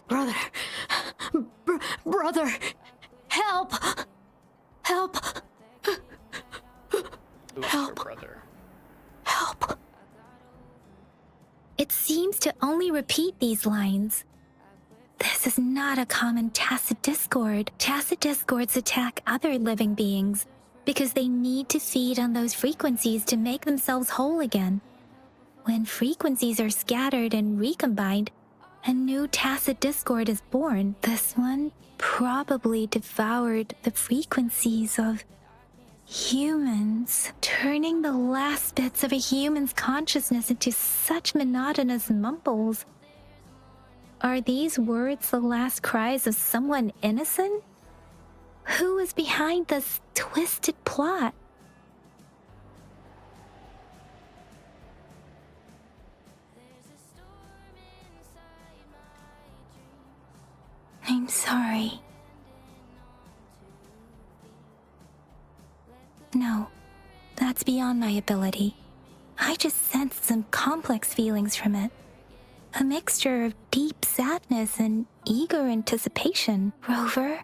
Brother. Brother. Help! Help! Help! Brother. Help! It seems to only repeat these lines. This is not a common tacit discord. Tacit discords attack other living beings because they need to feed on those frequencies to make themselves whole again. When frequencies are scattered and recombined, a new tacit discord is born. This one probably devoured the frequencies of humans, turning the last bits of a human's consciousness into such monotonous mumbles. Are these words the last cries of someone innocent? Who is behind this twisted plot? I'm sorry. No, that's beyond my ability. I just sensed some complex feelings from it. A mixture of deep sadness and eager anticipation. Rover,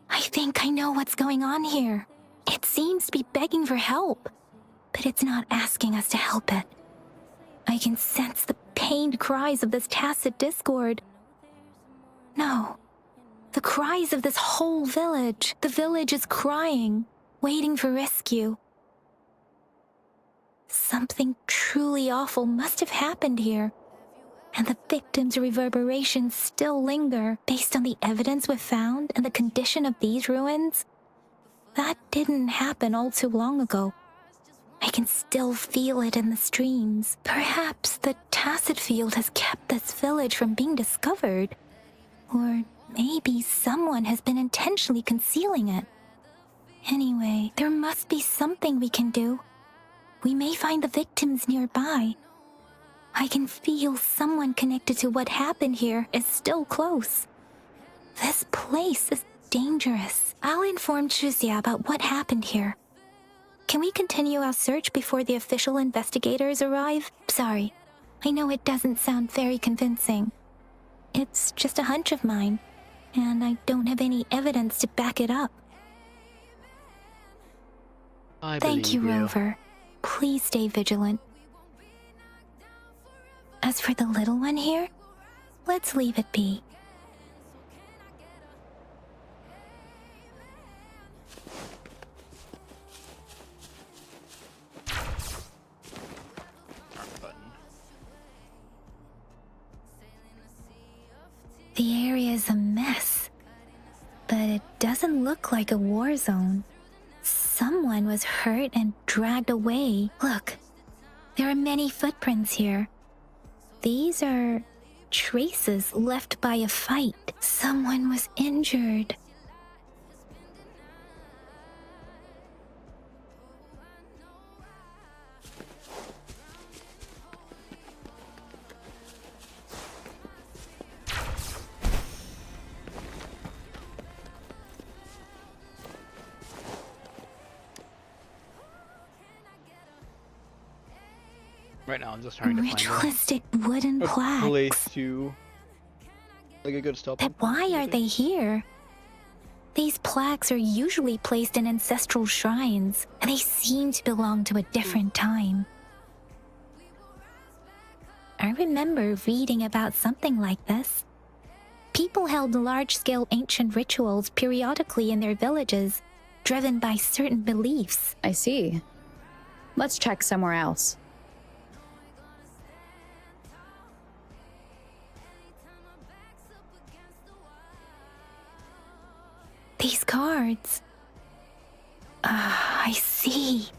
I think I know what's going on here. It seems to be begging for help, but it's not asking us to help it. I can sense the pained cries of this tacit discord. No, the cries of this whole village. The village is crying, waiting for rescue. Something truly awful must have happened here. And the victims' reverberations still linger based on the evidence we've found and the condition of these ruins. That didn't happen all too long ago. I can still feel it in the streams. Perhaps the tacit field has kept this village from being discovered. Or maybe someone has been intentionally concealing it. Anyway, there must be something we can do. We may find the victims nearby. I can feel someone connected to what happened here is still close. This place is dangerous. I'll inform Chuzia about what happened here. Can we continue our search before the official investigators arrive? Sorry, I know it doesn't sound very convincing. It's just a hunch of mine, and I don't have any evidence to back it up. Thank you, Rover. Please stay vigilant. As for the little one here, let's leave it be. The area is a mess, but it doesn't look like a war zone. Someone was hurt and dragged away. Look, there are many footprints here. These are traces left by a fight. Someone was injured. Right now, I'm just trying to ritualistic wooden plaques. Place to like a good stop. But why are they here? These plaques are usually placed in ancestral shrines, and they seem to belong to a different time. I remember reading about something like this. People held large-scale ancient rituals periodically in their villages, driven by certain beliefs. I see. Let's check somewhere else. These cards. I see.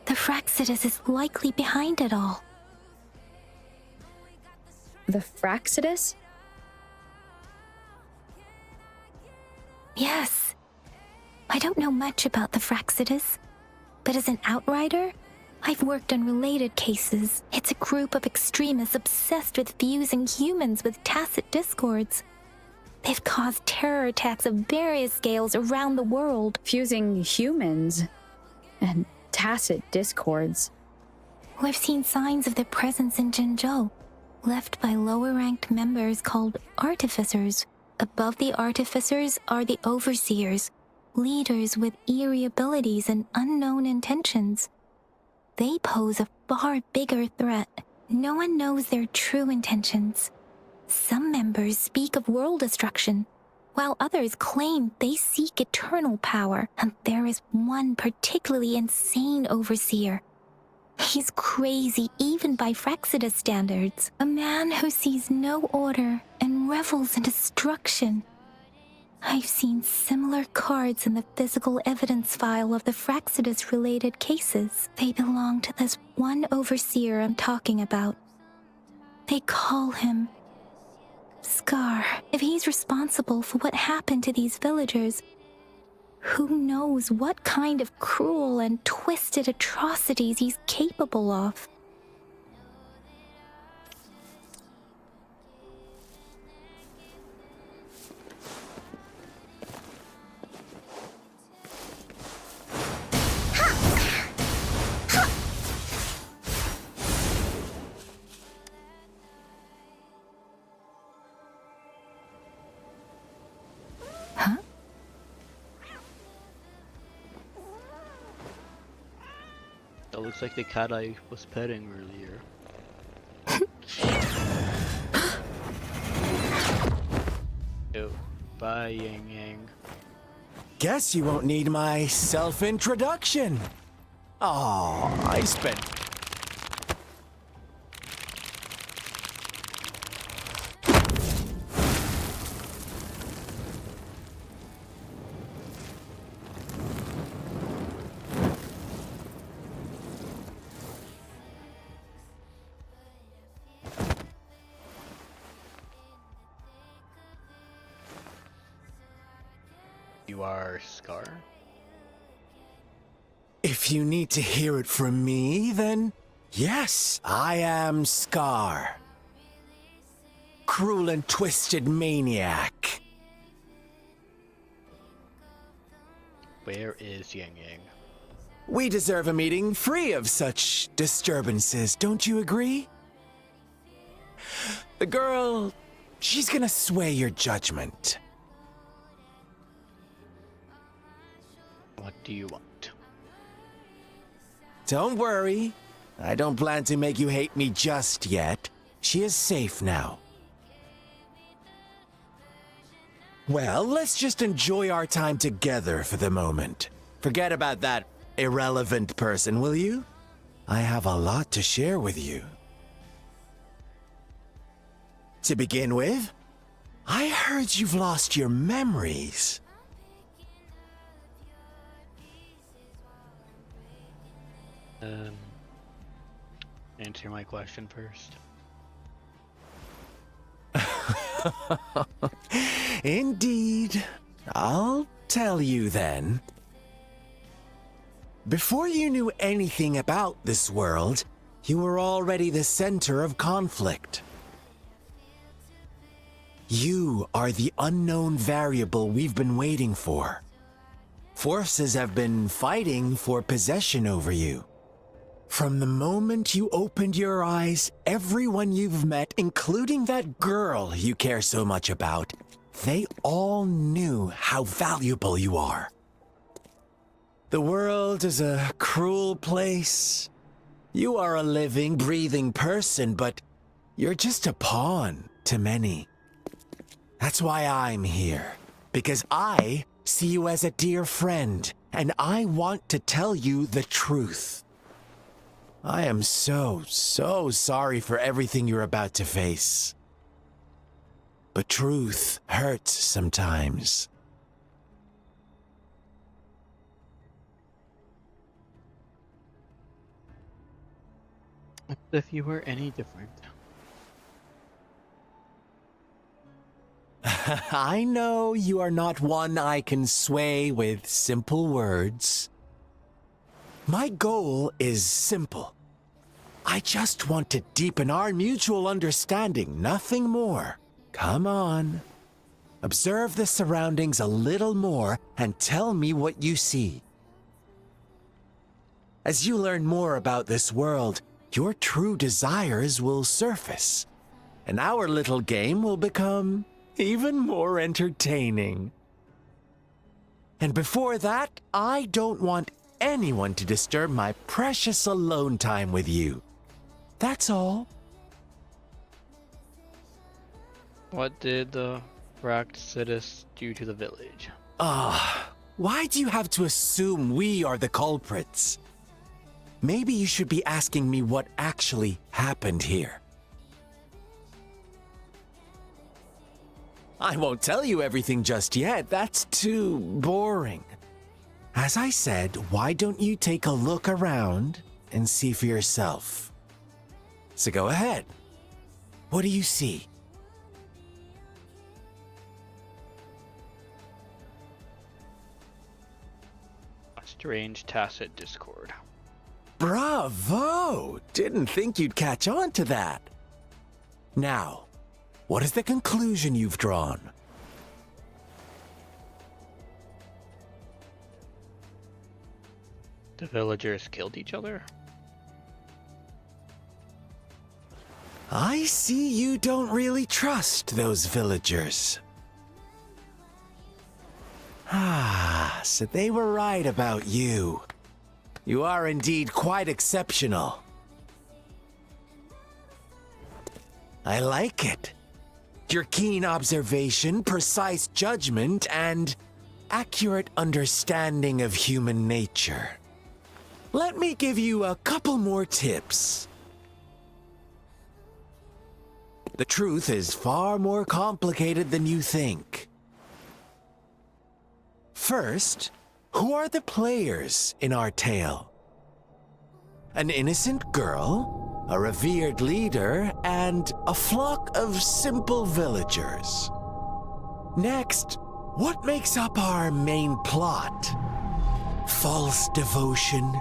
The Fraxidus is likely behind it all. The Fraxidus? Yes. I don't know much about the Fraxidus, but as an outrider, I've worked on related cases. It's a group of extremists obsessed with fusing humans with tacit discords. They've caused terror attacks of various scales around the world. Fusing humans and tacit discords. We've seen signs of their presence in Jinzhou, left by lower-ranked members called artificers. Above the artificers are the overseers, leaders with eerie abilities and unknown intentions. They pose a far bigger threat. No one knows their true intentions. Some members speak of world destruction, while others claim they seek eternal power, and there is one particularly insane overseer. He's crazy even by Fraxidus standards, a man who sees no order and revels in destruction. I've seen similar cards in the physical evidence file of the Fraxidus-related cases. They belong to this one overseer I'm talking about. They call him Scar. If he's responsible for what happened to these villagers, who knows what kind of cruel and twisted atrocities he's capable of? That looks like the cat I was petting earlier. Ew. Bye, Yang Yang. Guess you won't need my self-introduction. Oh, I spent... You are Scar? If you need to hear it from me, then yes, I am Scar. Cruel and twisted maniac. Where is Yang Yang? We deserve a meeting free of such disturbances, don't you agree? The girl, she's gonna sway your judgment. What do you want? Don't worry. I don't plan to make you hate me just yet. She is safe now. Well, let's just enjoy our time together for the moment. Forget about that irrelevant person, will you? I have a lot to share with you. To begin with, I heard you've lost your memories. Answer my question first. Indeed. I'll tell you then. Before you knew anything about this world, you were already the center of conflict. You are the unknown variable we've been waiting for. Forces have been fighting for possession over you. From the moment you opened your eyes, everyone you've met, including that girl you care so much about, they all knew how valuable you are. The world is a cruel place. You are a living, breathing person, but you're just a pawn to many. That's why I'm here, because I see you as a dear friend, and I want to tell you the truth. I am so sorry for everything you're about to face. But truth hurts sometimes. As if you were any different. I know you are not one I can sway with simple words. My goal is simple. I just want to deepen our mutual understanding, nothing more. Come on. Observe the surroundings a little more and tell me what you see. As you learn more about this world, your true desires will surface, and our little game will become even more entertaining. And before that, I don't want anyone to disturb my precious alone time with you. That's all. What did the Rakshas do to the village? Why do you have to assume we are the culprits? Maybe you should be asking me what actually happened here. I won't tell you everything just yet. That's too boring. As I said, why don't you take a look around and see for yourself? So go ahead. What do you see? A strange tacit discord. Bravo! Didn't think you'd catch on to that. Now, what is the conclusion you've drawn? The villagers killed each other? I see you don't really trust those villagers. So they were right about you. You are indeed quite exceptional. I like it. Your keen observation, precise judgment, and accurate understanding of human nature. Let me give you a couple more tips. The truth is far more complicated than you think. First, who are the players in our tale? An innocent girl, a revered leader, and a flock of simple villagers. Next, what makes up our main plot? False devotion,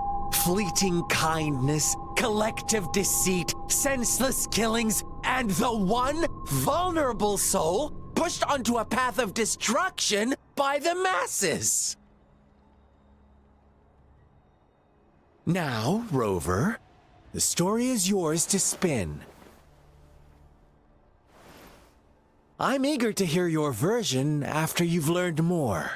fleeting kindness, collective deceit, senseless killings, and the one vulnerable soul pushed onto a path of destruction by the masses. Now, Rover, the story is yours to spin. I'm eager to hear your version after you've learned more.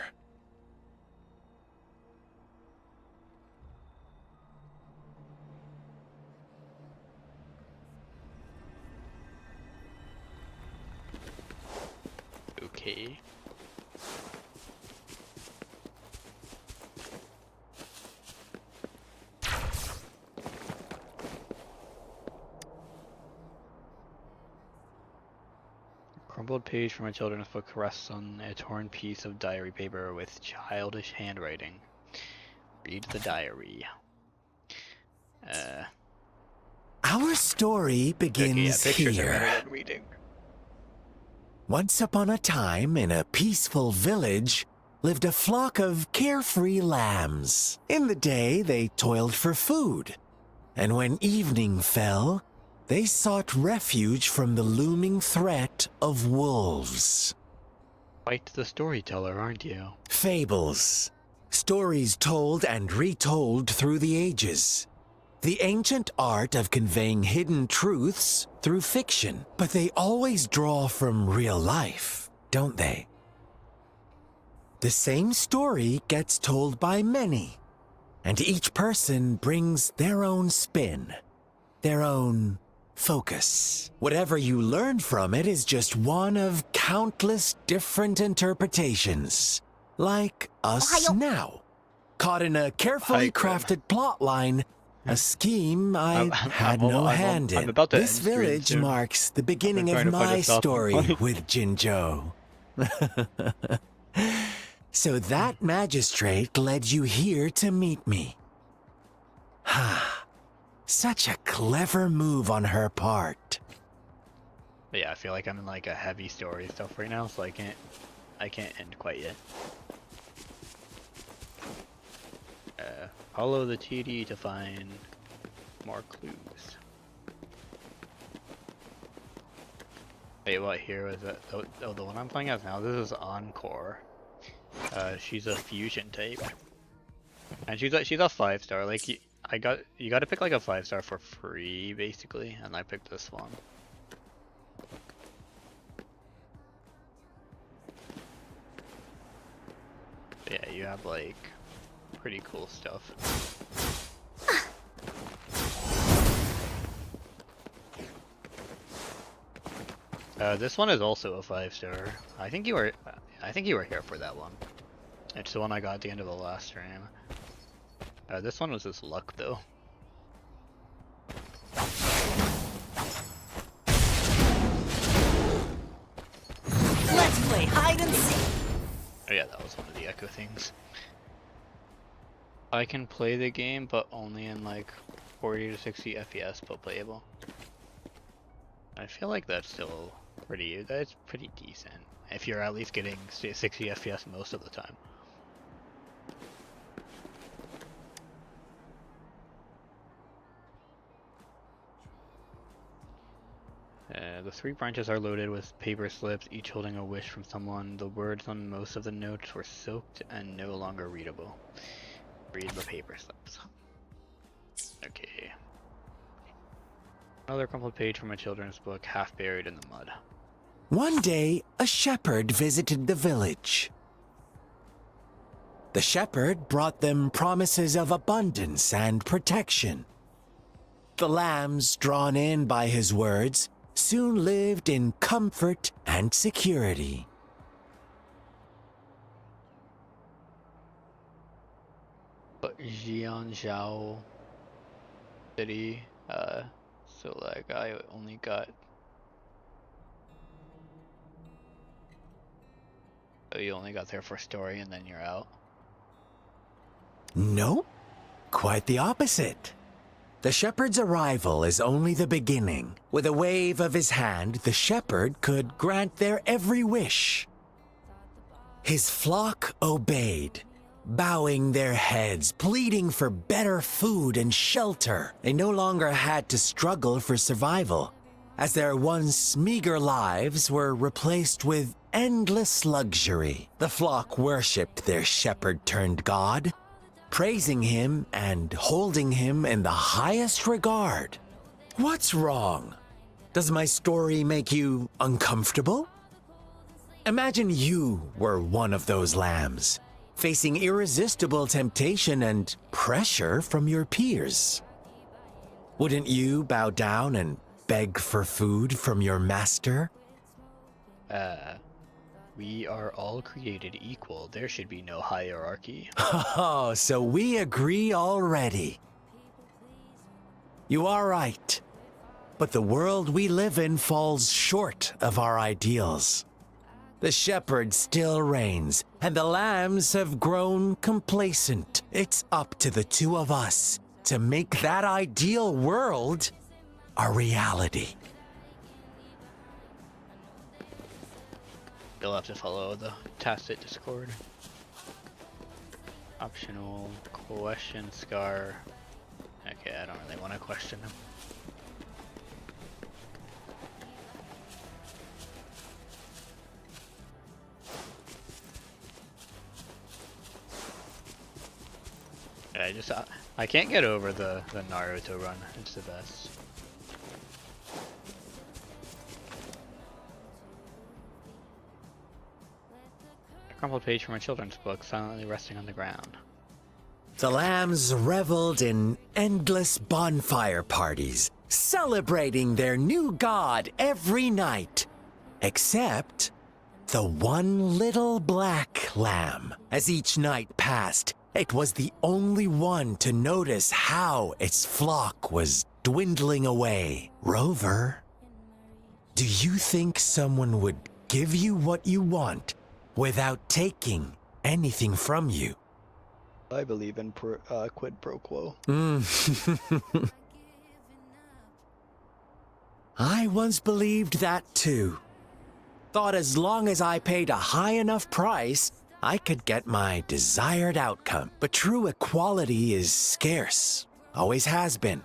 Okay. Crumpled page from a children's book rests on a torn piece of diary paper with childish handwriting. Read the diary. Our story begins here. Once upon a time, in a peaceful village, lived a flock of carefree lambs. In the day, they toiled for food, and when evening fell, they sought refuge from the looming threat of wolves. Quite the storyteller, aren't you? Fables. Stories told and retold through the ages. The ancient art of conveying hidden truths through fiction. But they always draw from real life, don't they? The same story gets told by many, and each person brings their own spin, their own focus. Whatever you learn from it is just one of countless different interpretations. Like us now. Caught in a carefully crafted plotline, a scheme I had no hand in. This village marks the beginning of my story with Jinzhou. So that magistrate led you here to meet me. Such a clever move on her part. But yeah, I feel like I'm in like a heavy story stuff right now, so I can't end quite yet. Follow the TD to find more clues. Wait, what here was that? Oh, the one I'm playing as now. This is Encore. She's a fusion type, and she's a 5-star. Like you got to pick like a 5-star for free basically, and I picked this one. But yeah, you have like pretty cool stuff. This one is also a 5-star. I think you were here for that one. It's the one I got at the end of the last stream. This one was just luck though. Let's play hide and seek. Oh yeah, that was one of the echo things. I can play the game, but only in like 40 to 60 FPS, but playable. I feel like that's still pretty decent. If you're at least getting 60 FPS most of the time. The 3 branches are loaded with paper slips, each holding a wish from someone. The words on most of the notes were soaked and no longer readable. Read the paper slips. Okay. Another crumpled page from a children's book, half buried in the mud. One day, a shepherd visited the village. The shepherd brought them promises of abundance and protection. The lambs, drawn in by his words, soon lived in comfort and security. But Jianzhou city, so like I only got. Oh, you only got there for story and then you're out? Nope, quite the opposite. The shepherd's arrival is only the beginning. With a wave of his hand, the shepherd could grant their every wish. His flock obeyed, bowing their heads, pleading for better food and shelter. They no longer had to struggle for survival, as their once meager lives were replaced with endless luxury. The flock worshipped their shepherd-turned-god, praising him and holding him in the highest regard. What's wrong? Does my story make you uncomfortable? Imagine you were one of those lambs, facing irresistible temptation and pressure from your peers. Wouldn't you bow down and beg for food from your master? We are all created equal. There should be no hierarchy. Oh, so we agree already. You are right. But the world we live in falls short of our ideals. The shepherd still reigns, and the lambs have grown complacent. It's up to the two of us to make that ideal world a reality. You'll have to follow the tacit Discord. Optional question Scar. Okay, I don't really want to question him. I can't get over the Naruto run. It's the best. A crumpled page from a children's book, silently resting on the ground. The lambs reveled in endless bonfire parties, celebrating their new god every night, except the one little black lamb. As each night passed, it was the only one to notice how its flock was dwindling away. Rover, do you think someone would give you what you want without taking anything from you? I believe in quid pro quo. I once believed that too. Thought as long as I paid a high enough price, I could get my desired outcome. But true equality is scarce. Always has been.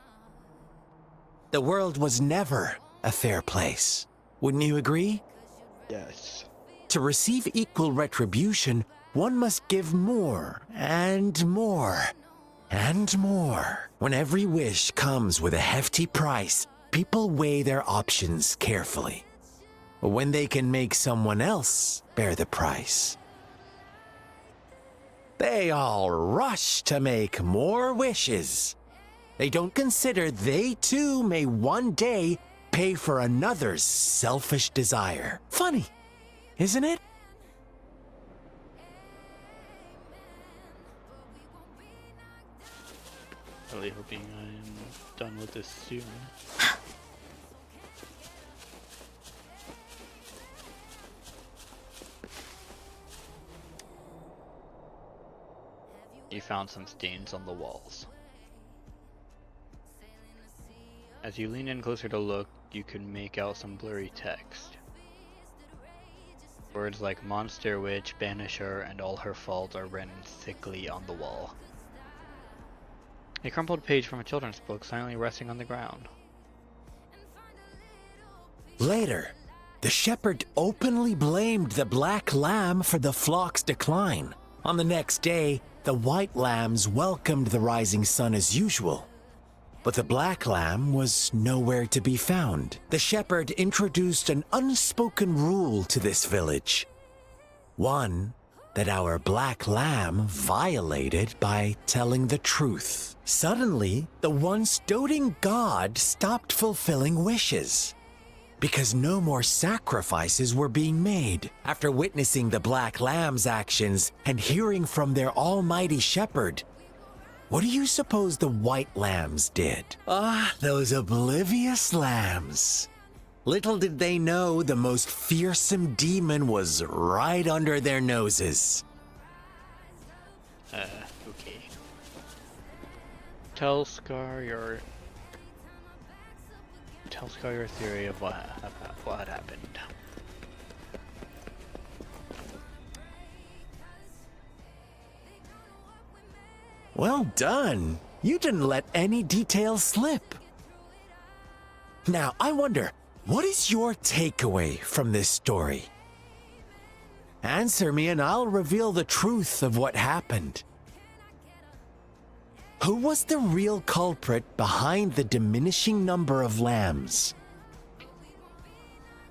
The world was never a fair place. Wouldn't you agree? Yes. To receive equal retribution, one must give more and more and more. When every wish comes with a hefty price, people weigh their options carefully. When they can make someone else bear the price, they all rush to make more wishes. They don't consider they too may one day pay for another's selfish desire. Funny, isn't it? Really hoping I'm done with this soon. You found some stains on the walls. As you lean in closer to look, you can make out some blurry text. Words like monster, witch, banisher, and all her faults are written thickly on the wall. A crumpled page from a children's book silently resting on the ground. Later, the shepherd openly blamed the black lamb for the flock's decline. On the next day, the white lambs welcomed the rising sun as usual. But the black lamb was nowhere to be found. The shepherd introduced an unspoken rule to this village. One that our black lamb violated by telling the truth. Suddenly, the once doting god stopped fulfilling wishes, because no more sacrifices were being made. After witnessing the black lamb's actions and hearing from their almighty shepherd, what do you suppose the white lambs did? Those oblivious lambs. Little did they know the most fearsome demon was right under their noses. Okay. Tell Scar your theory of what happened. Well done. You didn't let any details slip. Now, I wonder, what is your takeaway from this story? Answer me and I'll reveal the truth of what happened. Who was the real culprit behind the diminishing number of lambs?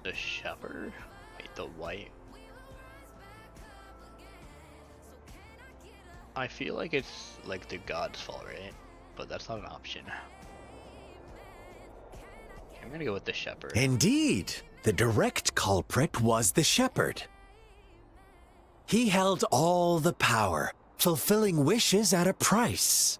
The shepherd? Wait, the white? I feel like it's like the god's fault, right? But that's not an option. I'm gonna go with the shepherd. Indeed, the direct culprit was the shepherd. He held all the power, fulfilling wishes at a price.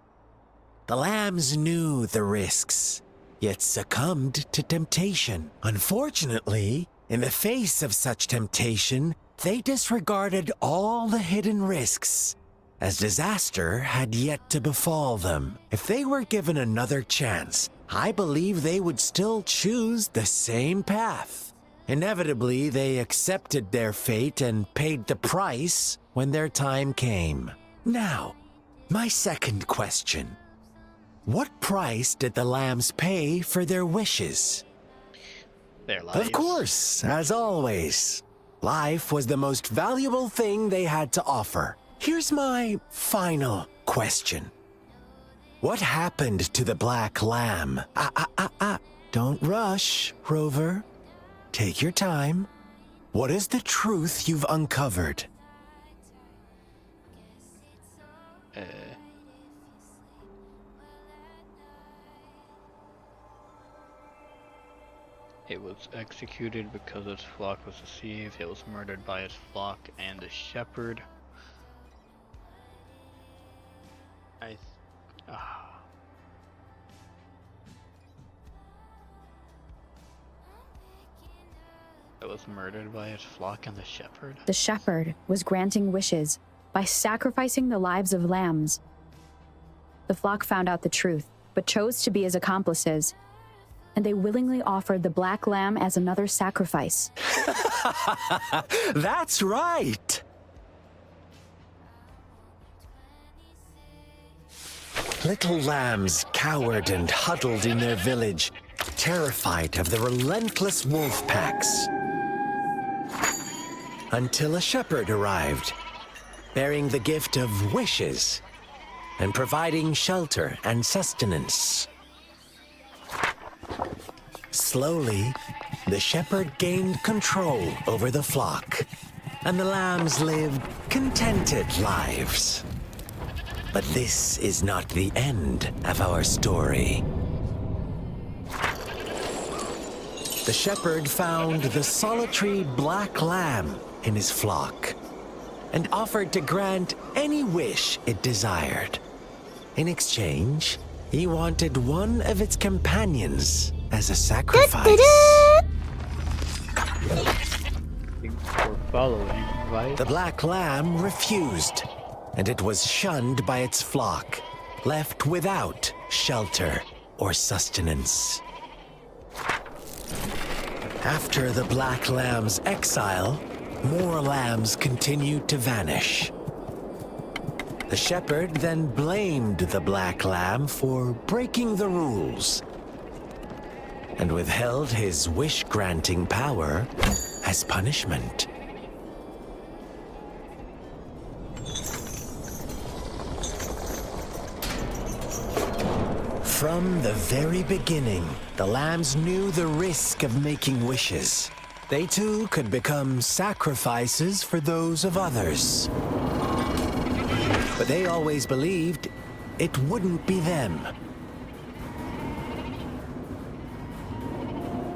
The lambs knew the risks, yet succumbed to temptation. Unfortunately, in the face of such temptation, they disregarded all the hidden risks, as disaster had yet to befall them. If they were given another chance, I believe they would still choose the same path. Inevitably, they accepted their fate and paid the price when their time came. Now, my second question. What price did the lambs pay for their wishes? Their lives. Of course, as always. Life was the most valuable thing they had to offer. Here's my final question. What happened to the black lamb? Don't rush, Rover. Take your time. What is the truth you've uncovered? It was executed because its flock was deceived. It was murdered by its flock and the shepherd. It was murdered by its flock and the shepherd? The shepherd was granting wishes by sacrificing the lives of lambs. The flock found out the truth, but chose to be his accomplices, and they willingly offered the black lamb as another sacrifice. That's right! Little lambs cowered and huddled in their village, terrified of the relentless wolf packs. Until a shepherd arrived, bearing the gift of wishes and providing shelter and sustenance. Slowly, the shepherd gained control over the flock, and the lambs lived contented lives. But this is not the end of our story. The shepherd found the solitary black lamb in his flock and offered to grant any wish it desired. In exchange, he wanted one of its companions as a sacrifice. Following, right? The black lamb refused, and it was shunned by its flock, left without shelter or sustenance. After the black lamb's exile, more lambs continued to vanish. The shepherd then blamed the black lamb for breaking the rules and withheld his wish-granting power as punishment. From the very beginning, the lambs knew the risk of making wishes. They too could become sacrifices for those of others. But they always believed it wouldn't be them.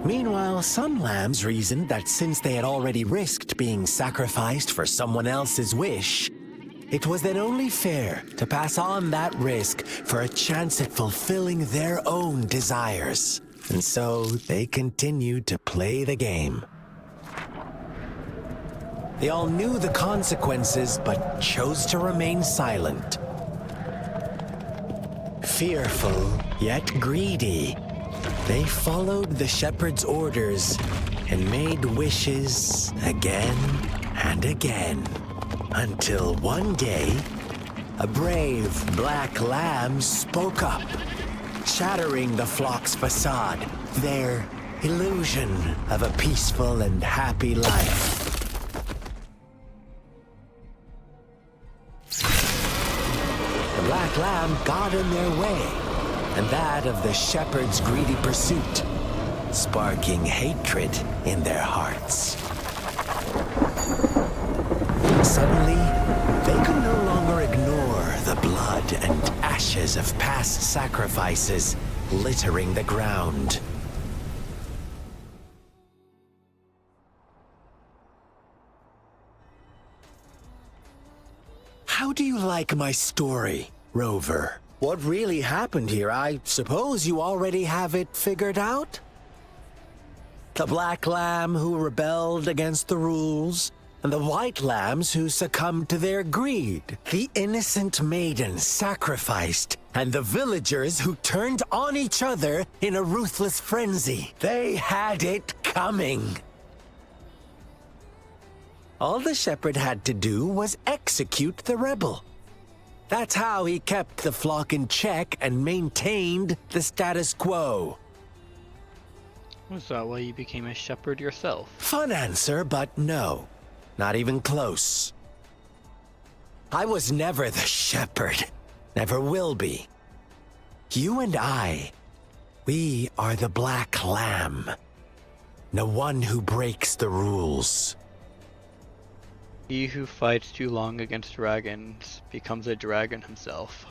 Meanwhile, some lambs reasoned that since they had already risked being sacrificed for someone else's wish, it was then only fair to pass on that risk for a chance at fulfilling their own desires. And so they continued to play the game. They all knew the consequences, but chose to remain silent. Fearful, yet greedy, they followed the shepherd's orders and made wishes again and again. Until one day, a brave black lamb spoke up, shattering the flock's facade, their illusion of a peaceful and happy life. The black lamb got in their way, and that of the shepherd's greedy pursuit, sparking hatred in their hearts. Suddenly, they could no longer ignore the blood and ashes of past sacrifices littering the ground. How do you like my story, Rover? What really happened here? I suppose you already have it figured out? The black lamb who rebelled against the rules, and the white lambs who succumbed to their greed. The innocent maiden sacrificed, and the villagers who turned on each other in a ruthless frenzy. They had it coming. All the shepherd had to do was execute the rebel. That's how he kept the flock in check and maintained the status quo. Was that why you became a shepherd yourself? Fun answer, but no. Not even close. I was never the shepherd. Never will be. You and I, we are the black lamb. The one who breaks the rules. He who fights too long against dragons becomes a dragon himself.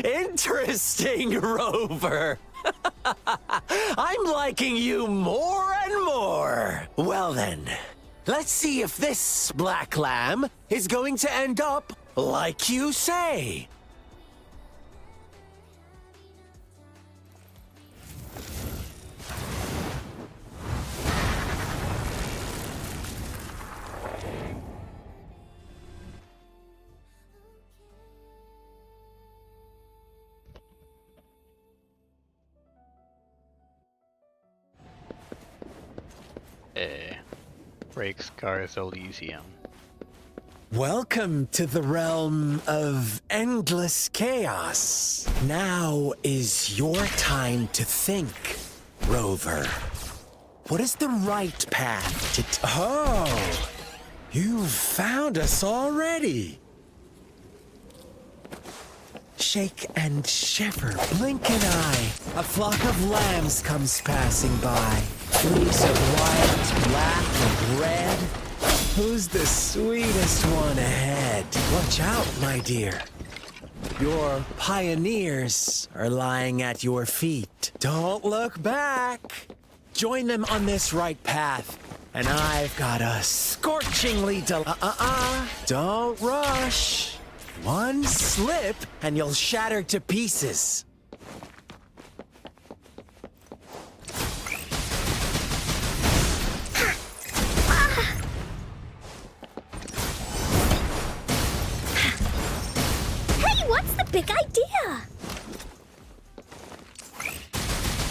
Interesting, Rover. I'm liking you more and more. Well then, let's see if this black lamb is going to end up like you say. Breaks Cars Elysium. Welcome to the realm of endless chaos. Now is your time to think, Rover. What is the right path to Oh! You've found us already. Shake and shiver, blink an eye. A flock of lambs comes passing by. Fleece of white, black, and red. Who's the sweetest one ahead? Watch out, my dear. Your pioneers are lying at your feet. Don't look back. Join them on this right path, and I've got a scorchingly Don't rush. One slip, and you'll shatter to pieces. Hey, what's the big idea?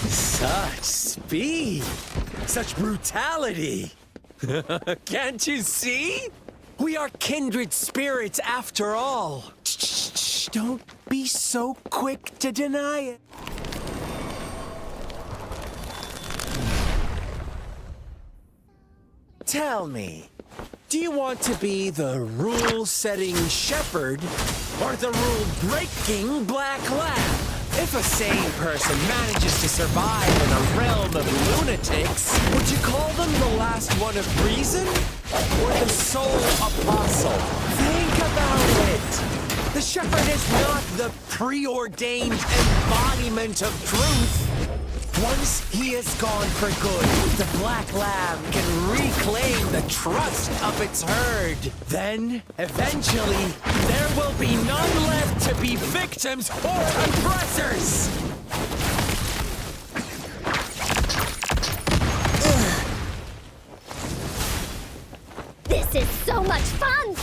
Such speed! Such brutality! Can't you see? We are kindred spirits after all. Shh, don't be so quick to deny it. Tell me, do you want to be the rule-setting shepherd or the rule-breaking black lamb? If a sane person manages to survive in a realm of lunatics, would you call them the last one of reason? Or the sole apostle? Think about it! The shepherd is not the preordained embodiment of truth. Once he is gone for good, the black lamb can reclaim the trust of its herd. Then, eventually, there will be none left to be victims or oppressors! This is so much fun!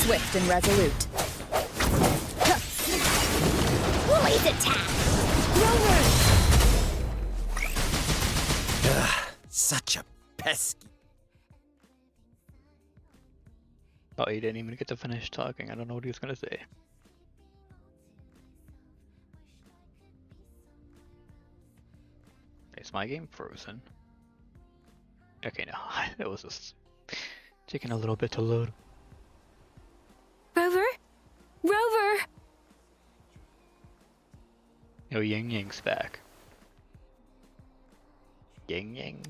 Swift and resolute. Blaze attack! Such a pesky. Oh, he didn't even get to finish talking. I don't know what he was gonna say. Is my game frozen? Okay, no. It was just taking a little bit to load. Rover? Rover! Oh, Yang Yang's back. Yang Yang.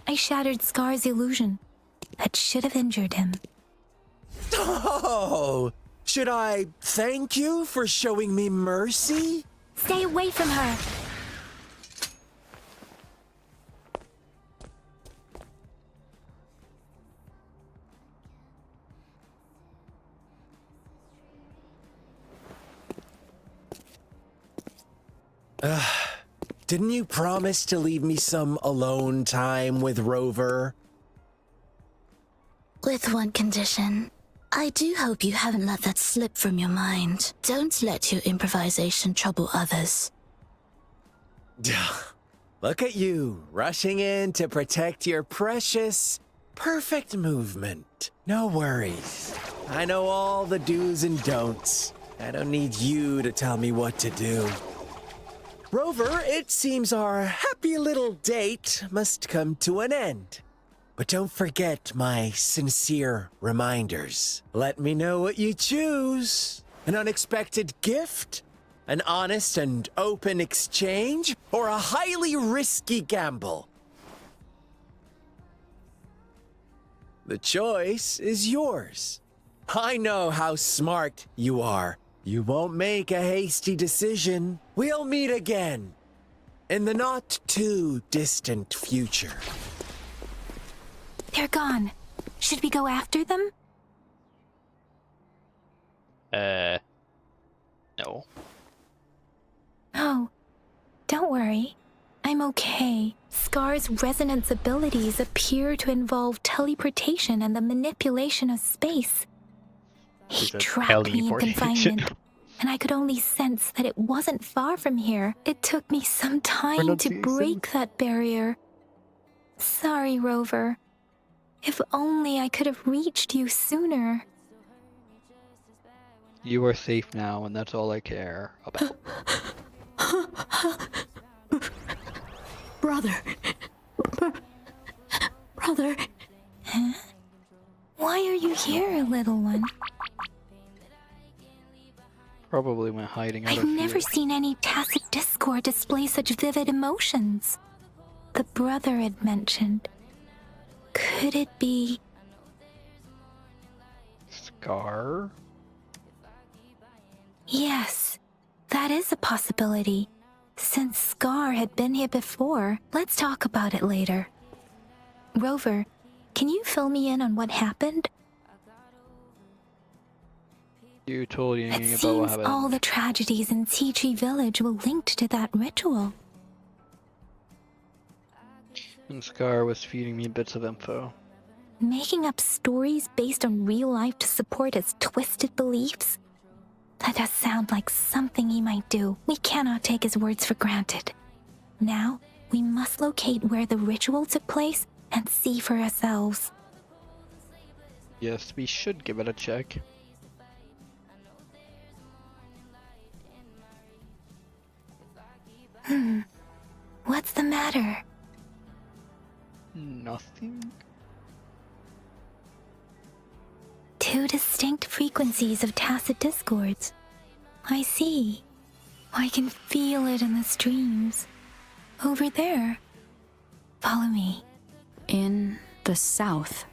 I shattered Scar's illusion. That should have injured him. Oh! Should I thank you for showing me mercy? Stay away from her! Didn't you promise to leave me some alone time with Rover? With one condition. I do hope you haven't let that slip from your mind. Don't let your improvisation trouble others. Look at you, rushing in to protect your precious, perfect movement. No worries. I know all the do's and don'ts. I don't need you to tell me what to do. Rover, it seems our happy little date must come to an end. But don't forget my sincere reminders. Let me know what you choose. An unexpected gift? An honest and open exchange? Or a highly risky gamble? The choice is yours. I know how smart you are. You won't make a hasty decision. We'll meet again in the not-too-distant future. They're gone. Should we go after them? No. Oh, don't worry. I'm okay. Scar's resonance abilities appear to involve teleportation and the manipulation of space. He trapped me in confinement, and I could only sense that it wasn't far from here. It took me some time to break that barrier. Sorry, Rover. If only I could have reached you sooner. You are safe now, and that's all I care about. Brother. Brother. Huh? Why are you here, little one? Probably went hiding out of I've never seen any tacit discord display such vivid emotions. The brother had mentioned. Could it be... Scar? Yes, that is a possibility. Since Scar had been here before, let's talk about it later. Rover, can you fill me in on what happened? You told Yang It about what seems happened. all the tragedies in Tea Tree Village were linked to that ritual. And Scar was feeding me bits of info. Making up stories based on real life to support his twisted beliefs? That does sound like something he might do. We cannot take his words for granted. Now, we must locate where the ritual took place and see for ourselves. Yes, we should give it a check. What's the matter? Nothing. Two distinct frequencies of tacit discords. I see. I can feel it in the streams. Over there. Follow me. In the south.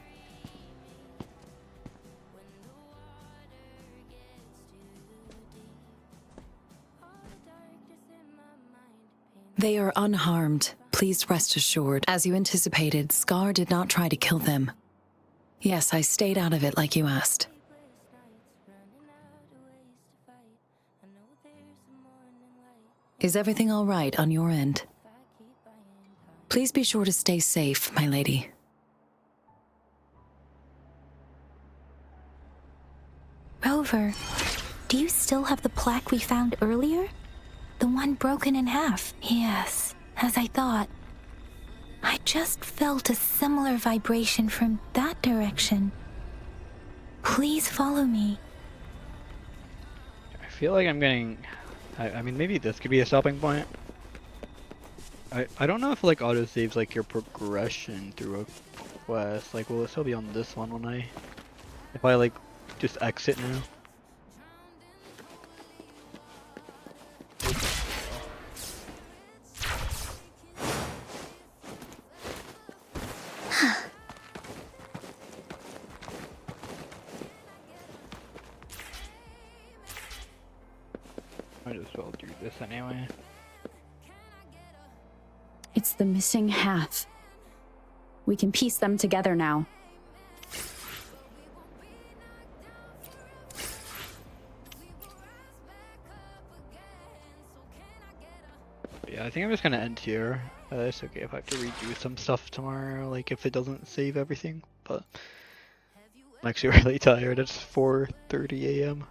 They are unharmed. Please rest assured. As you anticipated, Scar did not try to kill them. Yes, I stayed out of it like you asked. Is everything all right on your end? Please be sure to stay safe, my lady. Rover, do you still have the plaque we found earlier? The one broken in half? Yes, as I thought. I just felt a similar vibration from that direction. Please follow me. I feel like I'm getting... I mean, maybe this could be a stopping point. I don't know if like auto saves like your progression through a quest. Like, will it still be on this one when if I like just exit now? Might as well do this anyway. It's the missing half. We can piece them together now. Yeah, I think I'm just gonna end here. It's okay if I have to redo some stuff tomorrow, like if it doesn't save everything, but I'm actually really tired. It's 4:30 a.m.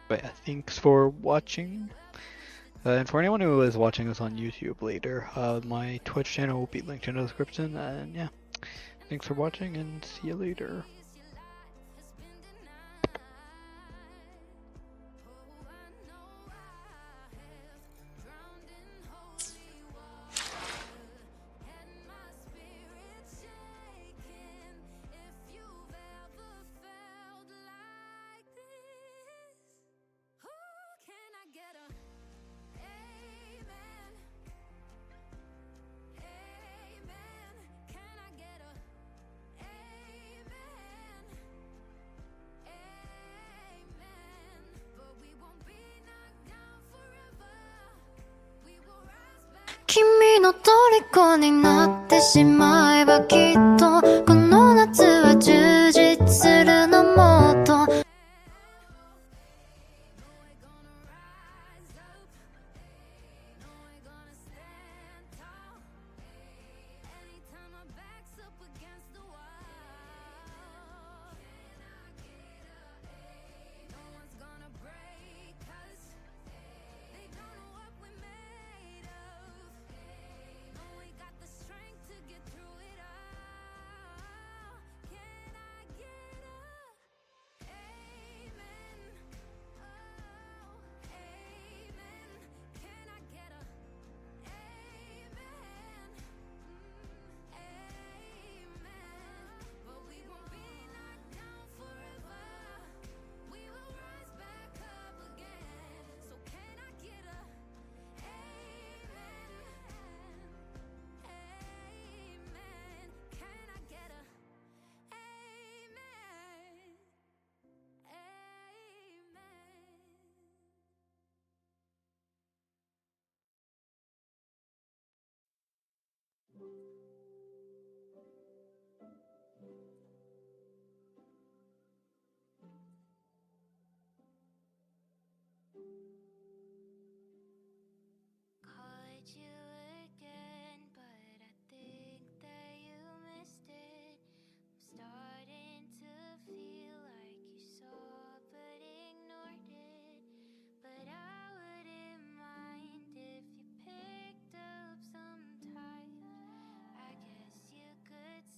But yeah, thanks for watching. And for anyone who is watching this on YouTube later, my Twitch channel will be linked in the description. And yeah, thanks for watching and see you later. Kimiの虜になってしまえばきっとこの夏は充実するのもっと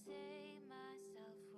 say myself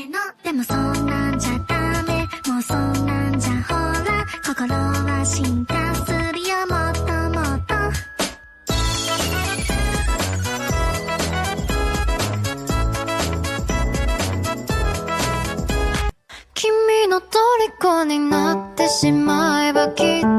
のでもそんなんじゃダメもうそんなんじゃほら心は進化するよもっともっと君の虜になってしまえばきっと